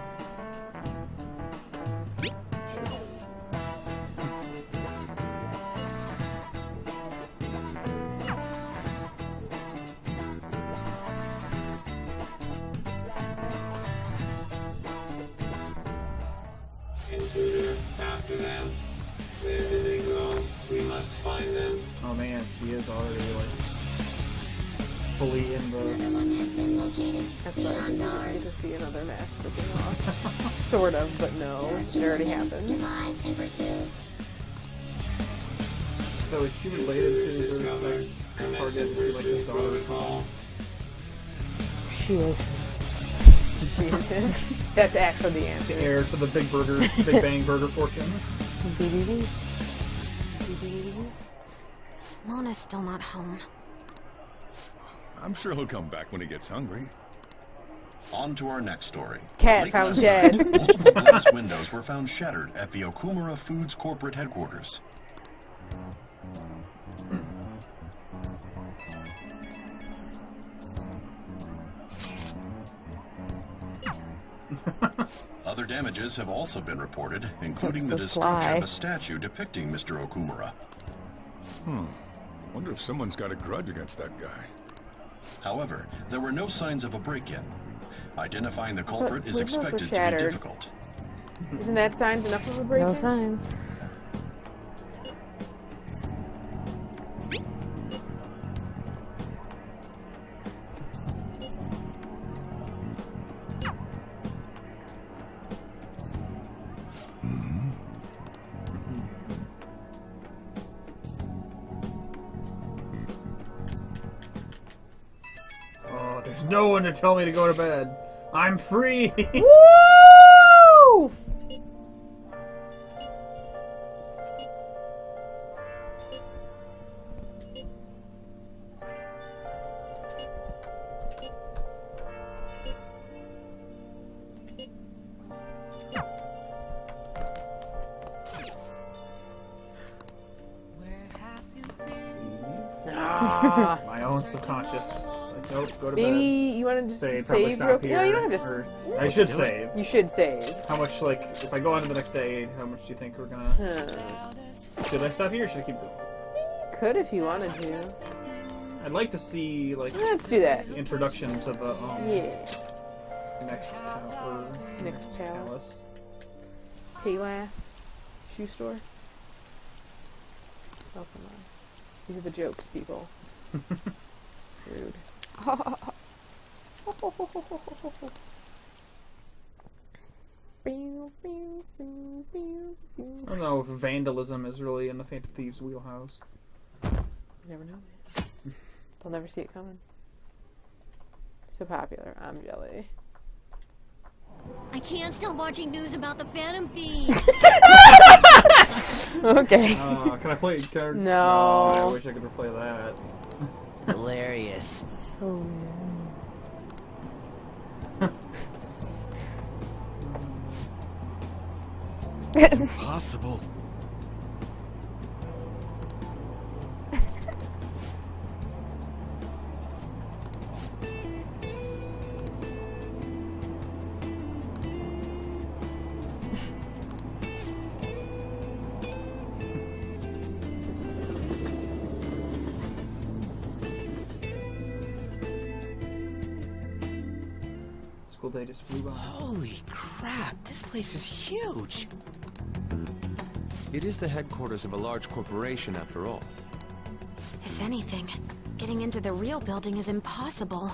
S5: Intruder, after them. Where did they go? We must find them.
S1: Oh man, she is already like fully in the.
S2: That's why I said you didn't get to see another mask flipping off. Sort of, but no. It already happens.
S1: So is she related to this next target? Is she like his daughter or something?
S3: She is.
S2: She is. That's actually the answer.
S1: The heir to the Big Bang Burger fortune.
S3: BBB.
S21: Mona's still not home.
S16: I'm sure he'll come back when he gets hungry.
S6: On to our next story.
S2: Cat
S6: Late
S2: found
S6: last
S2: dead.
S6: night, multiple glass windows were found shattered at the Okumura Foods corporate headquarters. Other damages have also been reported, including the destruction of a statue depicting Mr. Okumura.
S16: Wonder if someone's got a grudge against that guy.
S6: However, there were no signs of a break-in. Identifying the culprit is
S2: windows were
S6: expected to be
S2: shattered.
S6: difficult.
S2: Isn't that signs enough of a break?
S3: No signs.
S1: Oh, there's no one to tell me to go to bed. I'm free.
S2: Woo!
S1: My own subconscious. Just like, nope, go to
S2: Maybe
S1: bed.
S2: you want to just
S1: Probably
S2: save
S1: stop
S2: real.
S1: here,
S2: No, you don't have to.
S1: or I should save.
S2: You should save.
S1: How much, like, if I go on to the next day, how much do you think we're gonna... Should I stop here or should I keep going?
S2: Could if you wanted to.
S1: I'd like to see, like...
S2: Let's do that.
S1: The introduction to the,
S2: Next palace. Palas. Shoe store. Oh, come on. These are the jokes, people. Rude.
S1: I don't know if vandalism is really in the Phantom Thieves wheelhouse.
S2: You never know, man. They'll never see it coming. So popular. I'm jelly.
S8: I can't stop watching news about the Phantom Thieves.
S3: Okay.
S1: Can I play?
S2: No.
S1: Oh, I wish I could replay that.
S17: Hilarious.
S3: Oh.
S20: Impossible.
S1: School day just flew by.
S17: Holy crap, this place is huge.
S13: It is the headquarters of a large corporation, after all.
S21: If anything, getting into the real building is impossible.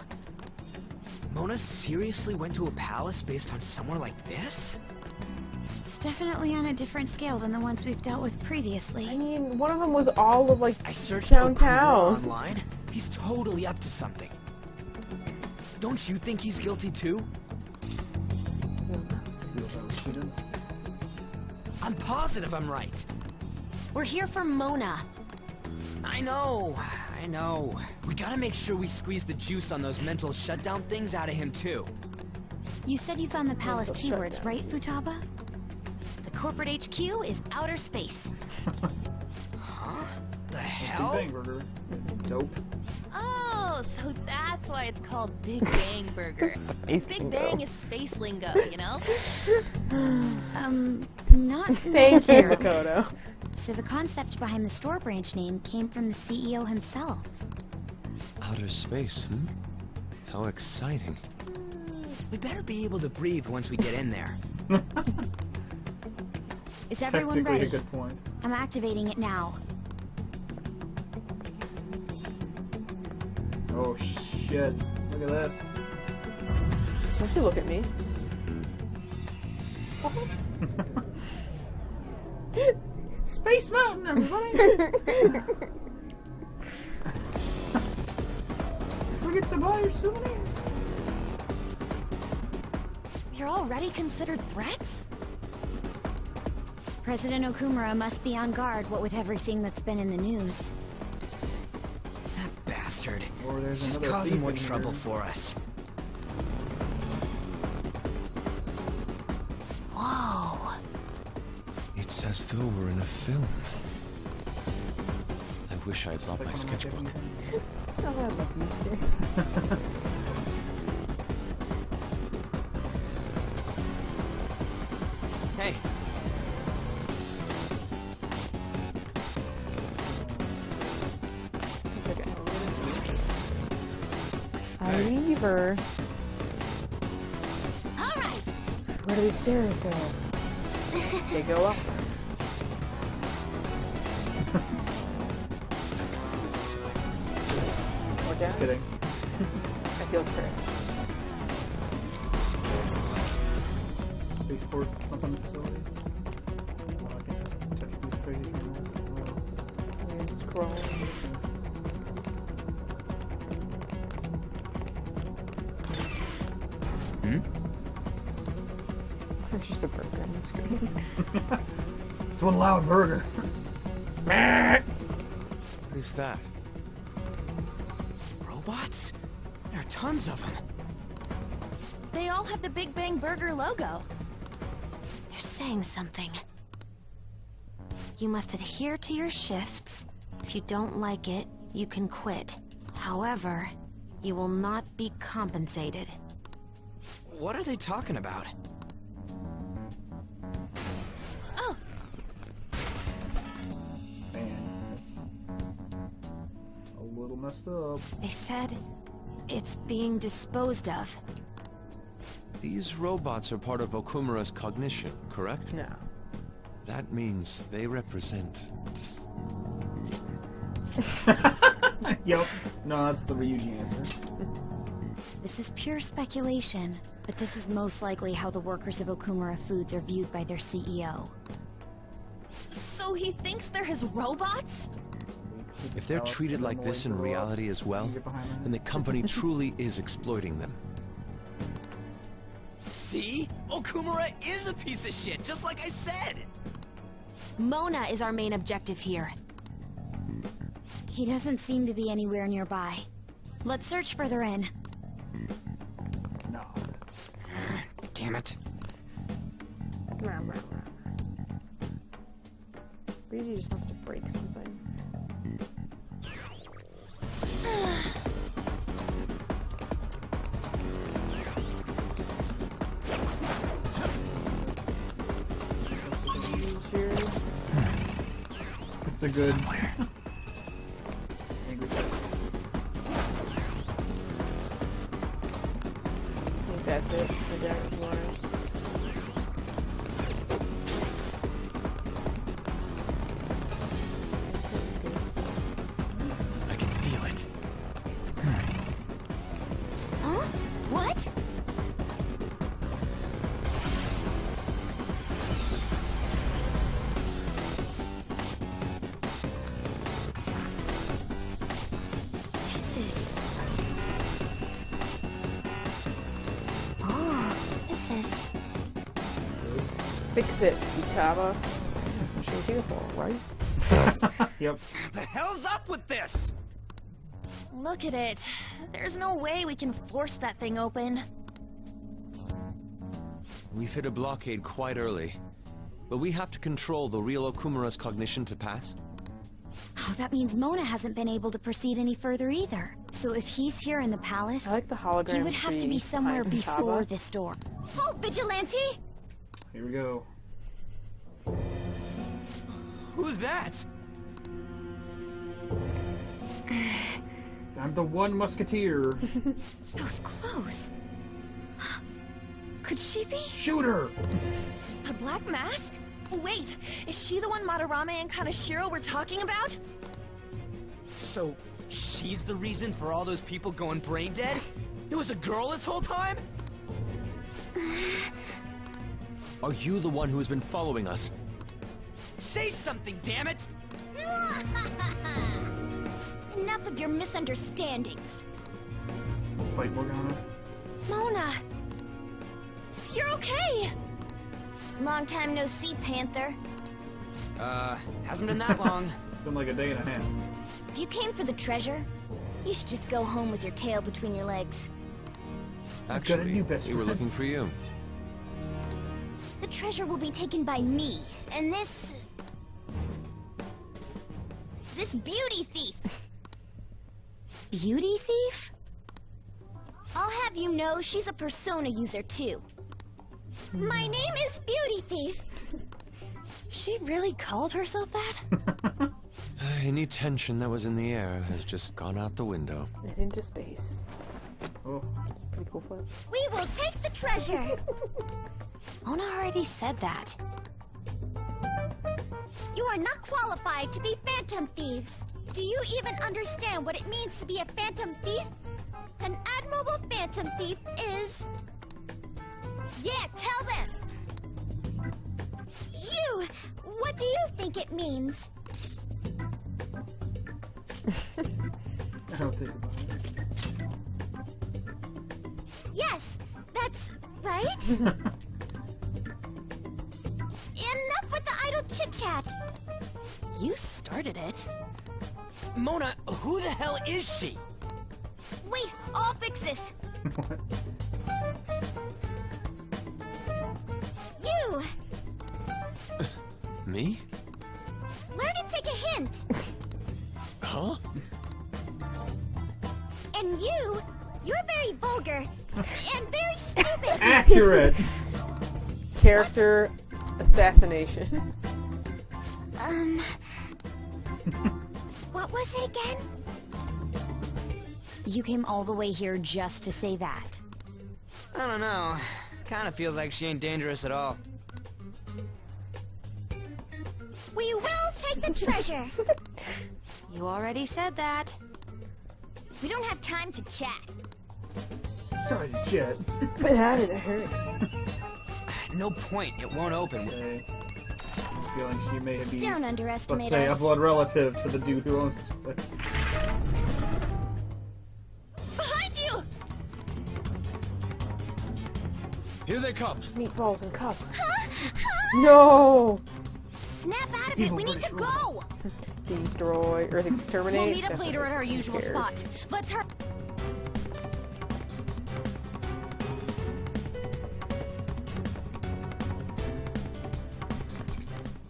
S17: Mona seriously went to a palace based on somewhere like this?
S21: It's definitely on a different scale than the ones we've dealt with previously.
S2: I mean, one of them was all of, like,
S17: I searched
S2: downtown.
S17: Okumura online. He's totally up to something. Don't you think he's guilty too? I'm positive I'm right.
S21: We're here for Mona.
S17: I know.
S10: I know. We gotta make sure we squeeze the juice on those mental shutdown things out of him, too.
S8: You said you found the palace keywords, right, Futaba? The corporate HQ is outer space.
S10: Huh? The
S1: Big
S10: hell?
S1: Bang Burger. Nope.
S9: Oh, so that's why it's called Big Bang Burger.
S3: Space
S9: Big
S3: lingo.
S9: Bang is space lingo, you know?
S8: Not
S3: Thank you,
S8: necessarily.
S3: Makoto.
S8: So the concept behind the store branch name came from the CEO himself.
S13: Outer space, hmm? How exciting.
S10: We better be able to breathe once we get in there.
S8: Is everyone
S1: Technically
S8: ready?
S1: a good point.
S8: I'm activating it now.
S1: Oh shit! Look at this.
S2: Don't you look at me.
S1: Space Mountain, everybody! We get to buy your souvenir.
S8: You're already considered threats? President Okumura must be on guard, what with everything that's been in the news.
S10: That bastard.
S1: Or there's
S10: Just
S1: another
S10: causing
S1: thief
S10: more
S1: in here.
S10: trouble for us.
S8: Whoa.
S13: It's as though we're in a film. I wish I brought my sketchbook.
S10: Hey.
S3: I leave her.
S8: All right.
S2: Where do these stairs go? They go up. Or down?
S1: Just kidding.
S2: I feel tricked.
S1: Spaceport something facility. Oh, I can just touch these crazy cameras.
S2: And scroll.
S10: Hmm?
S3: There's just a burger on the screen.
S1: It's one loud burger.
S13: What is that?
S10: Robots? There are tons of them.
S9: They all have the Big Bang Burger logo.
S8: They're saying something. You must adhere to your shifts. If you don't like it, you can quit. However, you will not be compensated.
S10: What are they talking about?
S9: Oh,
S1: Man, that's a little messed up.
S8: They said it's being disposed of.
S13: These robots are part of Okumura's cognition, correct?
S2: No.
S13: That means they represent...
S1: Yep. No, that's the Ryuji answer.
S8: This is pure speculation, but this is most likely how the workers of Okumura Foods are viewed by their CEO.
S9: so he thinks they're his robots?
S13: If they're treated like this in reality as well, then the company truly is exploiting them.
S10: See? Okumura is a piece of shit, just like I said!
S8: Mona is our main objective here. He doesn't seem to be anywhere nearby. Let's search further in.
S1: No.
S10: Damn it.
S2: Ryuji just wants to break something.
S1: It's a good.
S2: I think that's it. The Jack Lawrence.
S10: I can feel it.
S8: Huh? What? This is... Oh, this is...
S2: Fix it, Futaba. I'm sure it's beautiful, right?
S1: Yep.
S10: The hell's up with this?
S9: Look at it. There's no way we can force that thing open.
S13: We've hit a blockade quite early. But we have to control the real Okumura's cognition to pass?
S8: Oh, that means Mona hasn't been able to proceed any further either. So if he's here in the palace,
S3: I like the hologram
S8: he would have to be
S3: tree
S8: somewhere
S3: behind
S8: before
S3: Chaba.
S8: this door. Oh, Vigilante!
S1: Here we go.
S20: Who's that?
S1: I'm the one musketeer.
S8: Those clothes. Could she be?
S1: Shoot her!
S9: A black mask? Wait, is she the one Madarame and Kaneshiro were talking about?
S10: So, she's the reason for all those people going brain dead? It was a girl this whole time?
S13: Are you the one who has been following us?
S10: Say something, damn it!
S8: Enough of your misunderstandings.
S1: Fight Morgana.
S8: Mona! You're okay! Long time no see, Panther.
S10: Hasn't been that long.
S1: It's been like a day and a half.
S8: If you came for the treasure, you should just go home with your tail between your legs.
S13: Actually, we were looking for you.
S8: The treasure will be taken by me, and this beauty thief. Beauty thief? I'll have you know she's a persona user too. My name is Beauty Thief.
S9: She really called herself that?
S13: Any tension that was in the air has just gone out the window.
S3: And into space.
S1: Oh.
S3: It's a pretty cool flip.
S8: We will take the treasure. Mona already said that. You are not qualified to be Phantom Thieves. Do you even understand what it means to be a Phantom Thief? An admirable Phantom Thief is... Yeah, tell them! You! What do you think it means?
S1: I don't think about it.
S8: Yes, that's right. Enough with the idle chit-chat.
S9: You started it.
S10: Mona, who the hell is she?
S8: Wait, I'll fix this.
S1: What?
S8: You!
S13: Me?
S8: Learn to take a hint.
S13: Huh?
S8: And you're very vulgar and very stupid.
S1: Accurate.
S3: Character assassination.
S8: What was it again? You came all the way here just to say that.
S10: I don't know. Kinda feels like she ain't dangerous at all.
S8: We will take the treasure. You already said that. We don't have time to chat.
S1: Sorry, Jet.
S3: But how did it hurt?
S10: No point. It won't open.
S1: I'm feeling she may be,
S8: Don't underestimate
S1: let's say,
S8: us.
S1: a blood relative to the dude who owns this place.
S8: Behind you!
S13: Here they come.
S3: Meatballs and cups. No!
S8: Snap out of it. We need to go.
S3: Destroy or exterminate.
S8: We'll meet up
S3: That's
S8: later
S3: what
S8: at our
S3: it is.
S8: usual
S3: Who cares?
S8: spot. Let's hurry.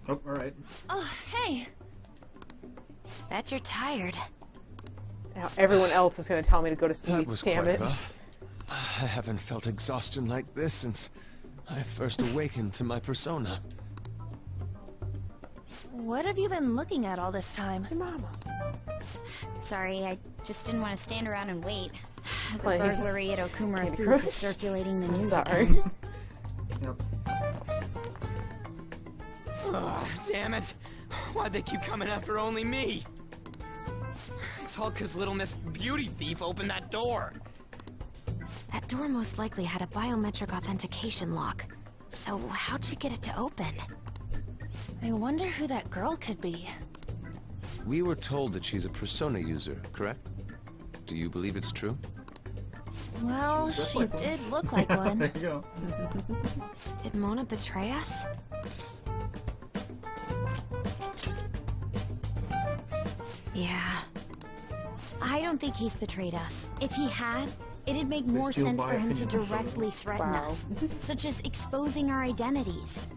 S1: Oh, alright.
S9: Oh, hey.
S8: Bet you're tired.
S3: Now everyone else is going to tell me to go to sleep.
S13: That was
S3: Damn
S13: quite
S3: it.
S13: rough. I haven't felt exhaustion like this since I first awakened to my persona.
S9: What have you been looking at all this time?
S3: Hey, Mama.
S8: Sorry, I just didn't want to stand around and wait. The
S3: Playing
S8: burglary at Okumura
S3: Candy
S8: Foods
S3: Crush.
S8: is circulating the news
S3: Sorry.
S8: again.
S1: Yep.
S10: Ugh, damn it. Why'd they keep coming after only me? It's all 'cause little Miss Beauty Thief opened that door.
S8: That door most likely had a biometric authentication lock. So how'd she get it to open?
S9: I wonder who that girl could be.
S13: We were told that she's a persona user, correct? Do you believe it's true?
S9: Well, she did look like one.
S1: There you go.
S8: Did Mona betray us? Yeah. I don't think he's betrayed us. If he had, it'd make more
S1: steal
S8: sense
S1: my
S8: for him to
S1: opinion.
S8: directly threaten us, such as exposing our identities.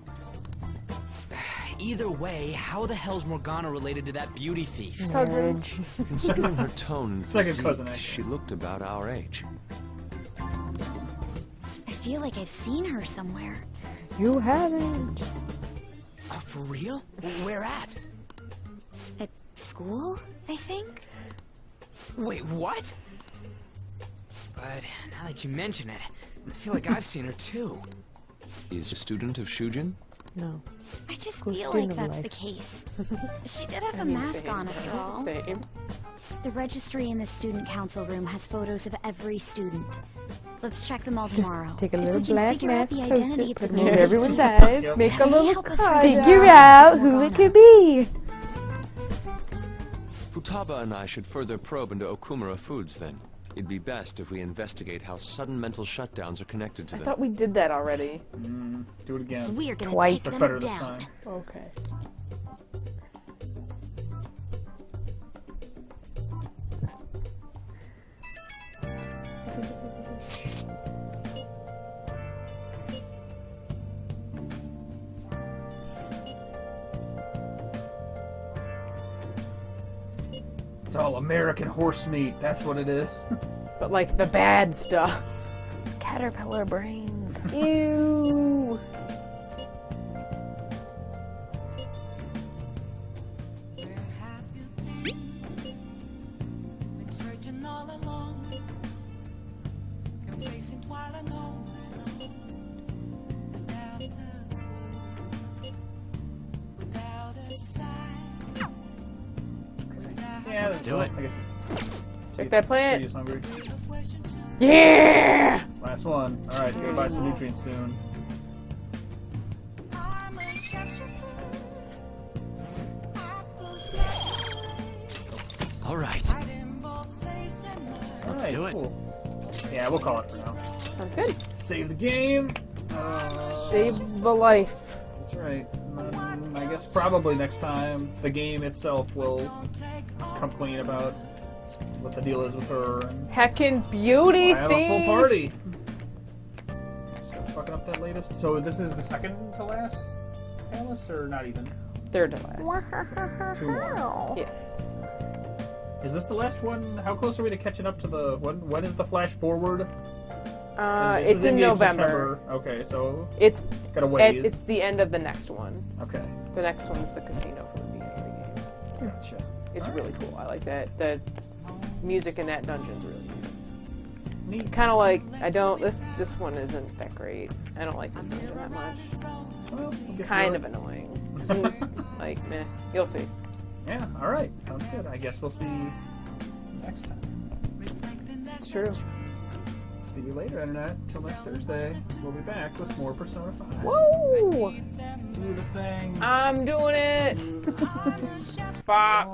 S10: Either way, how the hell's Morgana related to that beauty thief?
S2: Cousins.
S13: Considering her tone and
S1: Second
S13: physique,
S1: cousin, actually.
S13: she looked about our age.
S8: I feel like I've seen her somewhere.
S3: You haven't.
S10: Oh, for real? Where at?
S8: At school, I think?
S10: Wait, what? But now that you mention it, I feel like I've seen her too.
S13: Is a student of Shujin?
S3: No.
S8: I just
S3: Cool
S8: feel
S3: student
S8: like
S3: of
S8: that's
S3: life.
S8: the case. She did have a
S2: mean,
S8: mask
S2: same.
S8: on after all.
S2: Same.
S8: The registry in the student council room has photos of every student. Let's check them all tomorrow.
S3: Take a
S8: If
S3: little
S8: we can
S3: black
S8: figure out
S3: mask,
S8: the
S3: post
S8: identity
S3: it,
S8: of
S3: put
S8: the
S3: it in
S8: thief,
S3: everyone's eyes,
S1: Yep.
S3: make
S8: that
S3: a
S8: may
S3: little
S8: help us
S3: card,
S8: figure
S3: figure
S8: out
S3: out who it
S8: Morgana.
S3: could be.
S13: Futaba and I should further probe into Okumura Foods then. It'd be best if we investigate how sudden mental shutdowns are connected to
S2: I
S13: them.
S2: thought we did that already.
S1: Do it again.
S8: We are gonna
S3: Twice.
S8: take
S1: But
S8: them
S1: better this
S8: down.
S1: time.
S2: Okay.
S1: It's all American horse meat. That's what it is.
S2: But like the bad stuff.
S3: It's caterpillar brains.
S2: Ew.
S1: Yeah,
S10: Let's do it.
S1: I guess it's.
S2: Take that plant.
S1: He's hungry.
S2: Yeah.
S1: Last one. All right, gotta buy some nutrients soon.
S10: All right.
S1: All
S10: Let's
S1: right,
S10: do it.
S1: Cool. Yeah, we'll call it for now.
S2: Sounds good.
S1: Save the game.
S2: Save the life.
S1: That's right. And then I guess probably next time the game itself will come clean about what the deal is with her. And
S2: Heckin' beauty
S1: have a full
S2: thing.
S1: party. Start fucking up that latest. So this is the second to last Alice, or not even?
S2: Third to last.
S1: 2 more.
S2: Yes.
S1: Is this the last one? How close are we to catching up to the when is the flash forward? This
S2: It's
S1: is
S2: in
S1: Endgame
S2: November.
S1: September. Okay, so
S2: It's
S1: got a ways.
S2: It's the end of the next one.
S1: Okay.
S2: The next one's the casino from the beginning of the game.
S1: Gotcha.
S2: It's really cool. I like that. The music in that dungeon's really
S1: neat.
S2: good. Kind of like this one isn't that great. I don't like this dungeon that much.
S1: Well,
S2: It's kind of annoying. Like, meh. You'll see.
S1: Yeah. All right. Sounds good. I guess we'll see next time.
S2: It's true.
S1: See you later, Internet. Till next Thursday, we'll be back with more Persona 5.
S2: Woo!
S1: Do the thing.
S2: I'm doing it. Bop.